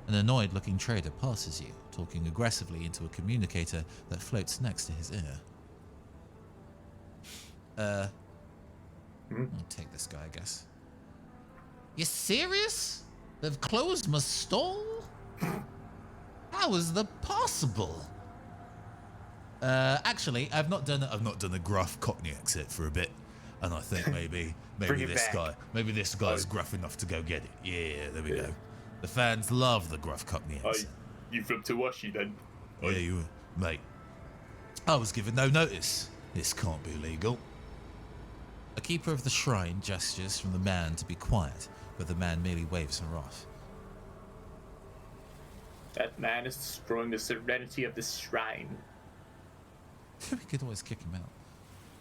An annoyed-looking trader passes you, talking aggressively into a communicator that floats next to his ear. I'll take this guy, I guess. You serious? They've closed my stall? How is that possible? Actually, I've not done a gruff Cockney accent for a bit, and I think maybe this guy's gruff enough to go get it. Yeah, there we go. The fans love the gruff Cockney accent. You from Tawashi then? Yeah, you, mate. I was given no notice. This can't be legal. A keeper of the shrine gestures from the man to be quiet, but the man merely waves her off. That man is destroying the serenity of this shrine. We could always kick him out.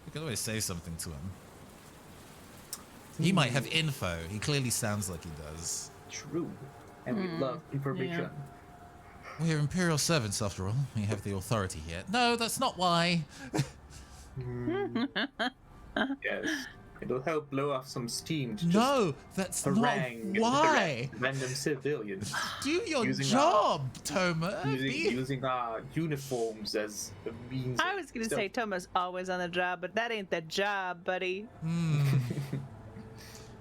We could always say something to him. He might have info. He clearly sounds like he does. True. And we love information. We're Imperial servants, after all. We have the authority here. No, that's not why. Yes. It'll help blow off some steam to No, that's not harangue why. random civilians. Do your Using job, Toma. Using our uniforms as a means. I was going to say Toma's always on the job, but that ain't the job, buddy.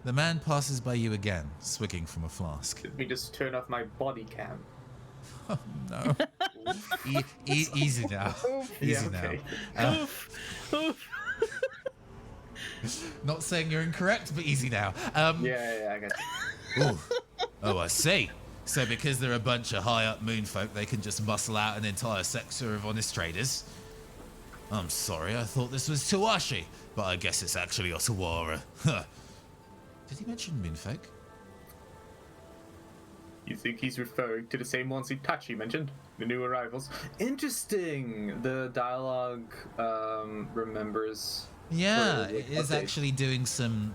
The man passes by you again, swigging from a flask. Let me just turn off my body cam. Oh, no. Easy now. Easy now. Not saying you're incorrect, but easy now. Yeah, I got you. Ooh. Oh, I see. So because they're a bunch of high-up moonfolk, they can just muscle out an entire sector of honest traders? I'm sorry, I thought this was Tawashi, but I guess it's actually Otawara. Huh. Did he mention moonfolk? You think he's referring to the same ones Itachi mentioned? The new arrivals? Interesting! The dialogue remembers... Yeah, it is actually doing some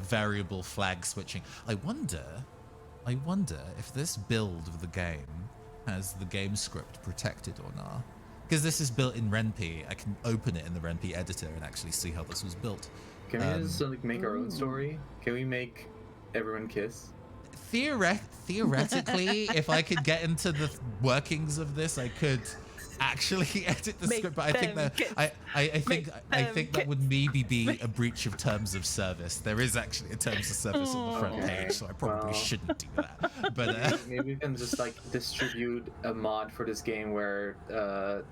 variable flag switching. I wonder if this build of the game has the game script protected or not. Because this is built in Ren'Py, I can open it in the Ren'Py editor and actually see how this was built. Can we just make our own story? Can we make everyone kiss? Theoretically, if I could get into the workings of this, I could actually edit the script, but I think that would maybe be a breach of terms of service. There is actually a terms of service on the front page, so I probably shouldn't do that. But maybe we can just like distribute a mod for this game where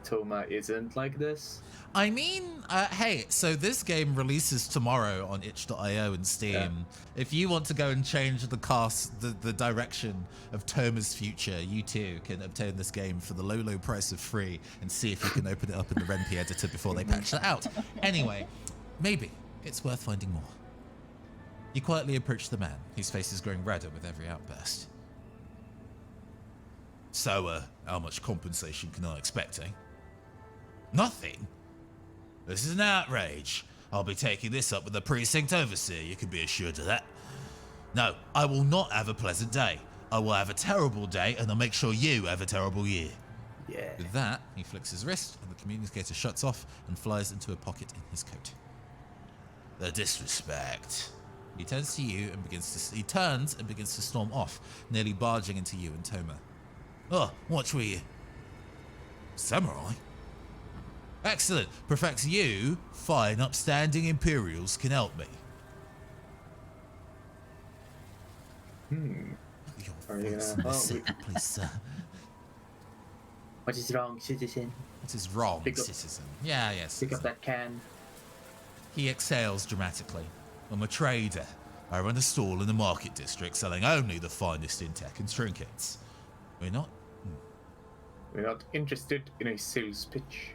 Toma isn't like this. I mean, hey, so this game releases tomorrow on itch.io and Steam. Yeah. If you want to go and change the direction of Toma's future, you too can obtain this game for the low price of free and see if you can open it up in the Ren'Py editor before they patch that out. Anyway, maybe it's worth finding more. You quietly approach the man, whose face is growing redder with every outburst. So, how much compensation can I expect, eh? Nothing? This is an outrage. I'll be taking this up with the precinct overseer, you can be assured of that. No, I will not have a pleasant day. I will have a terrible day, and I'll make sure you have a terrible year. Yeah. With that, he flicks his wrist, and the communicator shuts off and flies into a pocket in his coat. The disrespect. He turns to you and begins to storm off, nearly barging into you and Toma. Oh, watch where you... Samurai? Excellent. Perhaps you, fine, upstanding Imperials, can help me. Are Your you voice gonna- in the oh, city, please, sir. What is wrong, citizen? What is wrong, Pick up- citizen? Yeah, yes. Pick up that can. He exhales dramatically. I'm a trader. I run a stall in the market district selling only the finest in tech and trinkets. We're not? We're not interested in a sales pitch.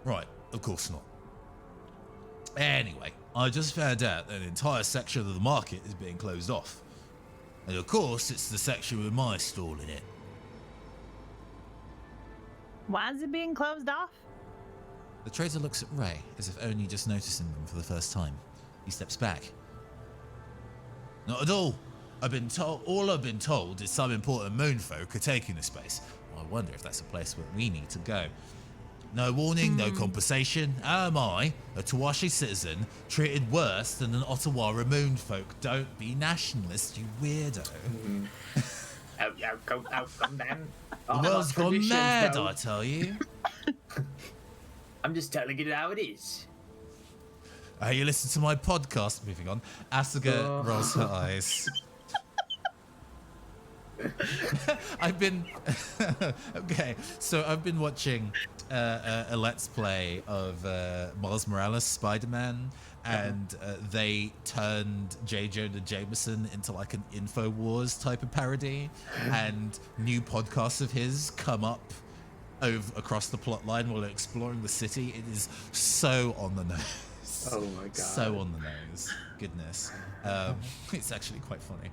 Right, of course not. Anyway, I just found out that an entire section of the market is being closed off. And of course, it's the section with my stall in it. Why is it being closed off? The trader looks at Ray as if only just noticing them for the first time. He steps back. Not at all. All I've been told is some important moonfolk are taking the space. I wonder if that's a place where we need to go. No warning, no compensation. How am I, a Tawashi citizen, treated worse than an Ottawa moonfolk? Don't be nationalist, you weirdo. Come down. The world's gone mad, I tell you. I'm just telling you how it is. You listen to my podcast. Moving on. Asuka rolls her eyes. I've been okay. So I've been watching a Let's Play of Miles Morales Spider-Man, and they turned J. Jonah Jameson into like an InfoWars type of parody, and new podcasts of his come up across the plot line while exploring the city. It is so on the nose. Oh my god. So on the nose. Goodness. It's actually quite funny.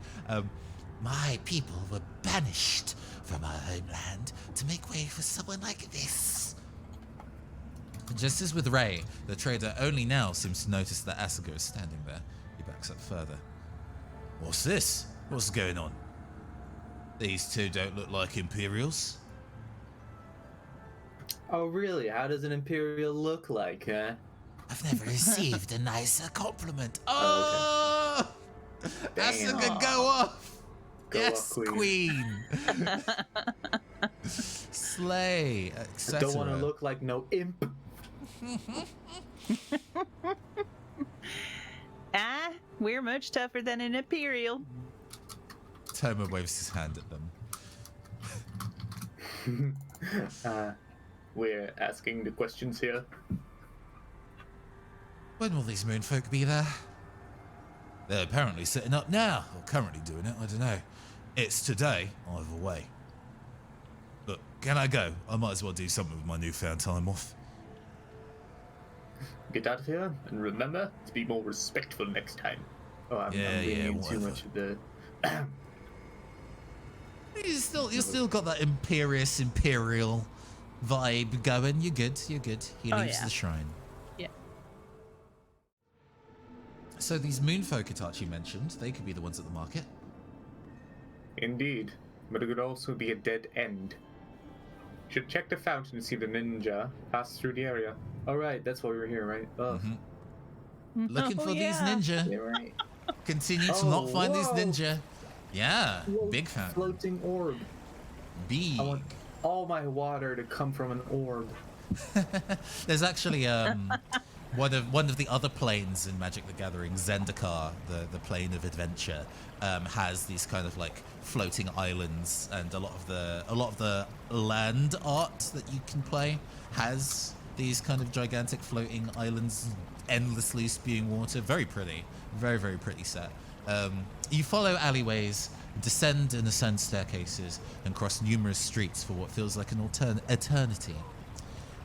My people were banished from our homeland to make way for someone like this. Just as with Ray, the trader only now seems to notice that Asuka is standing there. He backs up further. What's this? What's going on? These two don't look like Imperials. Oh really? How does an Imperial look like, huh? I've never received a nicer compliment. Oh! Damn. Asuka, go off! Go Yes, off, queen. Slay, I etc. don't want to look like no imp. We're much tougher than an Imperial. Toma waves his hand at them. We're asking the questions here. When will these moonfolk be there? They're apparently setting up now, or currently doing it, I don't know. It's today, either way. Look, can I go? I might as well do something with my newfound time off. Get out of here, and remember to be more respectful next time. Oh, I'm reading in too whatever. much of the... You still got that imperial vibe going. You're good, you're good. He leaves yeah. the shrine. Yeah. So these moonfolk Itachi mentioned, they could be the ones at the market. Indeed, but it could also be a dead end. Should check the fountain to see the ninja pass through the area. All right, that's why we were here, right? Oh, Looking for these yeah. ninja. yeah, right. Continue to Oh, not find these whoa. ninja. Yeah, Whoa, big fan. Floating orb. Big. I want all my water to come from an orb. There's actually one of the other planes in Magic the Gathering, Zendikar, the plane of adventure, has these kind of like floating islands, and a lot of the land art that you can play has these kind of gigantic floating islands endlessly spewing water. Very pretty, very, very pretty set. You follow alleyways, descend and ascend staircases, and cross numerous streets for what feels like an eternity.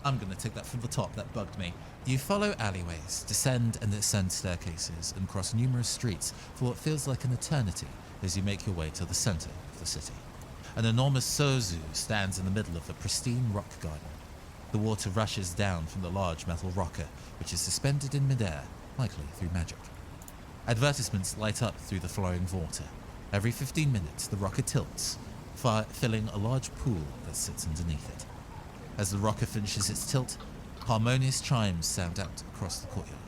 I'm going to take that from the top, that bugged me. You follow alleyways, descend and ascend staircases, and cross numerous streets for what feels like an eternity as you make your way to the center of the city. An enormous sozu stands in the middle of a pristine rock garden. The water rushes down from the large metal rocker, which is suspended in midair, likely through magic. Advertisements light up through the flowing water. Every 15 minutes, the rocker tilts, filling a large pool that sits underneath it. As the rocker finishes its tilt, harmonious chimes sound out across the courtyard.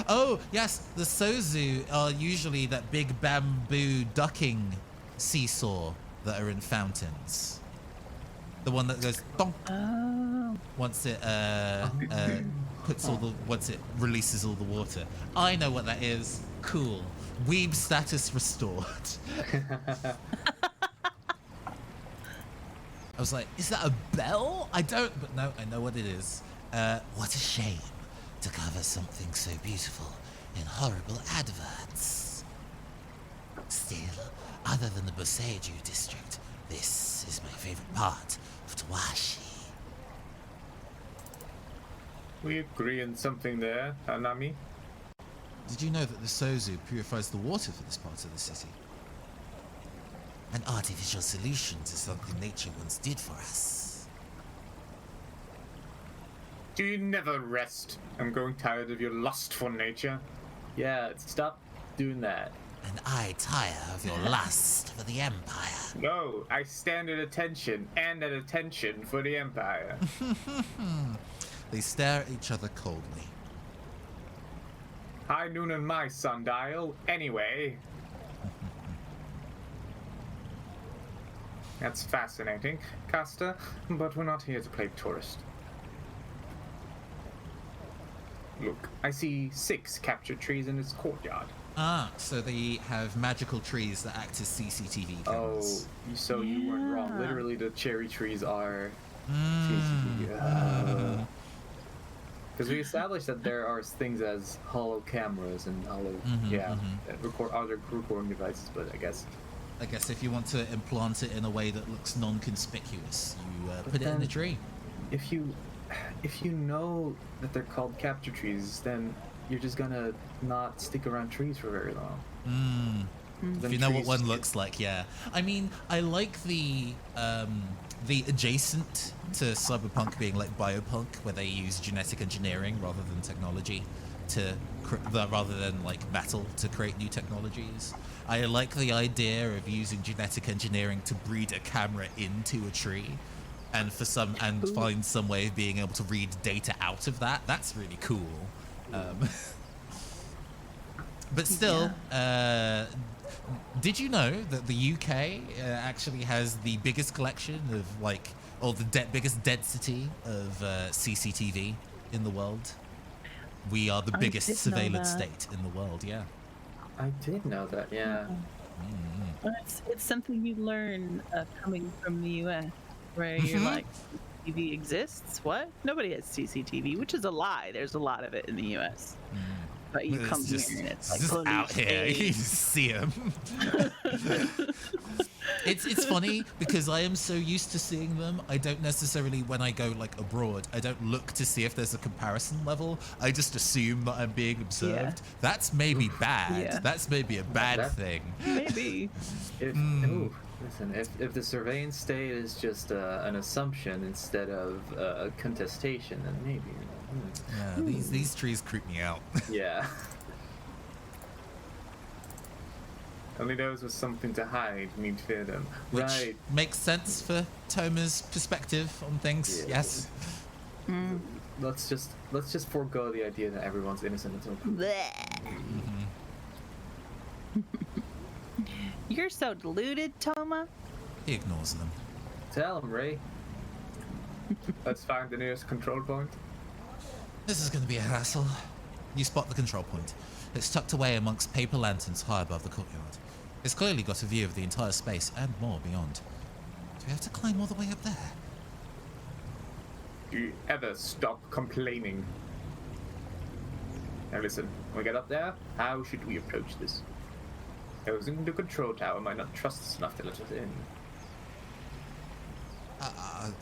Oh, yes, the sozu are usually that big bamboo ducking seesaw that are in fountains. The one that goes donk once it once it releases all the water. I know what that is. Cool. Weeb status restored. I was like, is that a bell? I don't, but no, I know what it is. What a shame to cover something so beautiful in horrible adverts. Still, other than the Boseiju district, this is my favorite part of Tawashi. We agree on something there, Hanami. Did you know that the sozu purifies the water for this part of the city? An artificial solution to something nature once did for us. Do you never rest? I'm growing tired of your lust for nature. Yeah, stop doing that. And I tire of your lust for the Empire. No, I stand at attention and at attention for the Empire. They stare at each other coldly. High noon on my sundial, anyway. That's fascinating, Costa, but we're not here to play tourist. Look, I see 6 captured trees in this courtyard. Ah, so they have magical trees that act as CCTV cameras. Oh, so you weren't wrong. Literally, the cherry trees are. Because we established that there are things as hollow cameras and hollow, record other recording devices. But I guess if you want to implant it in a way that looks non-conspicuous, you put it in the tree. If you know that they're called capture trees, then you're just gonna not stick around trees for very long. If you know what one looks like, yeah. I mean, I like the adjacent to Cyberpunk being like Biopunk, where they use genetic engineering rather than technology rather than like metal to create new technologies. I like the idea of using genetic engineering to breed a camera into a tree, and find some way of being able to read data out of that. That's really cool. But still, did you know that the UK actually has the biggest collection of biggest density of CCTV in the world? We are the biggest surveillance state in the world. Yeah. I did know that. Yeah. Well, it's something you learn coming from the US, where you're like, CCTV exists? What? Nobody has CCTV, which is a lie. There's a lot of it in the US. But you come here and it's like just out here. You just see them. It's funny because I am so used to seeing them. I don't necessarily, when I go like abroad, I don't look to see if there's a comparison level. I just assume that I'm being observed. That's maybe bad. Yeah. That's maybe a bad thing. Maybe. Listen, if the surveillance state is just an assumption instead of a contestation, then maybe. Yeah, these trees creep me out. Yeah. Only those with something to hide need fear them. Which Right. makes sense for Toma's perspective on things. Yeah. Yes. Let's just forego the idea that everyone's innocent until. You're so deluded, Toma. He ignores them. Tell him, Ray. Let's find the nearest control point. This is going to be a hassle. You spot the control point. It's tucked away amongst paper lanterns high above the courtyard. It's clearly got a view of the entire space and more beyond. Do we have to climb all the way up there? Do you ever stop complaining? Now listen, when we get up there, how should we approach this? Those in the control tower might not trust us enough to let us in.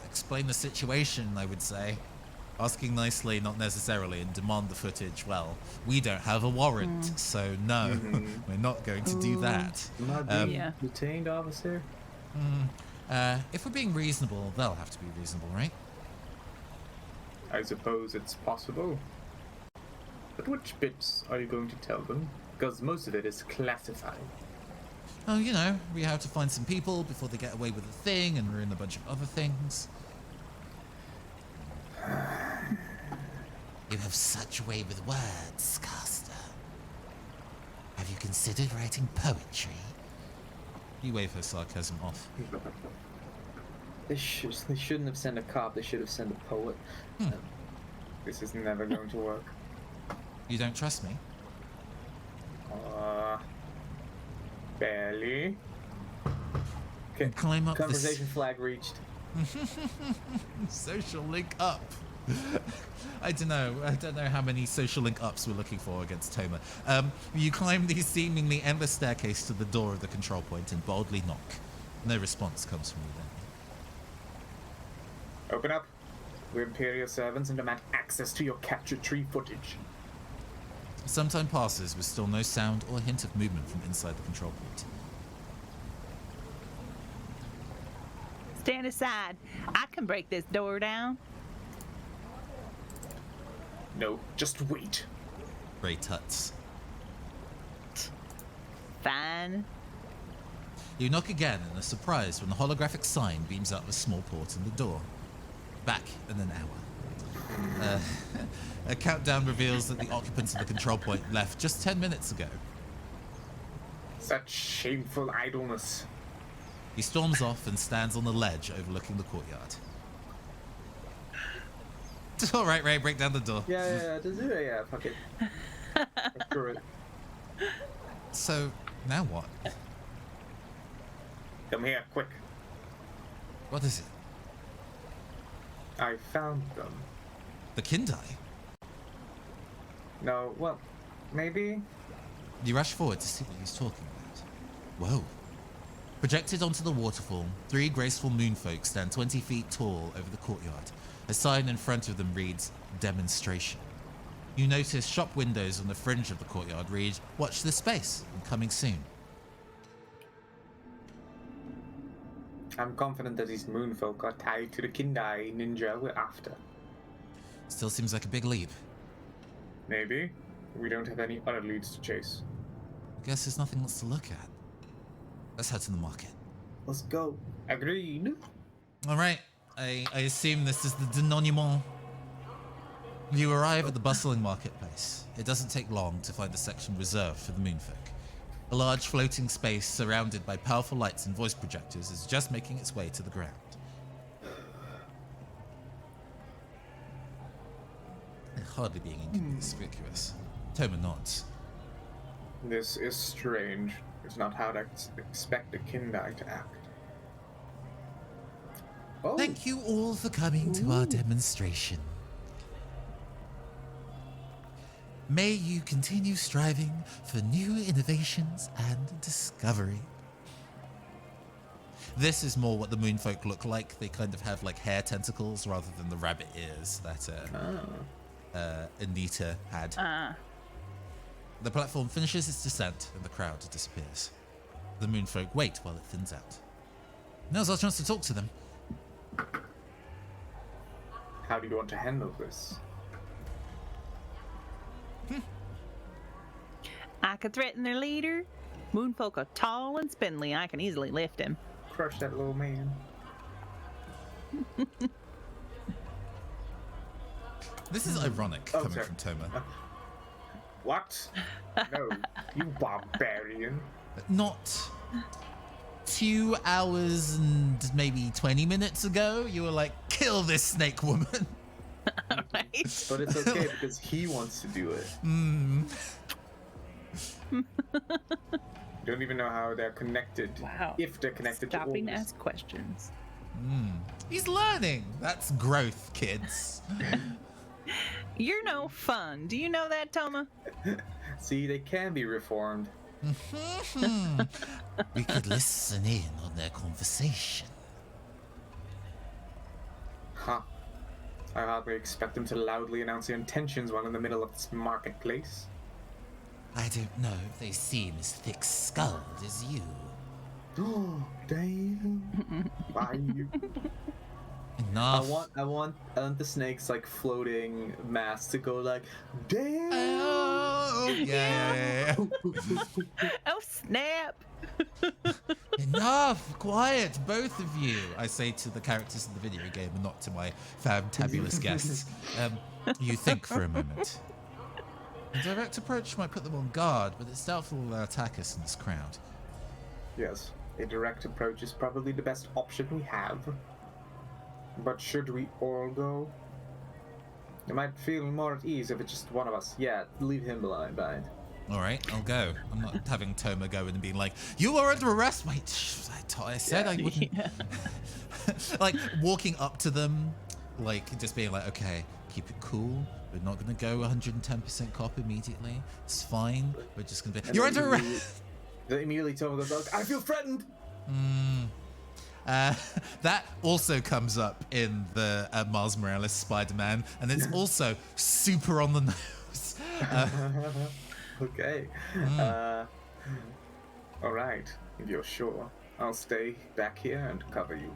Explain the situation, I would say. Asking nicely, not necessarily, and demand the footage. Well, we don't have a warrant, so no, we're not going to do that. Not being detained, officer. If we're being reasonable, they'll have to be reasonable, right? I suppose it's possible. But which bits are you going to tell them? Because most of it is classified. Oh, you know, we have to find some people before they get away with the thing and ruin a bunch of other things. You have such a way with words, Caster. Have you considered writing poetry? You wave her sarcasm off. They shouldn't have sent a cop. They should have sent a poet. This is never going to work. You don't trust me? Barely. Okay. Climb up Conversation flag reached. Social link up. I don't know how many social link ups we're looking for against Toma. You climb the seemingly endless staircase to the door of the control point and boldly knock. No response comes from you then. Open up. We're Imperial servants and demand access to your captured tree footage. Some time passes with still no sound or hint of movement from inside the control point. Stand aside. I can break this door down. No, just wait. Ray tuts. Fine. You knock again and are surprised when the holographic sign beams up a small port in the door. Back in an hour. A countdown reveals that the occupants of the control point left just 10 minutes ago. Such shameful idleness. He storms off and stands on the ledge overlooking the courtyard. All right, Ray, break down the door. Yeah, just do it. Yeah, fuck it. Screw it. So, now what? Come here, quick. What is it? I found them. The Kindai? No, well, maybe. You rush forward to see what he's talking about. Whoa. Projected onto the waterfall, 3 graceful moonfolk stand 20 feet tall over the courtyard. A sign in front of them reads, Demonstration. You notice shop windows on the fringe of the courtyard read, Watch this space, I'm coming soon. I'm confident that these moonfolk are tied to the Kindai ninja we're after. Still seems like a big leap. Maybe. We don't have any other leads to chase. I guess there's nothing else to look at. Let's head to the market. Let's go. Agreed. All right. I assume this is the denouement. You arrive at the bustling marketplace. It doesn't take long to find a section reserved for the moonfolk. A large floating space surrounded by powerful lights and voice projectors is just making its way to the ground. Hardly being inconspicuous. Toma nods. This is strange. It's not how I'd expect a Kindai to act. Oh. Thank you all for coming to our demonstration. May you continue striving for new innovations and discovery. This is more what the moonfolk look like. They kind of have like hair tentacles rather than the rabbit ears that Anita had. The platform finishes its descent and the crowd disappears. The moonfolk wait while it thins out. Now's our chance to talk to them. How do you want to handle this? I could threaten their leader. Moonfolk are tall and spindly. I can easily lift him. Crush that little man. This is ironic coming sorry. from Toma. What? No, you barbarian. Not 2 hours and maybe 20 minutes ago, you were like, kill this snake woman. Right? But it's okay because he wants to do it. Don't even know how they're connected. Wow. If they're connected Stopping to to orbs. ask questions. He's learning. That's growth, kids. You're no fun. Do you know that, Toma? See, they can be reformed. We could listen in on their conversation. Huh. I hardly expect them to loudly announce their intentions while in the middle of this marketplace. I don't know if they seem as thick-skulled as you. Oh, damn. Why you? Enough. I want the snake's like floating mass to go like, damn. Oh, yeah. Oh, snap. Enough! Quiet, both of you! I say to the characters in the video game and not to my fantabulous guests. You think for a moment. A direct approach might put them on guard, but it's doubtful they'll attack us in this crowd. Yes, a direct approach is probably the best option we have. But should we all go? You might feel more at ease if it's just one of us. Yeah, leave him behind. Alright, I'll go. I'm not having Toma go in and being like, you are under arrest! Wait, I said I wouldn't. Yeah. Like, walking up to them, like, just being like, okay, keep it cool. We're not going to go 110% cop immediately. It's fine. We're just going to be... You're under arrest! Then immediately Toma goes like, I feel threatened! That also comes up in the Miles Morales Spider-Man, and it's also super on the nose. Okay. Alright, if you're sure. I'll stay back here and cover you.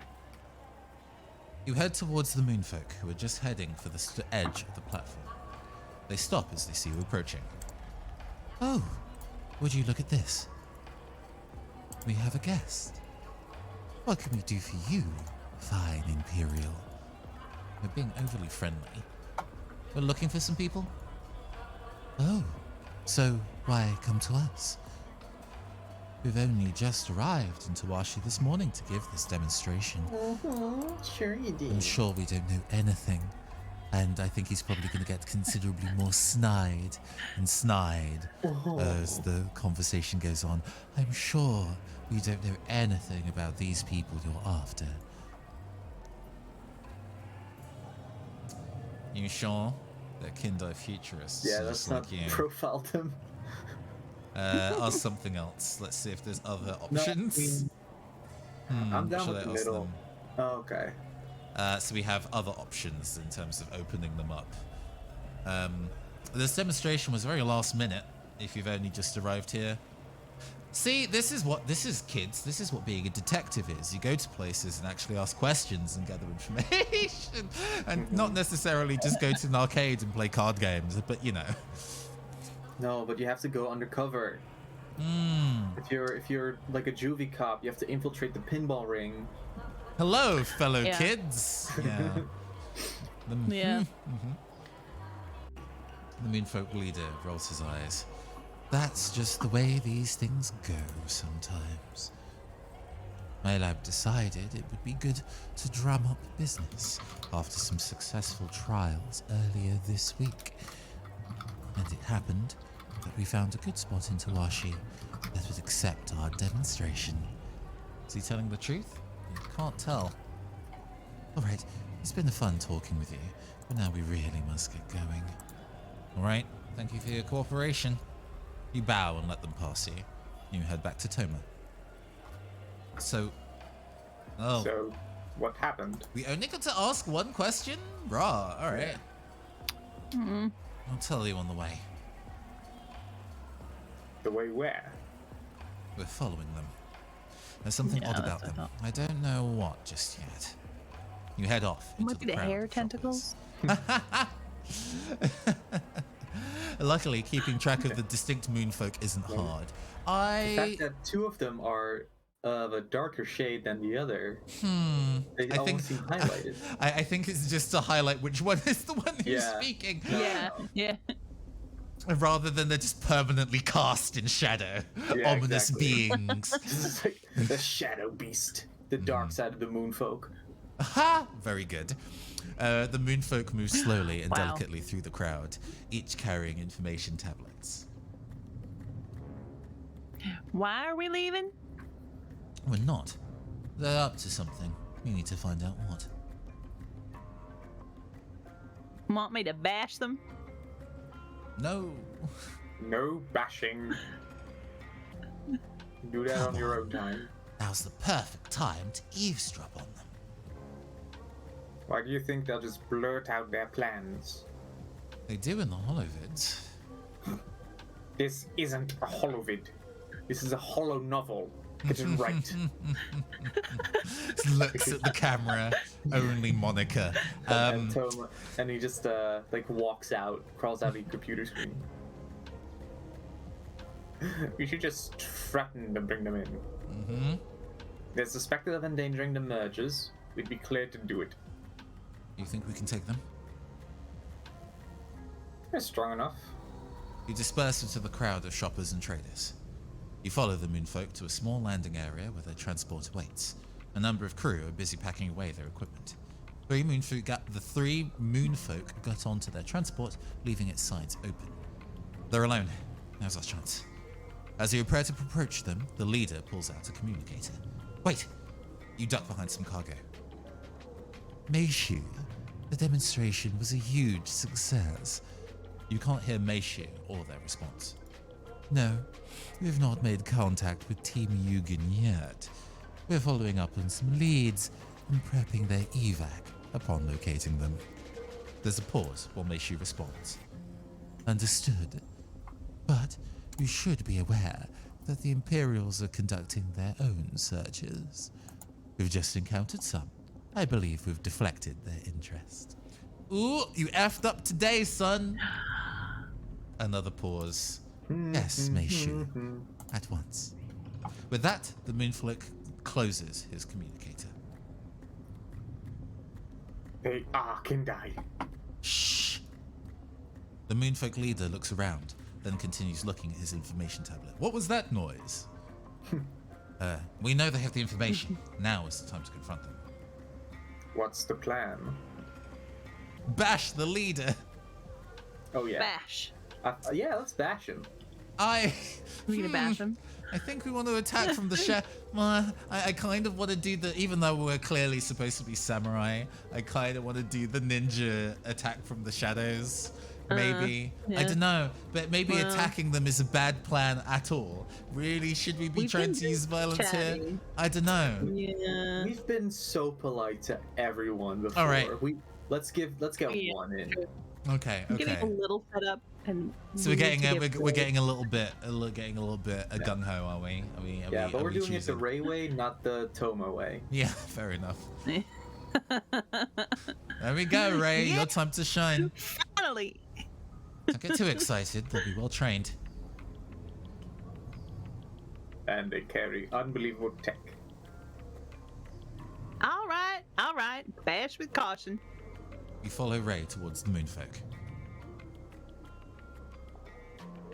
You head towards the Moonfolk, who are just heading for the edge of the platform. They stop as they see you approaching. Oh, would you look at this? We have a guest. What can we do for you, fine Imperial? We're being overly friendly. We're looking for some people? Oh, so why come to us? We've only just arrived in Tawashi this morning to give this demonstration. Sure you did. I'm sure we don't know anything, and I think he's probably going to get considerably more snide and snide as the conversation goes on. I'm sure you don't know anything about these people you're after. You sure? They're Kindle futurists. Yeah, that's just not like you. profiled him. Ask something else. Let's see if there's other options. I'm down should with I the ask middle. them? Oh, okay. So we have other options in terms of opening them up. This demonstration was very last minute, if you've only just arrived here. See, this is kids. This is what being a detective is. You go to places and actually ask questions and gather information. And not necessarily just go to an arcade and play card games, but you know. No, but you have to go undercover. If you're like a juvie cop, you have to infiltrate the pinball ring. Hello, fellow Yeah. kids. Yeah. Yeah. The Moonfolk leader rolls his eyes. That's just the way these things go sometimes. My lab decided it would be good to drum up business after some successful trials earlier this week. And it happened that we found a good spot in Tawashi that would accept our demonstration. Is he telling the truth? You can't tell. Alright, it's been fun talking with you, but now we really must get going. Alright, thank you for your cooperation. You bow and let them pass you. You head back to Toma. So... Oh, So, what happened? we only got to ask one question? Rah, alright. I'll tell you on the way. The way where? We're following them. There's something Yeah, odd that's about what I them. thought. I don't know what just yet. You head off into Might be the crowd hair of shoppers. tentacles. Luckily, keeping track of the distinct moonfolk isn't hard. The fact that two of them are of a darker shade than the other, they I think almost seem highlighted. I think it's just to highlight which one is the one who's Yeah. speaking, Yeah. rather than they're just permanently cast in shadow, Yeah, ominous exactly. beings. It's like the shadow beast, the dark side of the moonfolk. Ha! Very good. The moonfolk move slowly and Wow. delicately through the crowd, each carrying information tablets. Why are we leaving? We're not. They're up to something. We need to find out what. Want me to bash them? No. No bashing. Do that on your own time. Now's the perfect time to eavesdrop on them. Why do you think they'll just blurt out their plans? They do in the holovids. This isn't a holovid. This is a holo novel. Get it right. Looks at the camera. Only Monica. And Toma, and he just like walks out, crawls out of the computer screen. We should just threaten to bring them in. Mm-hmm. They're suspected of endangering the mergers. We'd be cleared to do it. You think we can take them? They're strong enough. You disperse into the crowd of shoppers and traders. You follow the moonfolk to a small landing area where their transport awaits. A number of crew are busy packing away their equipment. The three moonfolk got onto their transport, leaving its sides open. They're alone. Now's our chance. As you prepare to approach them, the leader pulls out a communicator. Wait! You duck behind some cargo. Meishu, the demonstration was a huge success. You can't hear Meishu or their response. No, we have not made contact with Team Yugen yet. We're following up on some leads and prepping their evac upon locating them. There's a pause while Meishu responds. Understood. But you should be aware that the Imperials are conducting their own searches. We've just encountered some. I believe we've deflected their interest. Ooh, you effed up today, son. Another pause. Yes, Meishu. At once. With that, the moonfolk closes his communicator. They can die. Shh. The moonfolk leader looks around, then continues looking at his information tablet. What was that noise? We know they have the information. Now is the time to confront them. What's the plan? Bash the leader. Oh yeah. Bash. Yeah, let's bash him. We gonna bash him? I think we want to attack from the I kind of want to do the, even though we're clearly supposed to be samurai, I kind of want to do the ninja attack from the shadows. Maybe. Yeah. I don't know. But maybe attacking them is a bad plan at all. Really? Should we be trying to use violence here? I don't know. Yeah. We've been so polite to everyone before. All right. Let's get one in. Okay. I'm getting a little fed up, and So we're getting a little bit gung ho, are we? Yeah, but we're doing it the choosing? Ray way, not the Toma way. Yeah, fair enough. There we go, Ray. Yeah. Your time to shine. Finally. Don't get too excited. They'll be well trained. And they carry unbelievable tech. All right. Bash with caution. You follow Ray towards the moonfolk.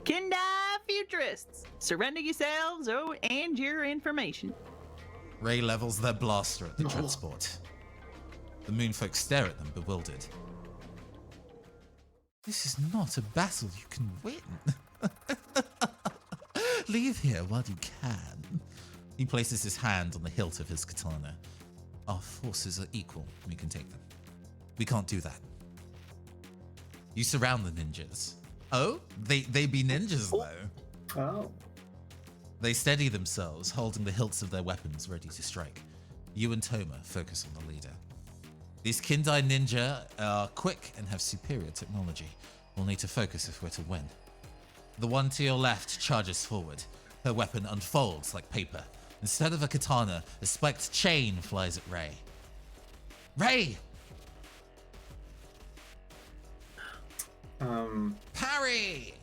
Kendai futurists, surrender yourselves and your information. Ray levels their blaster at the transport. The moonfolk stare at them, bewildered. This is not a battle you can win. Leave here while you can. He places his hand on the hilt of his katana. Our forces are equal. We can take them. We can't do that. You surround the ninjas. Oh, they be ninjas though. Oh. They steady themselves, holding the hilts of their weapons ready to strike. You and Toma focus on the leader. These Kindai ninja are quick and have superior technology. We'll need to focus if we're to win. The one to your left charges forward. Her weapon unfolds like paper. Instead of a katana, a spiked chain flies at Ray. Ray! Parry!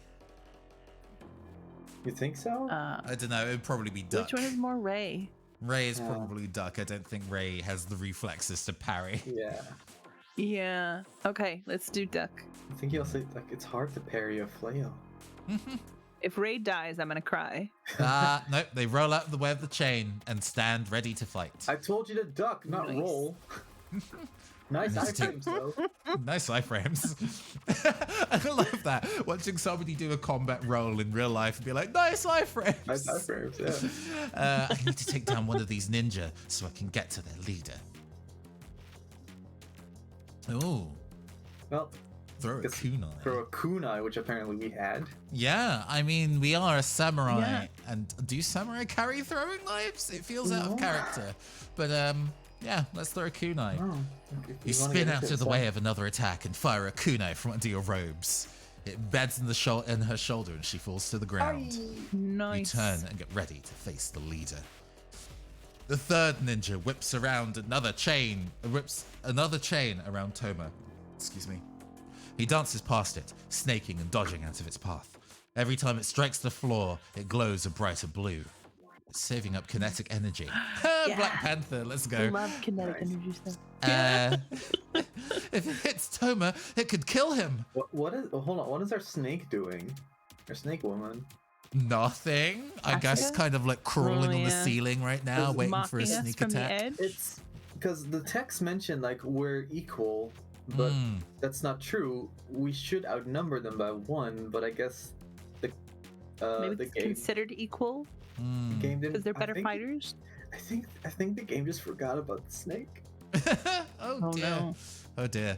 You think so? I don't know, it'd probably be duck. Which one is more Ray? Ray is probably duck. I don't think Ray has the reflexes to parry. Yeah. Yeah. Okay, let's do duck. I think you'll say like it's hard to parry a flail. If Ray dies, I'm gonna cry. Nope, they roll out the way of the chain and stand ready to fight. I told you to duck, not Nice. roll. Nice items though. Nice iframes. I love that. Watching somebody do a combat roll in real life and be like, nice iframes. Nice iframes, yeah. I need to take down one of these ninja so I can get to their leader. Oh, Well, throw a guess kunai. throw a kunai, which apparently we had. Yeah, I mean, we are a samurai. And do samurai carry throwing knives? It feels out of character. But, yeah, let's throw a kunai. Oh, You spin out of the way of another attack and fire a kunai from under your robes. It beds in her shoulder and she falls to the ground. Nice. You turn and get ready to face the leader. The third ninja whips another chain around Toma. Excuse me. He dances past it, snaking and dodging out of its path. Every time it strikes the floor, it glows a brighter blue. It's saving up kinetic energy. Black Panther, let's I go. love kinetic energy stuff. If it hits Toma, it could kill him. What is? Oh, hold on. What is our snake doing? Our snake woman. Nothing. I guess Africa? kind of like crawling on the yeah. ceiling right now, Just waiting for a Mocking us sneak from the attack. edge. It's because the text mentioned like we're equal, but that's not true. We should outnumber them by 1, but I guess the Maybe the it's game considered equal game didn't. because they're I better think- fighters. I think the game just forgot about the snake. Oh dear. no. Oh dear.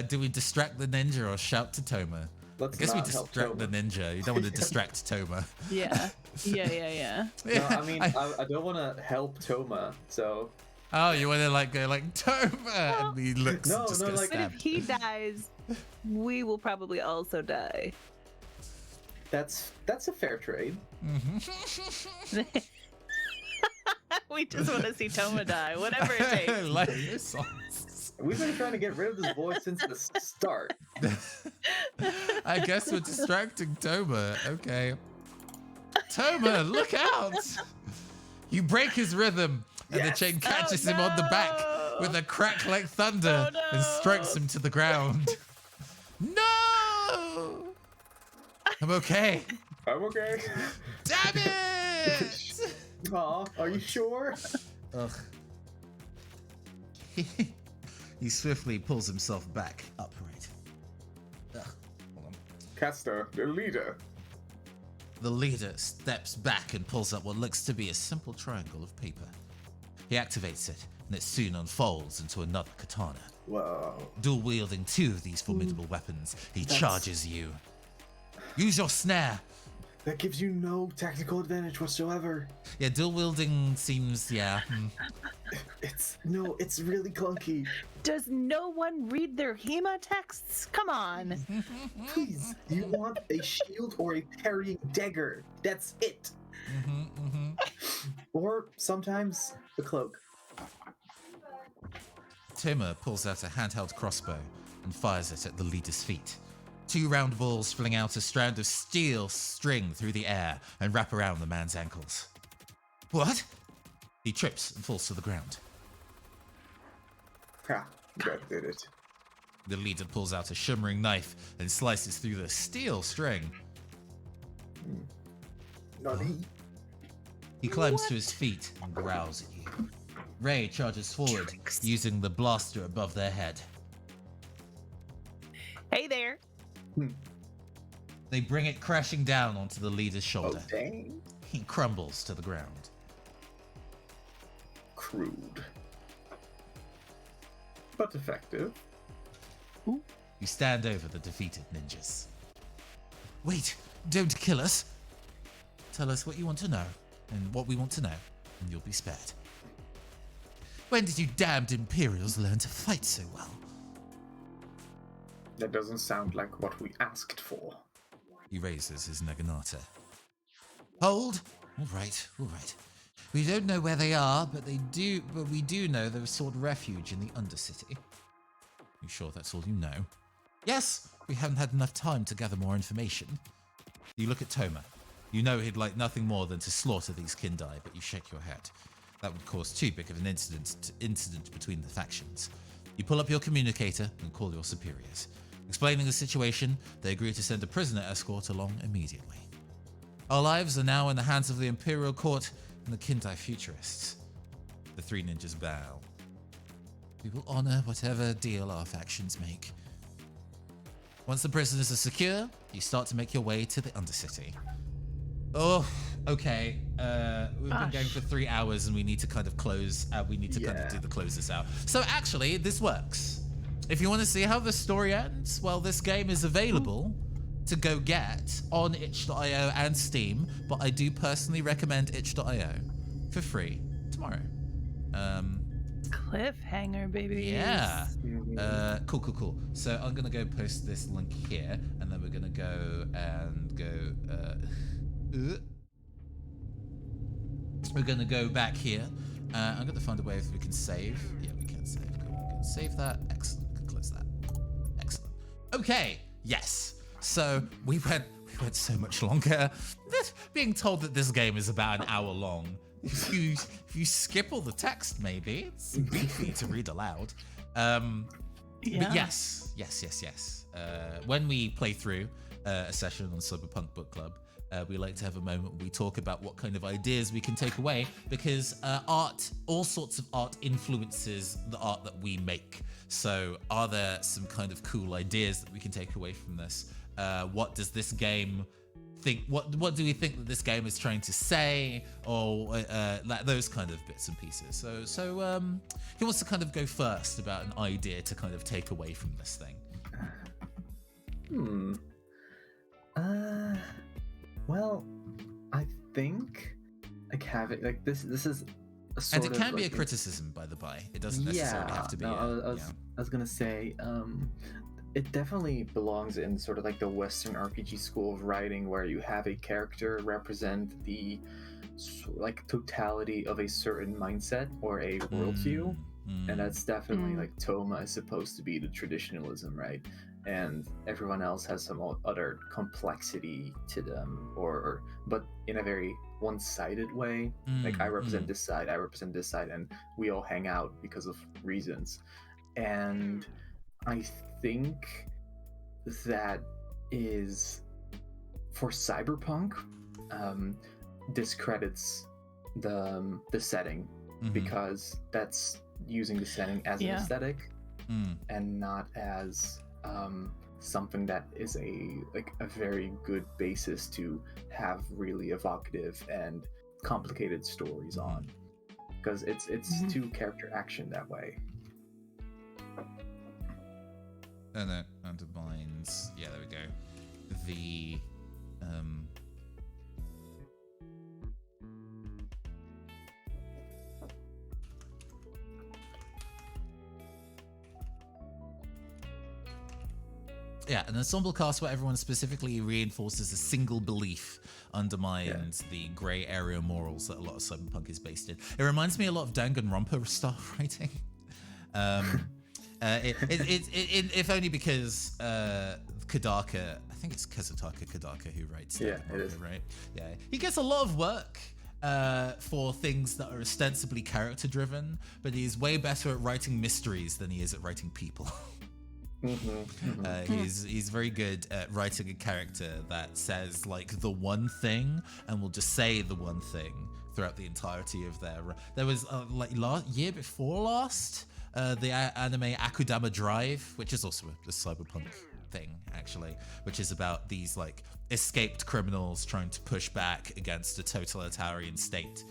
Do we distract the ninja or shout to Toma? Let's I guess we not help distract the Toma. ninja. You don't want to distract Toma. Yeah. Yeah. No, I mean I don't want to help Toma, so Oh, you want to like go like Toma, and he looks No, and just no, gets like- But if stabbed. he dies, we will probably also die. that's a fair trade. We just want to see Toma die, whatever it takes. Like your songs. We've been trying to get rid of this boy since the start. I guess we're distracting Toma. Okay. Toma, look out! You break his rhythm, and the chain catches him on the back with a crack like thunder and strikes him to the ground. No! I'm okay. I'm okay. Damn it! Aw, are you sure? Ugh. He swiftly pulls himself back upright. Ugh. Hold on. Castor, the leader. The leader steps back and pulls up what looks to be a simple triangle of paper. He activates it, and it soon unfolds into another katana. Whoa. Dual wielding 2 of these formidable weapons, he charges you. Use your snare. That gives you no tactical advantage whatsoever. Yeah, dual wielding seems, yeah. It's really clunky. Does no one read their HEMA texts? Come on. Please, you want a shield or a parrying dagger. That's it. Or sometimes the cloak. Toma pulls out a handheld crossbow and fires it at the leader's feet. 2 round balls fling out a strand of steel string through the air and wrap around the man's ankles. What? He trips and falls to the ground. Ha, that did it. The leader pulls out a shimmering knife and slices through the steel string. Nani? He climbs to his feet and growls at you. Ray charges forward, using the blaster above their head. Hey there. They bring it crashing down onto the leader's shoulder. Oh, dang. He crumbles to the ground. Crude. But effective. You stand over the defeated ninjas. Wait, don't kill us. Tell us what you want to know, and what we want to know, and you'll be spared. When did you damned Imperials learn to fight so well? That doesn't sound like what we asked for. He raises his naginata. Hold! All right. We don't know where they are, but we do know they've sought refuge in the Undercity. You sure that's all you know? Yes, we haven't had enough time to gather more information. You look at Toma. You know he'd like nothing more than to slaughter these Kindai, but you shake your head. That would cause too big of an incident between the factions. You pull up your communicator and call your superiors. Explaining the situation, they agree to send a prisoner escort along immediately. Our lives are now in the hands of the Imperial Court and the Kindai Futurists. The 3 ninjas bow. We will honor whatever deal our factions make. Once the prisoners are secure, you start to make your way to the Undercity. Oh, okay. We've been going for 3 hours and we need to kind of close. We need to kind of do the closes out. So actually, this works. If you want to see how the story ends, well, this game is available to go get on itch.io and Steam, but I do personally recommend itch.io for free tomorrow. Cliffhanger, baby. Yeah. Cool. So I'm gonna go post this link here, and then we're gonna go and we're gonna go back here. I'm gonna find a way if we can save. Yeah, we can save. Cool. We can save that. Excellent. We can close that. Excellent. Okay. Yes. So we went went so much longer. Being told that this game is about an hour long. If you skip all the text, maybe it's beefy to read aloud. But yes. When we play through a session on Cyberpunk Book Club, we like to have a moment where we talk about what kind of ideas we can take away, because art, all sorts of art influences the art that we make. So are there some kind of cool ideas that we can take away from this? What does this game think? What do we think that this game is trying to say? Or like those kind of bits and pieces. So who wants to kind of go first about an idea to kind of take away from this thing? Well, I think like having like this is a sort And it of, can be a like, criticism, by the by. It doesn't necessarily have to be. I was gonna say, it definitely belongs in sort of like the Western RPG school of writing, where you have a character represent the like totality of a certain mindset or a worldview, and that's definitely like Toma is supposed to be the traditionalism, right? And everyone else has some other complexity to them, but in a very one-sided way. Like I represent this side, I represent this side, and we all hang out because of reasons. And I think that is, for Cyberpunk, discredits the setting, because that's using the setting as an aesthetic and not as something that is a very good basis to have really evocative and complicated stories on, because it's too character action that way. And that undermines, there we go, the an ensemble cast where everyone specifically reinforces a single belief undermines the grey area morals that a lot of Cyberpunk is based in. It reminds me a lot of Danganronpa style writing. If only because Kodaka, I think it's Kazutaka Kodaka who writes it is, right? Yeah, he gets a lot of work for things that are ostensibly character driven, but he's way better at writing mysteries than he is at writing people. He's very good at writing a character that says like the one thing and will just say the one thing throughout the entirety of their. There was like year before last, the anime Akudama Drive, which is also a cyberpunk thing actually, which is about these like escaped criminals trying to push back against a totalitarian state.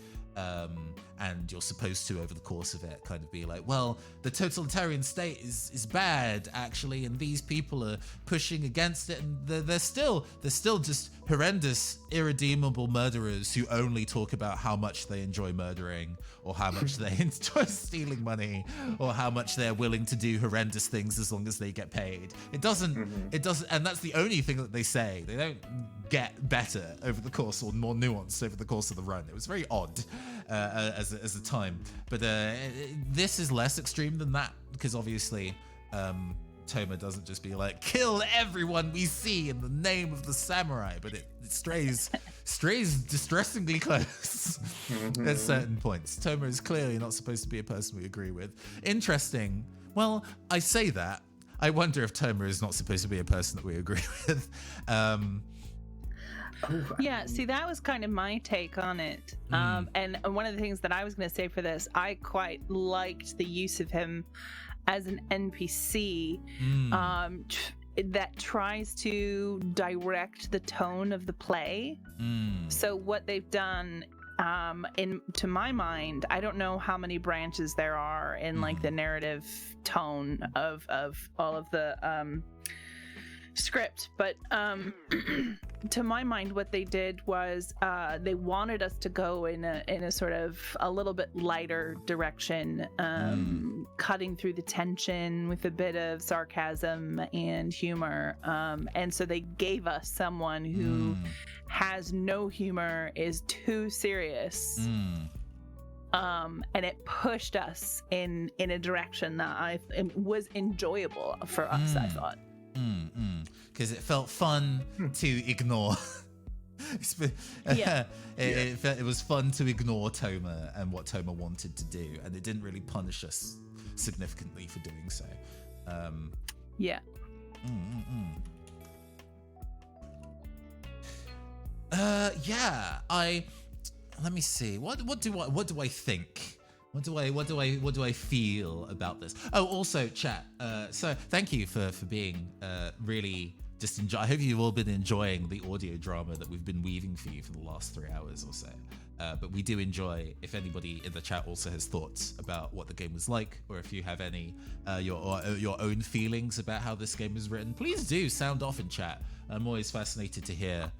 And you're supposed to, over the course of it, kind of be like, well, the totalitarian state is bad, actually, and these people are pushing against it, and they're still just horrendous, irredeemable murderers who only talk about how much they enjoy murdering, or how much they enjoy stealing money, or how much they're willing to do horrendous things as long as they get paid. It doesn't, and that's the only thing that they say. They don't get better over the course, or more nuanced over the course of the run. It was very odd as a time, but this is less extreme than that, because obviously Toma doesn't just be like, kill everyone we see in the name of the samurai, but it strays distressingly close at certain points. Toma is clearly not supposed to be a person we agree with. Interesting. Well, I say that. I wonder if Toma is not supposed to be a person that we agree with. Yeah, see, that was kind of my take on it. And one of the things that I was going to say for this, I quite liked the use of him as an NPC that tries to direct the tone of the play. So what they've done, to my mind, I don't know how many branches there are in like the narrative tone of all of the script, but to my mind, what they did was they wanted us to go in a sort of a little bit lighter direction, cutting through the tension with a bit of sarcasm and humor, and so they gave us someone who has no humor, is too serious, and it pushed us in a direction that was enjoyable for us, I thought. because it felt fun to ignore. It was fun to ignore Toma and what Toma wanted to do, and it didn't really punish us significantly for doing so. Yeah. Let me see. What do I think? What do I feel about this? Oh, also, chat. So thank you for being really just enjoy. I hope you've all been enjoying the audio drama that we've been weaving for you for the last 3 hours or so. But we do enjoy if anybody in the chat also has thoughts about what the game was like, or if you have any your own feelings about how this game was written. Please do sound off in chat. I'm always fascinated to hear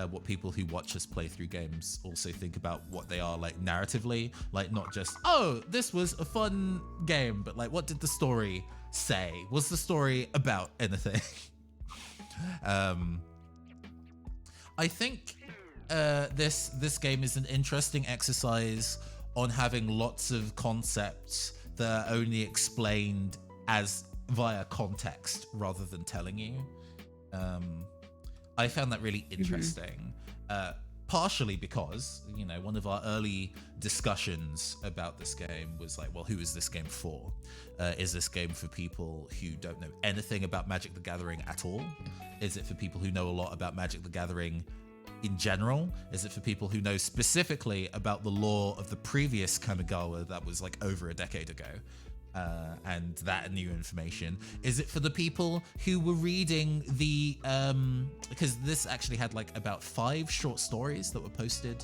what people who watch us play through games also think about what they are like narratively, like not just, oh, this was a fun game, but like, what did the story say? Was the story about anything? I think this game is an interesting exercise on having lots of concepts that are only explained as via context rather than telling you. I found that really interesting, partially because, you know, one of our early discussions about this game was like, well, who is this game for? Is this game for people who don't know anything about Magic the Gathering at all? Is it for people who know a lot about Magic the Gathering in general? Is it for people who know specifically about the lore of the previous Kamigawa that was like over a decade ago? And that new information? Is it for the people who were reading the because this actually had like about 5 short stories that were posted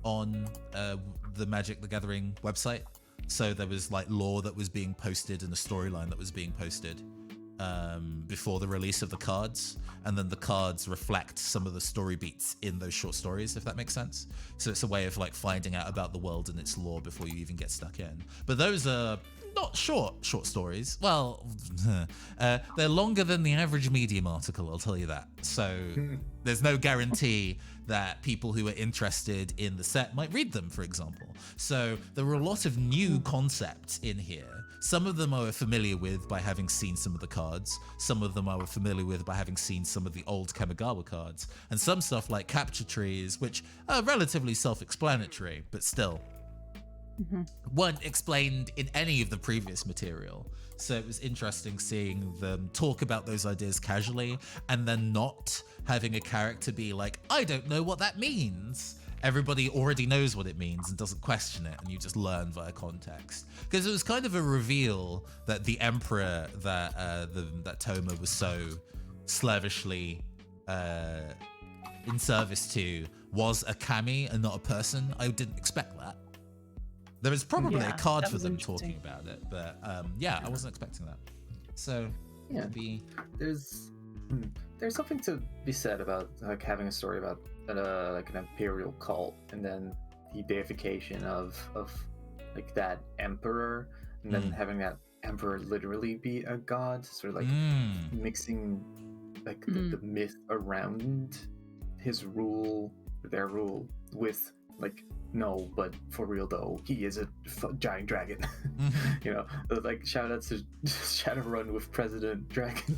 on the Magic the Gathering website. So there was like lore that was being posted and a storyline that was being posted before the release of the cards, and then the cards reflect some of the story beats in those short stories, if that makes sense. So it's a way of like finding out about the world and its lore before you even get stuck in. But those are not short stories. Well, they're longer than the average Medium article, I'll tell you that. So there's no guarantee that people who are interested in the set might read them, for example. So there were a lot of new concepts in here. Some of them I were familiar with by having seen some of the cards. Some of them I were familiar with by having seen some of the old Kamigawa cards. And some stuff like capture trees, which are relatively self-explanatory, but still weren't explained in any of the previous material. So it was interesting seeing them talk about those ideas casually and then not having a character be like, I don't know what that means. Everybody already knows what it means and doesn't question it, and you just learn via context. Because it was kind of a reveal that the Emperor that that Toma was so slavishly in service to was a kami and not a person. I didn't expect that. There was probably a card for them talking about it, but I wasn't expecting that. So maybe there's something to be said about like having a story about like an imperial cult, and then the deification of like that emperor, and then having that emperor literally be a god, sort of like mixing like the myth around his rule, their rule, with like, no, but for real though, he is a giant dragon. You know, like shout out to Shadowrun with President Dragon.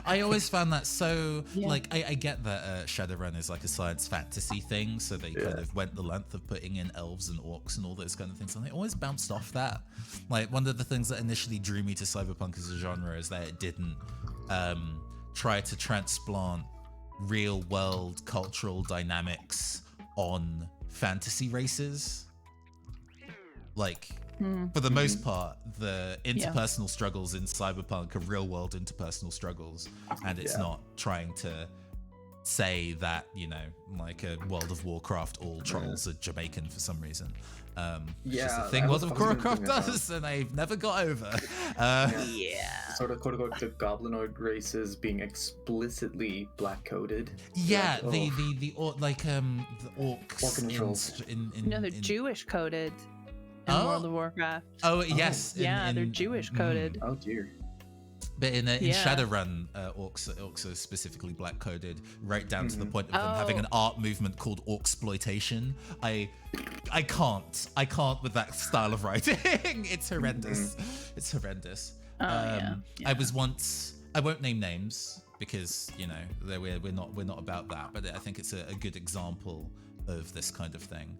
I always found that so like I get that Shadowrun is like a science fantasy thing, so they kind of went the length of putting in elves and orcs and all those kind of things, and they always bounced off that. Like one of the things that initially drew me to Cyberpunk as a genre is that it didn't try to transplant real world cultural dynamics on fantasy races. Like for the most part, the interpersonal struggles in Cyberpunk are real world interpersonal struggles, and it's not trying to say that, you know, like a World of Warcraft all trolls are Jamaican for some reason. It's just a thing World of Warcraft does, and I've never got over. Sort of quote-unquote the goblinoid races being explicitly black-coded. Yeah, like, the orcs they're Jewish coded in World of Warcraft. Oh yes, they're Jewish coded. Oh dear. But in Shadowrun, orcs are specifically black coded, right down to the point of them having an art movement called orcsploitation. I can't with that style of writing. It's horrendous. It's horrendous. I was once, I won't name names, because we're not about that. But I think it's a good example of this kind of thing,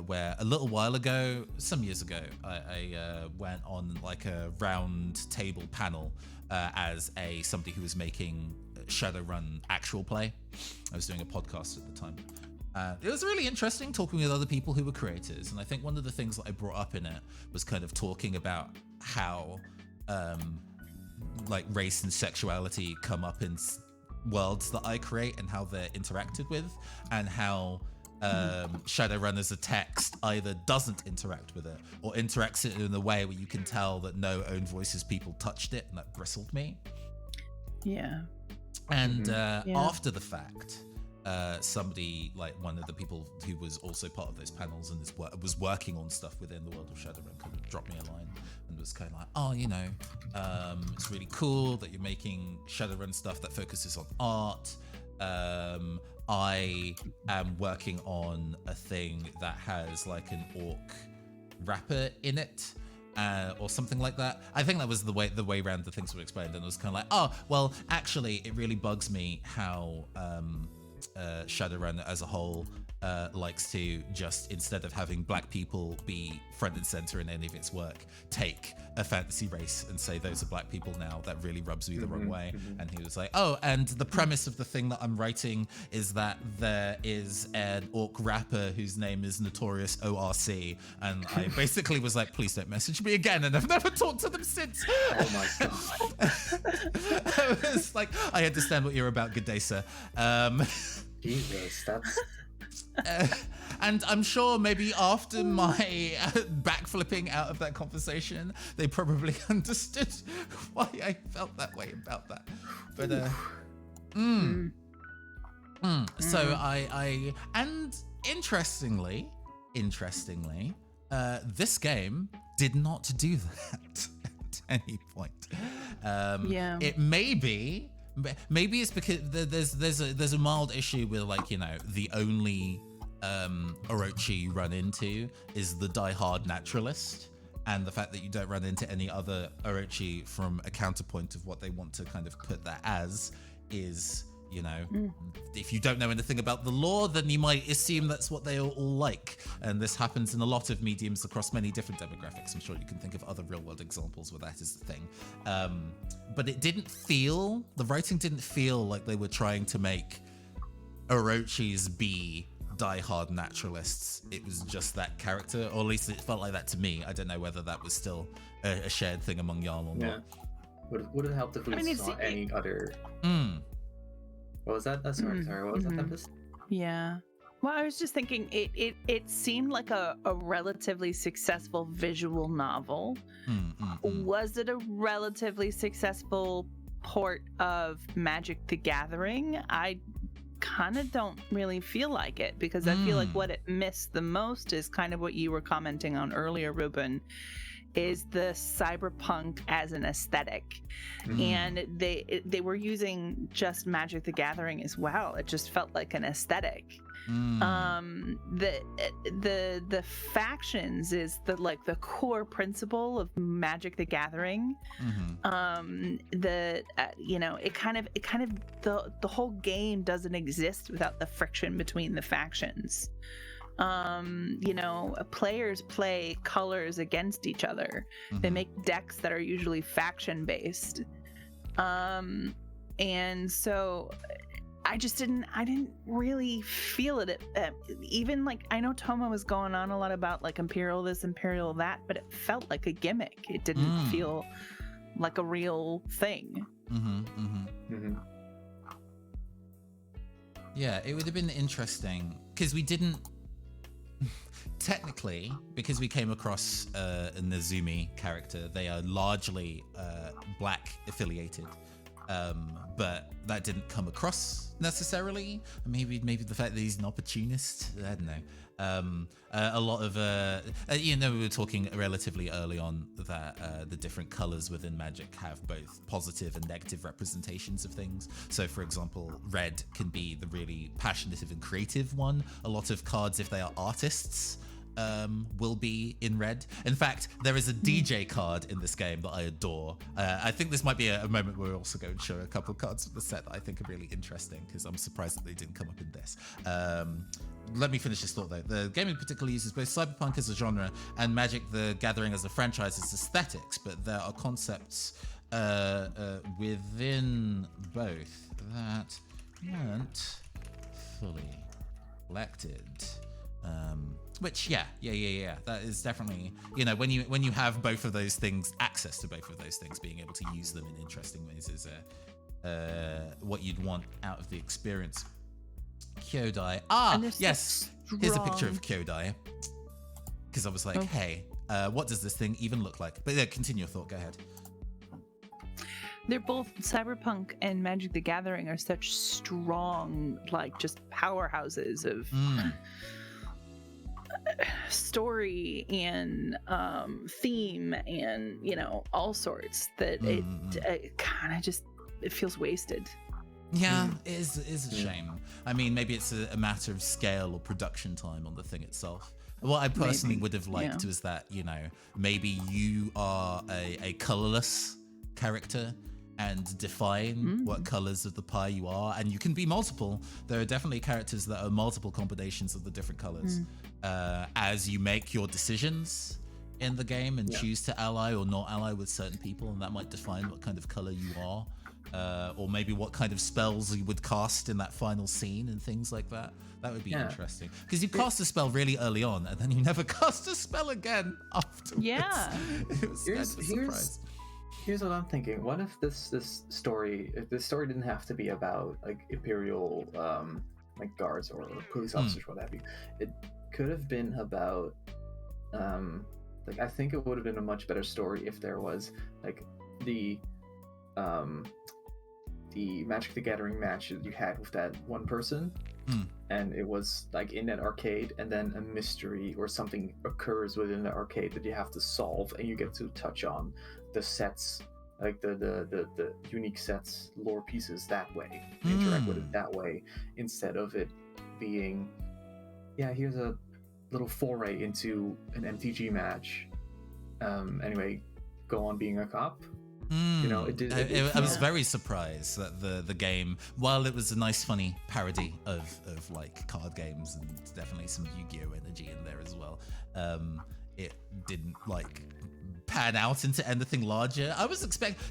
where a little while ago, some years ago, I went on like a round table panel as somebody who was making Shadowrun actual play. I was doing a podcast at the time. It was really interesting talking with other people who were creators, and I think one of the things that I brought up in it was kind of talking about how like race and sexuality come up in worlds that I create and how they're interacted with, and how Shadowrun as a text either doesn't interact with it or interacts it in a way where you can tell that no own voices people touched it, and that bristled me. Yeah. And after the fact, somebody, like one of the people who was also part of those panels and was working on stuff within the world of Shadowrun, kind of dropped me a line and was kind of like, oh, it's really cool that you're making Shadowrun stuff that focuses on art. I am working on a thing that has like an orc rapper in it. Or something like that. I think that was the way around the things were explained, and it was kind of like, oh, well, actually, it really bugs me how Shadowrun as a whole likes to just, instead of having black people be front and center in any of its work, take a fantasy race and say those are black people now. That really rubs me the wrong way. And he was like, oh, and the premise of the thing that I'm writing is that there is an orc rapper whose name is Notorious ORC, and I basically was like, please don't message me again, and I've never talked to them since. Oh my god. I was like, I understand what you're about, good day, sir. Jesus, that's... And I'm sure maybe after my backflipping out of that conversation, they probably understood why I felt that way about that. But so I and interestingly, this game did not do that at any point. It maybe it's because there's a mild issue with, like, the only Orochi you run into is the diehard naturalist, and the fact that you don't run into any other Orochi from a counterpoint of what they want to kind of put that as is, if you don't know anything about the lore, then you might assume that's what they all like. And this happens in a lot of mediums across many different demographics. I'm sure you can think of other real world examples where that is the thing. But the writing didn't feel like they were trying to make Orochis be diehard naturalists. It was just that character, or at least it felt like that to me. I don't know whether that was still a shared thing among y'all or not. Would it help if we saw any other... What was that? Sorry, what was that, Tempest? Yeah. Well, I was just thinking it seemed like a relatively successful visual novel. Was it a relatively successful port of Magic the Gathering? I kind of don't really feel like it, because I feel like what it missed the most is kind of what you were commenting on earlier, Ruben, is the cyberpunk as an aesthetic. And they were using just Magic the Gathering as well. It just felt like an aesthetic. The factions is the core principle of Magic the Gathering. The whole game doesn't exist without the friction between the factions. Players play colors against each other. They make decks that are usually faction based. And so I didn't really feel it. Even I know Toma was going on a lot about Imperial this, Imperial that, but it felt like a gimmick. It didn't feel like a real thing. Yeah, it would have been interesting because we didn't technically, because we came across a Nezumi character. They are largely black affiliated, but that didn't come across necessarily. Maybe the fact that he's an opportunist, I don't know. A lot of we were talking relatively early on that the different colors within Magic have both positive and negative representations of things. So for example, red can be the really passionate and creative one. A lot of cards, if they are artists, will be in red. In fact, there is a DJ card in this game that I adore. I think this might be a moment where we're also going to show a couple of cards from the set that I think are really interesting, because I'm surprised that they didn't come up in this. Let me finish this thought though. The game in particular uses both Cyberpunk as a genre and Magic the Gathering as a franchise's aesthetics, but there are concepts within both that weren't fully collected. Which, yeah. That is definitely, when you have both of those things, access to both of those things, being able to use them in interesting ways is what you'd want out of the experience. Kyodai. Yes. Here's a picture of Kyodai. Because I was like, hey, what does this thing even look like? But yeah, continue your thought. Go ahead. They're both Cyberpunk and Magic the Gathering are such strong, like, just powerhouses of story and theme and, all sorts that it kind of just, it feels wasted. Yeah, it is a shame. I mean, maybe it's a matter of scale or production time on the thing itself. What I personally would have liked was that, maybe you are a colorless character and define what colors of the pie you are, and you can be multiple. There are definitely characters that are multiple combinations of the different colors. As you make your decisions in the game and choose to ally or not ally with certain people, and that might define what kind of color you are. Or maybe what kind of spells you would cast in that final scene and things like that. That would be interesting. Because you cast a spell really early on and then you never cast a spell again afterwards. Yeah. It was kind of a surprise. Here's what I'm thinking. What if this story didn't have to be about like Imperial like guards or police officers, what have you. It could have been about like, I think it would have been a much better story if there was like the Magic the Gathering match that you had with that one person, and it was like in that arcade, and then a mystery or something occurs within the arcade that you have to solve, and you get to touch on the sets, like the unique sets, lore pieces that way, interact with it that way, instead of it being, here's a little foray into an MTG match. Anyway, go on being a cop. I was very surprised that the game, while it was a nice funny parody of like card games and definitely some Yu-Gi-Oh energy in there as well, it didn't like pan out into anything larger. I was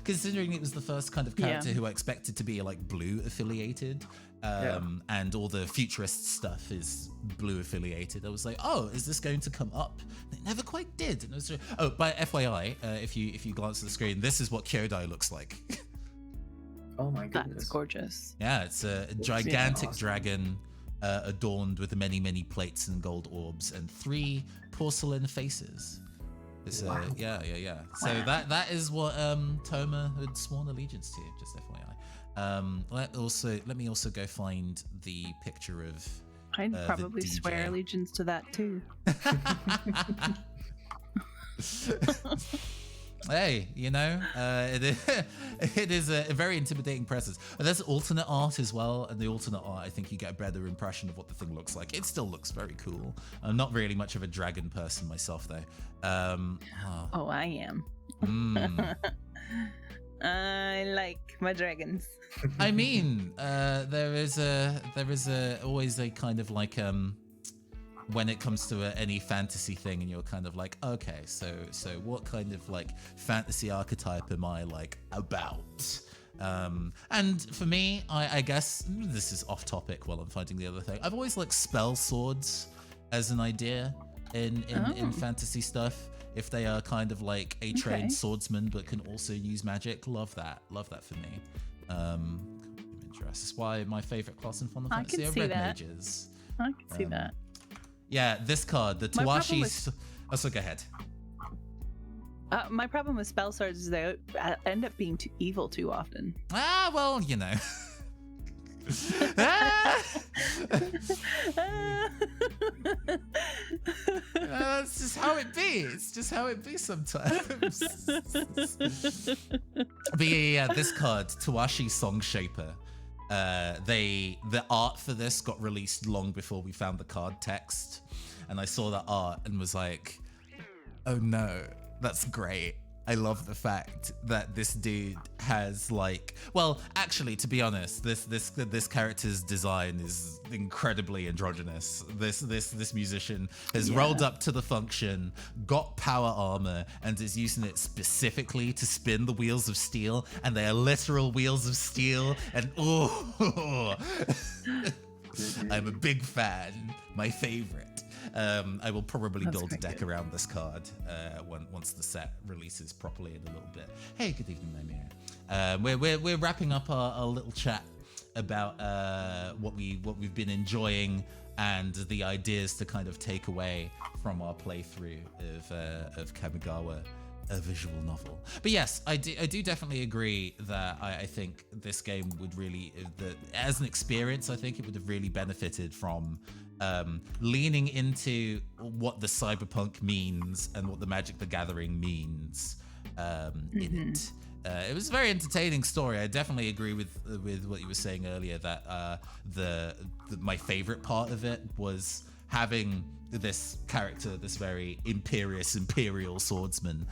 considering it was the first kind of character who I expected to be like blue affiliated, and all the futurist stuff is blue affiliated. I was like, oh, is this going to come up? And it never quite did. And it was by FYI, if you glance at the screen, this is what Kyodai looks like. Oh my goodness, that's gorgeous. Yeah, it's a gigantic dragon adorned with many plates and gold orbs and 3 porcelain faces. It's wow. Yeah. So that is what Toma had sworn allegiance to, just FYI. Let me also go find the picture of I'd probably swear allegiance to that too. Hey, it is a very intimidating presence. And there's alternate art as well, and the alternate art, I think you get a better impression of what the thing looks like. It still looks very cool. I'm not really much of a dragon person myself, though. I am. I like my dragons. I mean, there is always a kind of like when it comes to any fantasy thing, and you're kind of like, okay, so what kind of like fantasy archetype am I like about? And for me, I guess this is off topic while I'm finding the other thing. I've always liked spell swords as an idea in fantasy stuff. If they are kind of like a trained swordsman but can also use magic, love that for me. That's why my favorite class in Final Fantasy are red mages. I can see that. Yeah, this card, the Tawashi. So go ahead. My problem with spell swords is they end up being too evil too often. Well, That's just how it be. It's just how it be sometimes. But yeah, this card, Tawashi Song Shaper. The art for this got released long before we found the card text. and I saw that art and was like, oh no, that's great. I love the fact that this dude has like, well, actually, to be honest, this character's design is incredibly androgynous. This musician has rolled up to the function, got power armor, and is using it specifically to spin the wheels of steel, and they are literal wheels of steel. And I'm a big fan. My favorite. I will probably build a deck around this card once the set releases properly in a little bit. Hey, good evening, Naimir. We're wrapping up our little chat about what we've been enjoying and the ideas to kind of take away from our playthrough of Kamigawa, a visual novel. But yes, I do definitely agree that I think this game would really, as an experience, I think it would have really benefited from leaning into what the Cyberpunk means and what the Magic the Gathering means in it. It was a very entertaining story. I definitely agree with what you were saying earlier, that my favorite part of it was having this character, this very imperial swordsman,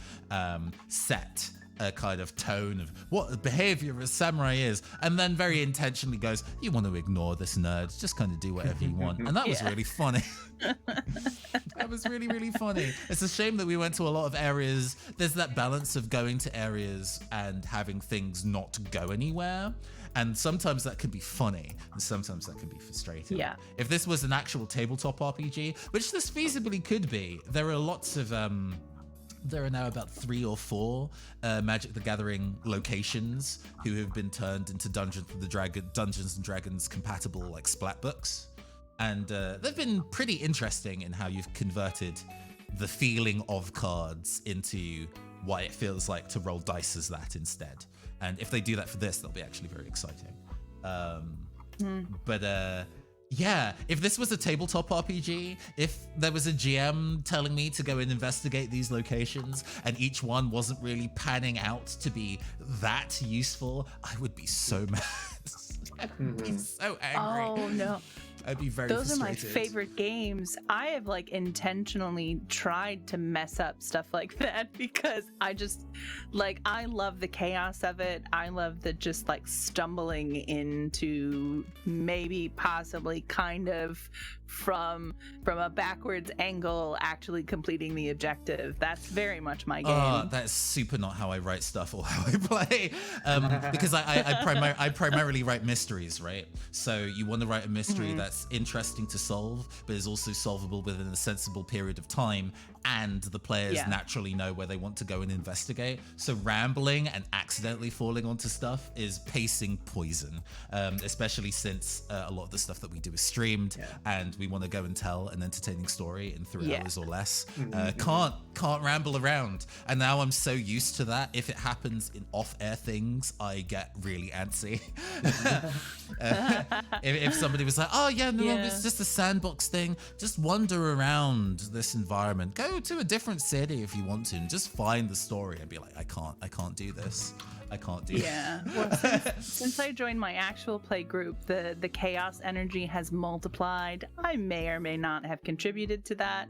set a kind of tone of what the behavior of a samurai is, and then very intentionally goes, you want to ignore this nerd, just kind of do whatever you want. And that was really funny. That was really, really funny. It's a shame that we went to a lot of areas. There's that balance of going to areas and having things not go anywhere. And sometimes that can be funny, and sometimes that can be frustrating. Yeah. If this was an actual tabletop RPG, which this feasibly could be, there are lots of there are now about 3 or 4 Magic the Gathering locations who have been turned into Dungeons and Dragons compatible like splat books, and they've been pretty interesting in how you've converted the feeling of cards into what it feels like to roll dice as that instead. And if they do that for this, that'll be actually very exciting. But yeah, if this was a tabletop RPG, if there was a GM telling me to go and investigate these locations and each one wasn't really panning out to be that useful, I would be so mad. I'd be so angry. Oh no. I'd be very Those are my frustrated. favorite games. I have like intentionally tried to mess up stuff like that because I just like, I love the chaos of it. I love the just like stumbling into maybe possibly kind of from a backwards angle actually completing the objective. That's very much my game. That's super not how I write stuff or how I play. Because I primarily write mysteries, right? So you want to write a mystery that's interesting to solve, but is also solvable within a sensible period of time, and the players naturally know where they want to go and investigate. So rambling and accidentally falling onto stuff is pacing poison, especially since a lot of the stuff that we do is streamed, and we want to go and tell an entertaining story in 3 hours or less. Can't ramble around. And now I'm so used to that. If it happens in off-air things, I get really antsy. If somebody was like, oh yeah, no, it's just a sandbox thing, just wander around this environment, go to a different city if you want to, and just find the story. I'd be like, I can't do this. I can't do Yeah. Well, since I joined my actual play group, the chaos energy has multiplied. I may or may not have contributed to that.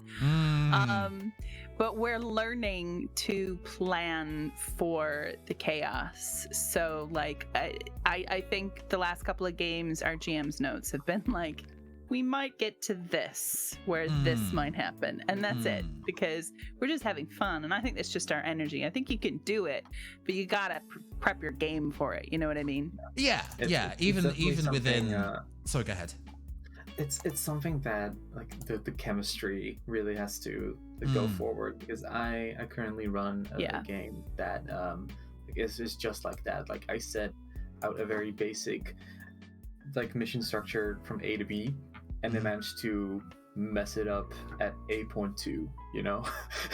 But we're learning to plan for the chaos. So like I think the last couple of games, our GM's notes have been like, we might get to this where this might happen, and that's it, because we're just having fun, and I think that's just our energy. I think you can do it, but you gotta prep your game for it. You know what I mean? Yeah, even within. Sorry, go ahead. It's something that like the chemistry really has to go forward, because I currently run a game that is just like that. Like I set out a very basic like mission structure from A to B, and they managed to mess it up at A.2, you know?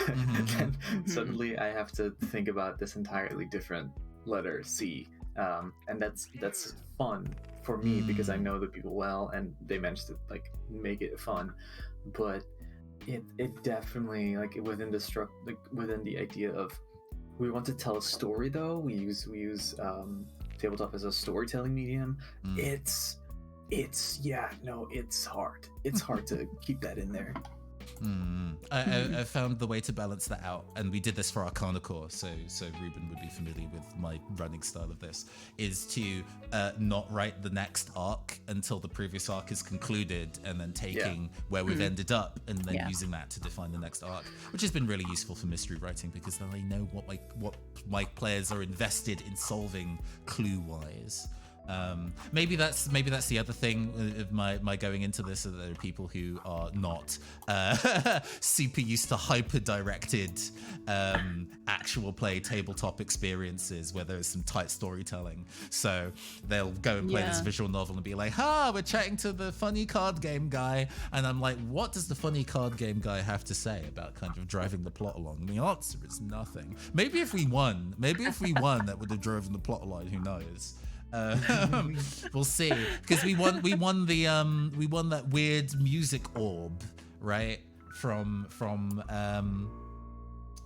And suddenly I have to think about this entirely different letter C, and that's fun for me because I know the people well and they managed to like make it fun. But it definitely, like within the idea of, we want to tell a story though, we use tabletop as a storytelling medium. It's hard to keep that in there. I found the way to balance that out, and we did this for Arcana Core, so Ruben would be familiar with my running style of this, is to not write the next arc until the previous arc is concluded, and then taking where we've ended up and then using that to define the next arc, which has been really useful for mystery writing, because then I know what my players are invested in solving clue-wise. Maybe that's the other thing of my going into this, that there are people who are not super used to hyper-directed actual play tabletop experiences where there's some tight storytelling. So they'll go and play this visual novel and be like, we're chatting to the funny card game guy. And I'm like, what does the funny card game guy have to say about kind of driving the plot along? And the answer is nothing. Maybe if we won, that would have driven the plot along, who knows? We'll see, because we won that weird music orb, right, from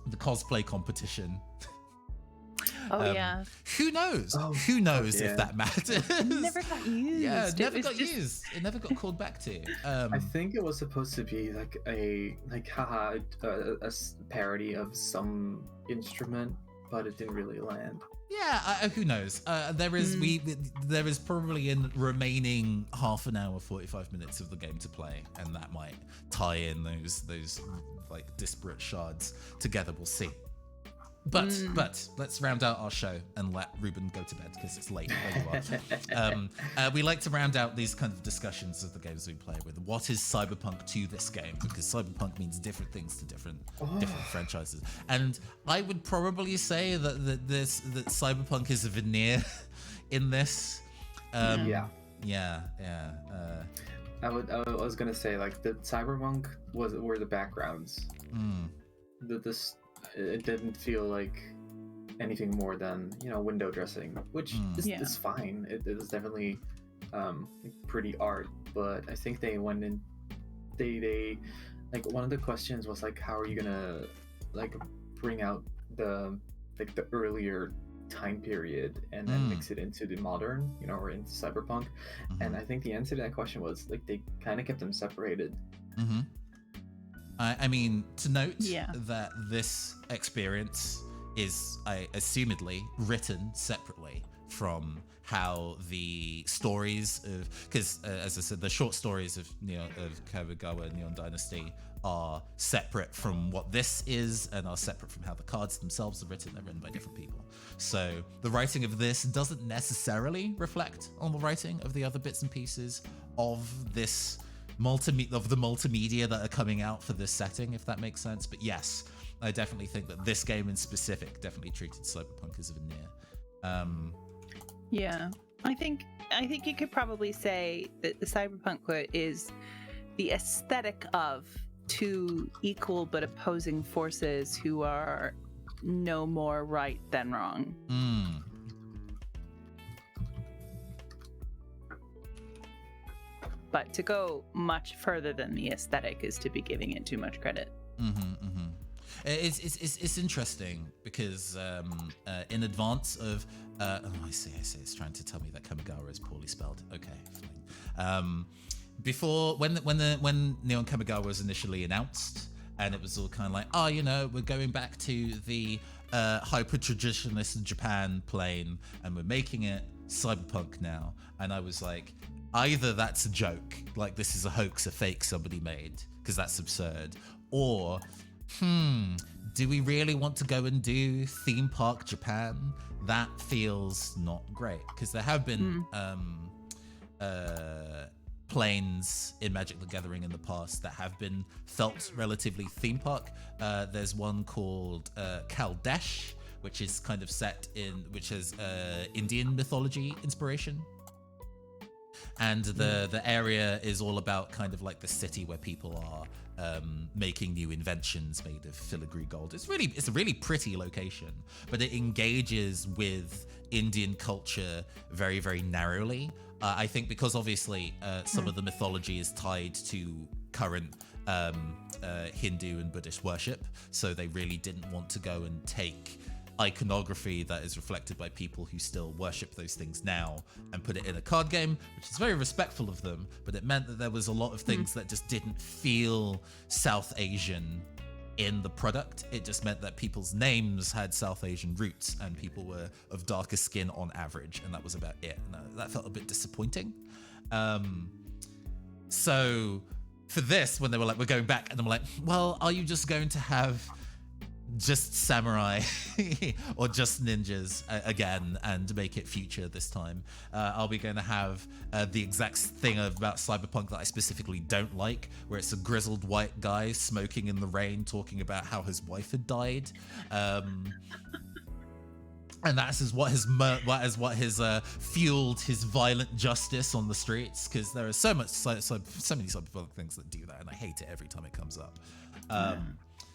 the cosplay competition. Who knows? Who knows if that mattered? It never got used. Yeah, it never got used. It never got called back to. I think it was supposed to be like a parody of some instrument, but it didn't really land. Yeah, who knows? There is probably in remaining half an hour, 45 minutes of the game to play, and that might tie in those like disparate shards together. We'll see. But let's round out our show and let Ruben go to bed, because it's late where you are. We like to round out these kind of discussions of the games we play with. What is Cyberpunk to this game? Because Cyberpunk means different things to different franchises. And I would probably say that Cyberpunk is a veneer in this. I was gonna say, like, the Cyberpunk were the backgrounds. It didn't feel like anything more than, window dressing, which is fine. It is definitely pretty art, but I think they went in. They like, one of the questions was like, how are you gonna like bring out the earlier time period and then mix it into the modern, or into Cyberpunk? And I think the answer to that question was like, they kind of kept them separated. I mean, to note that this experience is, assumedly, written separately from how the stories of, because as I said, the short stories of Kamigawa and Neon Dynasty are separate from what this is, and are separate from how the cards themselves are written. They're written by different people. So the writing of this doesn't necessarily reflect on the writing of the other bits and pieces of this multimedia that are coming out for this setting, if that makes sense. But yes, I definitely think that this game in specific definitely treated Cyberpunk as a veneer. I think you could probably say that the Cyberpunk is the aesthetic of two equal but opposing forces who are no more right than wrong. But to go much further than the aesthetic is to be giving it too much credit. It's interesting because in advance of I see it's trying to tell me that Kamigawa is poorly spelled. Okay, fine. Before when Neon Kamigawa was initially announced, and it was all kind of like, we're going back to the hyper traditionalist Japan plane, and we're making it Cyberpunk now. And I was like, either that's a joke, like this is a hoax, a fake somebody made, because that's absurd, or do we really want to go and do theme park Japan? That feels not great, because there have been planes in Magic the Gathering in the past that have been felt relatively theme park. There's one called Kaldesh, which is kind of which has Indian mythology inspiration. And the area is all about kind of like the city where people are making new inventions made of filigree gold. It's a really pretty location, but it engages with Indian culture very, very narrowly. I think because obviously some of the mythology is tied to current Hindu and Buddhist worship, so they really didn't want to go and take iconography that is reflected by people who still worship those things now and put it in a card game, which is very respectful of them, but it meant that there was a lot of things that just didn't feel South Asian in the product. It just meant that people's names had South Asian roots and people were of darker skin on average, and that was about it. And that felt a bit disappointing. So for this, when they were like, we're going back, and I'm like, well, are you just going to have just samurai or just ninjas again and make it future this time? Are we going to have the exact thing about Cyberpunk that I specifically don't like, where it's a grizzled white guy smoking in the rain talking about how his wife had died? And that is what has fueled his violent justice on the streets, because there are so many cyberpunk things that do that, and I hate it every time it comes up.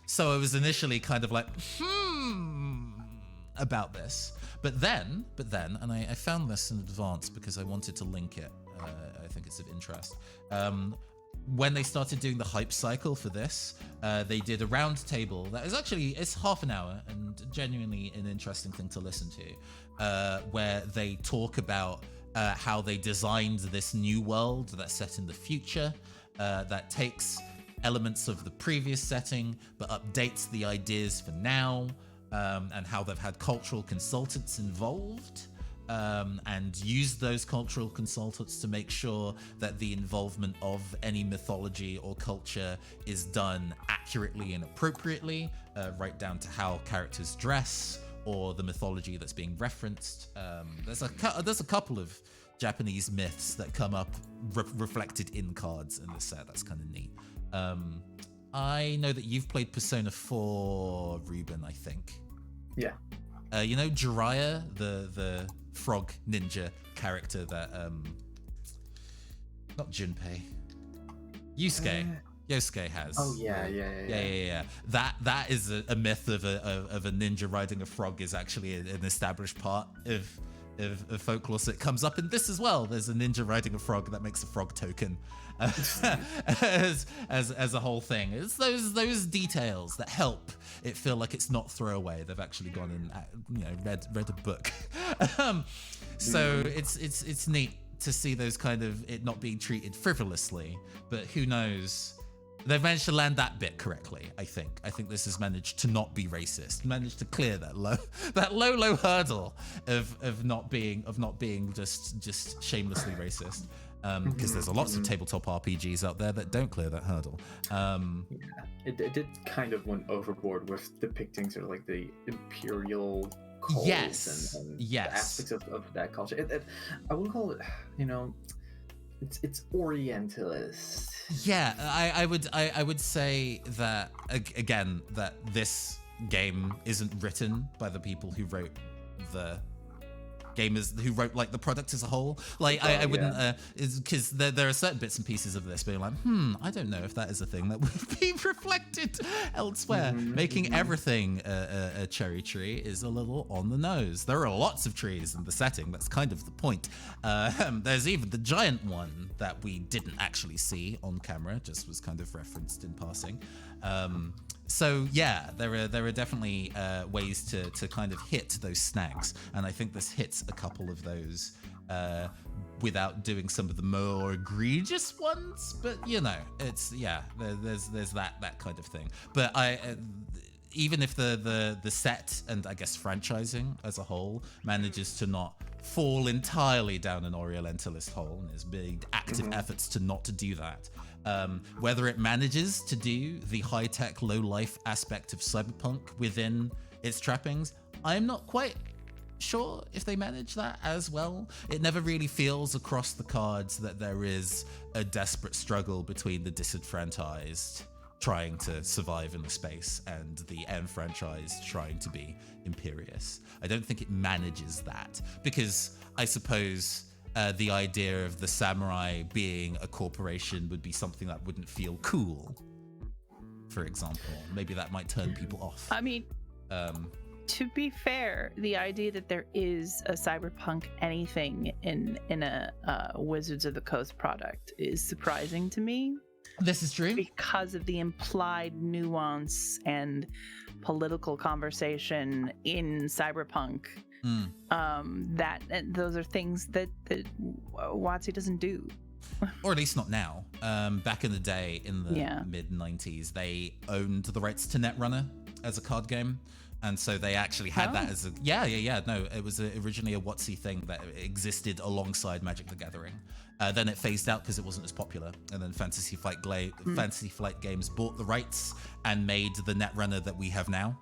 So I was initially kind of like, about this. But then, and I found this in advance because I wanted to link it. I think it's of interest. When they started doing the hype cycle for this, they did a round table that is actually, it's half an hour and genuinely an interesting thing to listen to, where they talk about how they designed this new world that's set in the future, that takes elements of the previous setting but updates the ideas for now, and how they've had cultural consultants involved, and used those cultural consultants to make sure that the involvement of any mythology or culture is done accurately and appropriately, right down to how characters dress or the mythology that's being referenced. There's a couple of Japanese myths that come up reflected in cards in this set. That's kind of neat. I know that you've played Persona 4, Ruben, I think. Yeah. You know Jiraiya, the frog ninja character that not Junpei, Yosuke has. Oh yeah. That is a myth of a ninja riding a frog is actually an established part of folklore. So it comes up in this as well. There's a ninja riding a frog that makes a frog token as a whole thing. It's those details that help it feel like it's not throwaway. They've actually gone and read a book. So it's neat to see those kind of it not being treated frivolously. But who knows? They've managed to land that bit correctly, I think. I think this has managed to not be racist, managed to clear that low hurdle of not being just shamelessly racist. Because there's lots of tabletop RPGs out there that don't clear that hurdle. It did kind of went overboard with depicting sort of like the imperial cults and the aspects of that culture. I would call it, it's Orientalist. Yeah, I would say that again that this game isn't written by the people who wrote the gamers who wrote like the product as a whole. Like I wouldn't because there are certain bits and pieces of this being like, I don't know if that is a thing that would be reflected elsewhere. Making everything a cherry tree is a little on the nose. There are lots of trees in the setting. That's kind of the point. There's even the giant one that we didn't actually see on camera, just was kind of referenced in passing. So yeah, there are definitely ways to kind of hit those snags, and I think this hits a couple of those without doing some of the more egregious ones. But it's there's that kind of thing. But even if the set and I guess franchising as a whole manages to not fall entirely down an Orientalist hole, and there's big active efforts to not to do that. Whether it manages to do the high-tech, low-life aspect of Cyberpunk within its trappings, I'm not quite sure if they manage that as well. It never really feels across the cards that there is a desperate struggle between the disenfranchised trying to survive in the space and the enfranchised trying to be imperious. I don't think it manages that, because I suppose the idea of the samurai being a corporation would be something that wouldn't feel cool, for example. Maybe that might turn people off. I mean, to be fair, the idea that there is a Cyberpunk anything in a Wizards of the Coast product is surprising to me. This is true. because of the implied nuance and political conversation in Cyberpunk. Those are things that WotC doesn't do. Or at least not now. Back in the day, in the mid-90s, they owned the rights to Netrunner as a card game. And so they actually had that as a... Yeah. No, it was originally a WotC thing that existed alongside Magic the Gathering. Then it phased out because it wasn't as popular. And then Fantasy Flight Games bought the rights and made the Netrunner that we have now.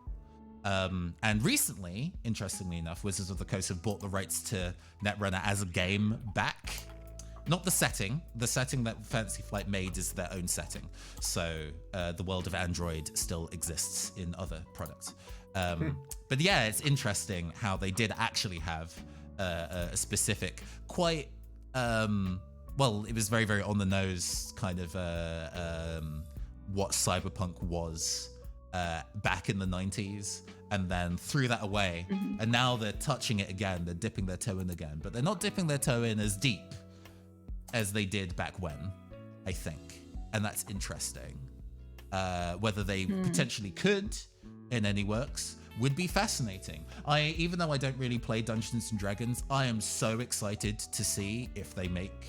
And recently, interestingly enough, Wizards of the Coast have bought the rights to Netrunner as a game back. Not the setting. The setting that Fantasy Flight made is their own setting. So the world of Android still exists in other products. But yeah, it's interesting how they did actually have a specific, quite, well, it was very, very on the nose kind of what Cyberpunk was back in the 90s, and then threw that away. And now they're touching it again. They're dipping their toe in again, but they're not dipping their toe in as deep as they did back when, I think. And that's interesting. Whether they potentially could in any works would be fascinating. Even though I don't really play Dungeons and Dragons, I am so excited to see if they make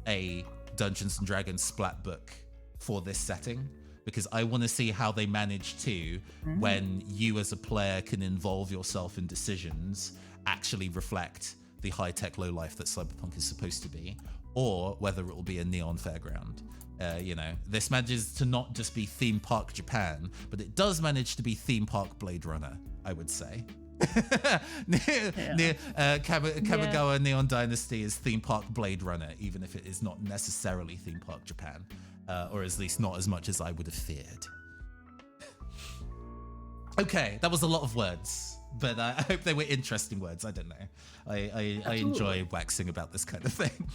a Dungeons and Dragons splat book for this setting, because I want to see how they manage to, when you as a player can involve yourself in decisions, actually reflect the high-tech low-life that Cyberpunk is supposed to be, or whether it will be a neon fairground. This manages to not just be theme park Japan, but it does manage to be theme park Blade Runner, I would say. Kamigawa Neon Dynasty is theme park Blade Runner, even if it is not necessarily theme park Japan, or at least not as much as I would have feared. Okay, that was a lot of words, but I hope they were interesting words. I don't know. I enjoy waxing about this kind of thing.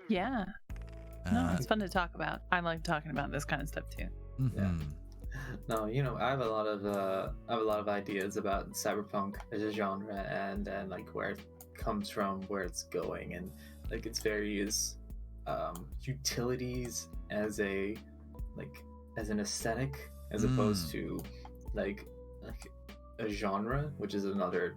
Yeah. No, it's fun to talk about. I like talking about this kind of stuff too. Yeah. No, I have a lot of ideas about Cyberpunk as a genre, and like where it comes from, where it's going, and like its various utilities as an aesthetic, as opposed to like a genre, which is another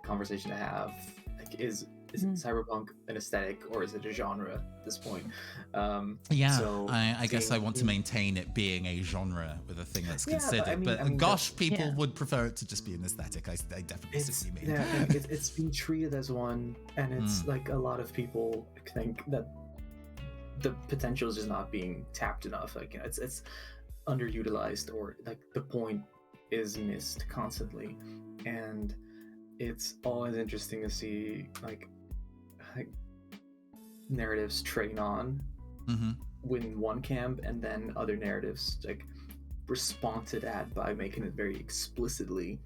conversation to have. Like, is Cyberpunk an aesthetic, or is it a genre at this point? So I guess I want to maintain it being a genre with a thing that's considered. but gosh, people would prefer it to just be an aesthetic. I definitely see what you mean. Yeah, it's being treated as one, and it's like a lot of people think that the potential is just not being tapped enough. Like, it's underutilized, or like the point is missed constantly, and it's always interesting to see like narratives train on win one camp, and then other narratives like responded at by making it very explicitly.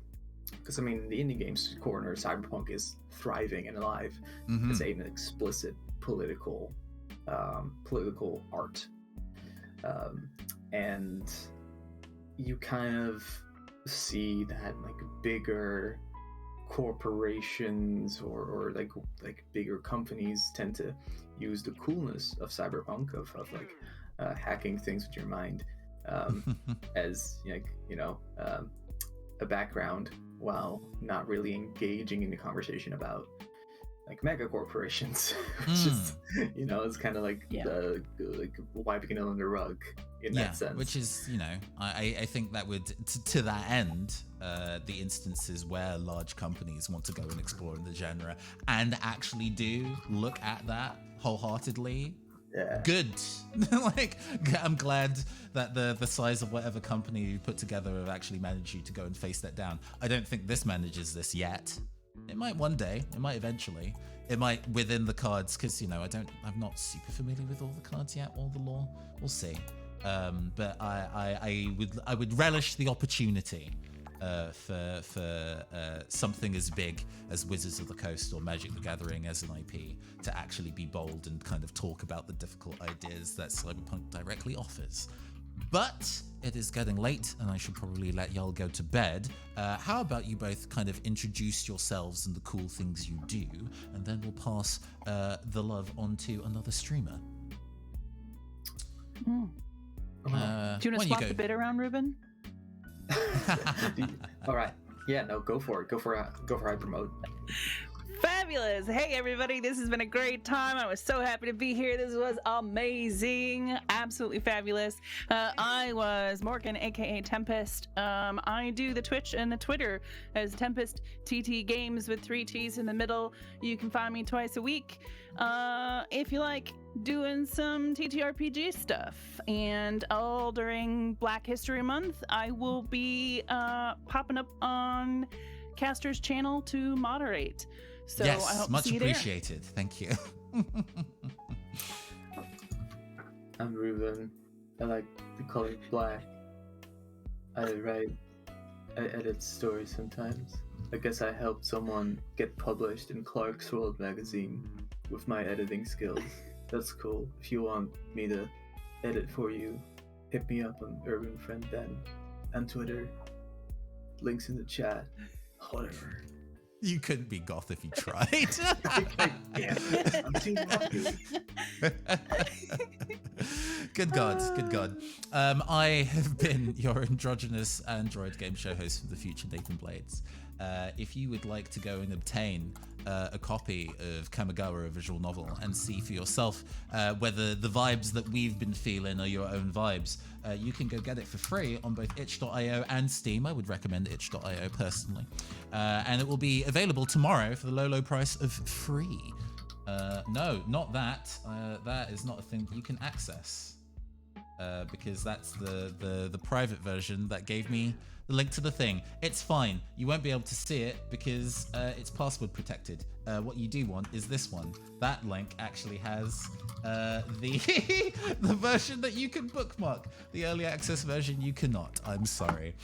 Because the indie games corner, Cyberpunk is thriving and alive. It's an explicit political art, and you kind of see that like bigger corporations or like bigger companies tend to use the coolness of Cyberpunk of like hacking things with your mind as a background, while not really engaging in the conversation about like mega corporations, which is it's kind of like like wiping it under the rug in that sense. Which is I think that would to that end, the instances where large companies want to go and explore in the genre and actually do look at that wholeheartedly. Good. Like, I'm glad that the size of whatever company you put together have actually managed you to go and face that down. I don't think this manages this yet. It might one day. It might eventually. It might within the cards, because I'm not super familiar with all the cards yet, all the lore. We'll see. But I would relish the opportunity for something as big as Wizards of the Coast or Magic the Gathering as an IP to actually be bold and kind of talk about the difficult ideas that Cyberpunk directly offers. But it is getting late, and I should probably let y'all go to bed. How about you both kind of introduce yourselves and the cool things you do, and then we'll pass the love on to another streamer. Mm. Oh. Do you want to when swap go- the bit around, Ruben? All right. Yeah, no, go for it. Go for hyper mode. Fabulous. Hey, everybody. This has been a great time. I was so happy to be here. This was amazing. Absolutely fabulous. I was Morgan, aka Tempest. I do the Twitch and the Twitter as Tempest TT Games with 3 T's in the middle. You can find me twice a week. If you like doing some TTRPG stuff, and all during Black History Month, I will be popping up on Caster's channel to moderate. So yes, I hope much to see you there. appreciated. Thank you. I'm Ruben. I like the color black. I edit stories sometimes. I guess I helped someone get published in Clark's World magazine with my editing skills. That's cool. If you want me to edit for you, hit me up on Urban Friend Ben and Twitter. Links in the chat. Whatever. You couldn't be goth if you tried. Yeah, I'm too lucky. Good God, good God. I have been your androgynous android game show host for the future, Nathan Blades. If you would like to go and obtain a copy of Kamigawa, a visual novel, and see for yourself whether the vibes that we've been feeling are your own vibes, you can go get it for free on both itch.io and Steam. I would recommend itch.io personally. And it will be available tomorrow for the low price of free. No, not that. That is not a thing you can access. Because that's the private version that gave me the link to the thing. It's fine. You won't be able to see it because it's password protected. What you do want is this one. That link actually has the the version that you can bookmark. The early access version you cannot. I'm sorry.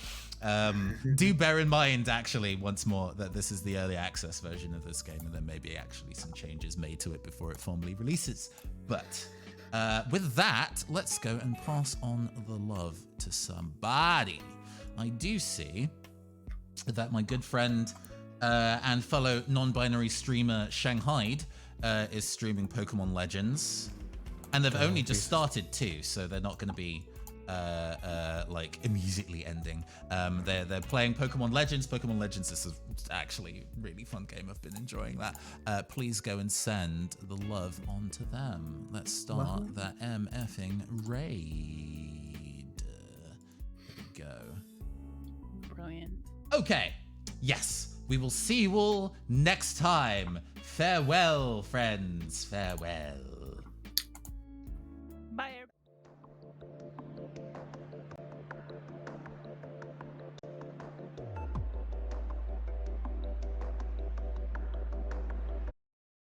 Do bear in mind, actually, once more, that this is the early access version of this game, and there may be actually some changes made to it before it formally releases. But with that, let's go and pass on the love to somebody. I do see that my good friend and fellow non-binary streamer Shanghaied is streaming Pokemon Legends, and they've only just started too, so they're not going to be like immediately ending. They're playing Pokemon Legends. Pokemon Legends is actually a really fun game. I've been enjoying that. Please go and send the love on to them. Let's start that MFing raid. There we go. Brilliant. Okay. Yes. We will see you all next time. Farewell, friends. Farewell.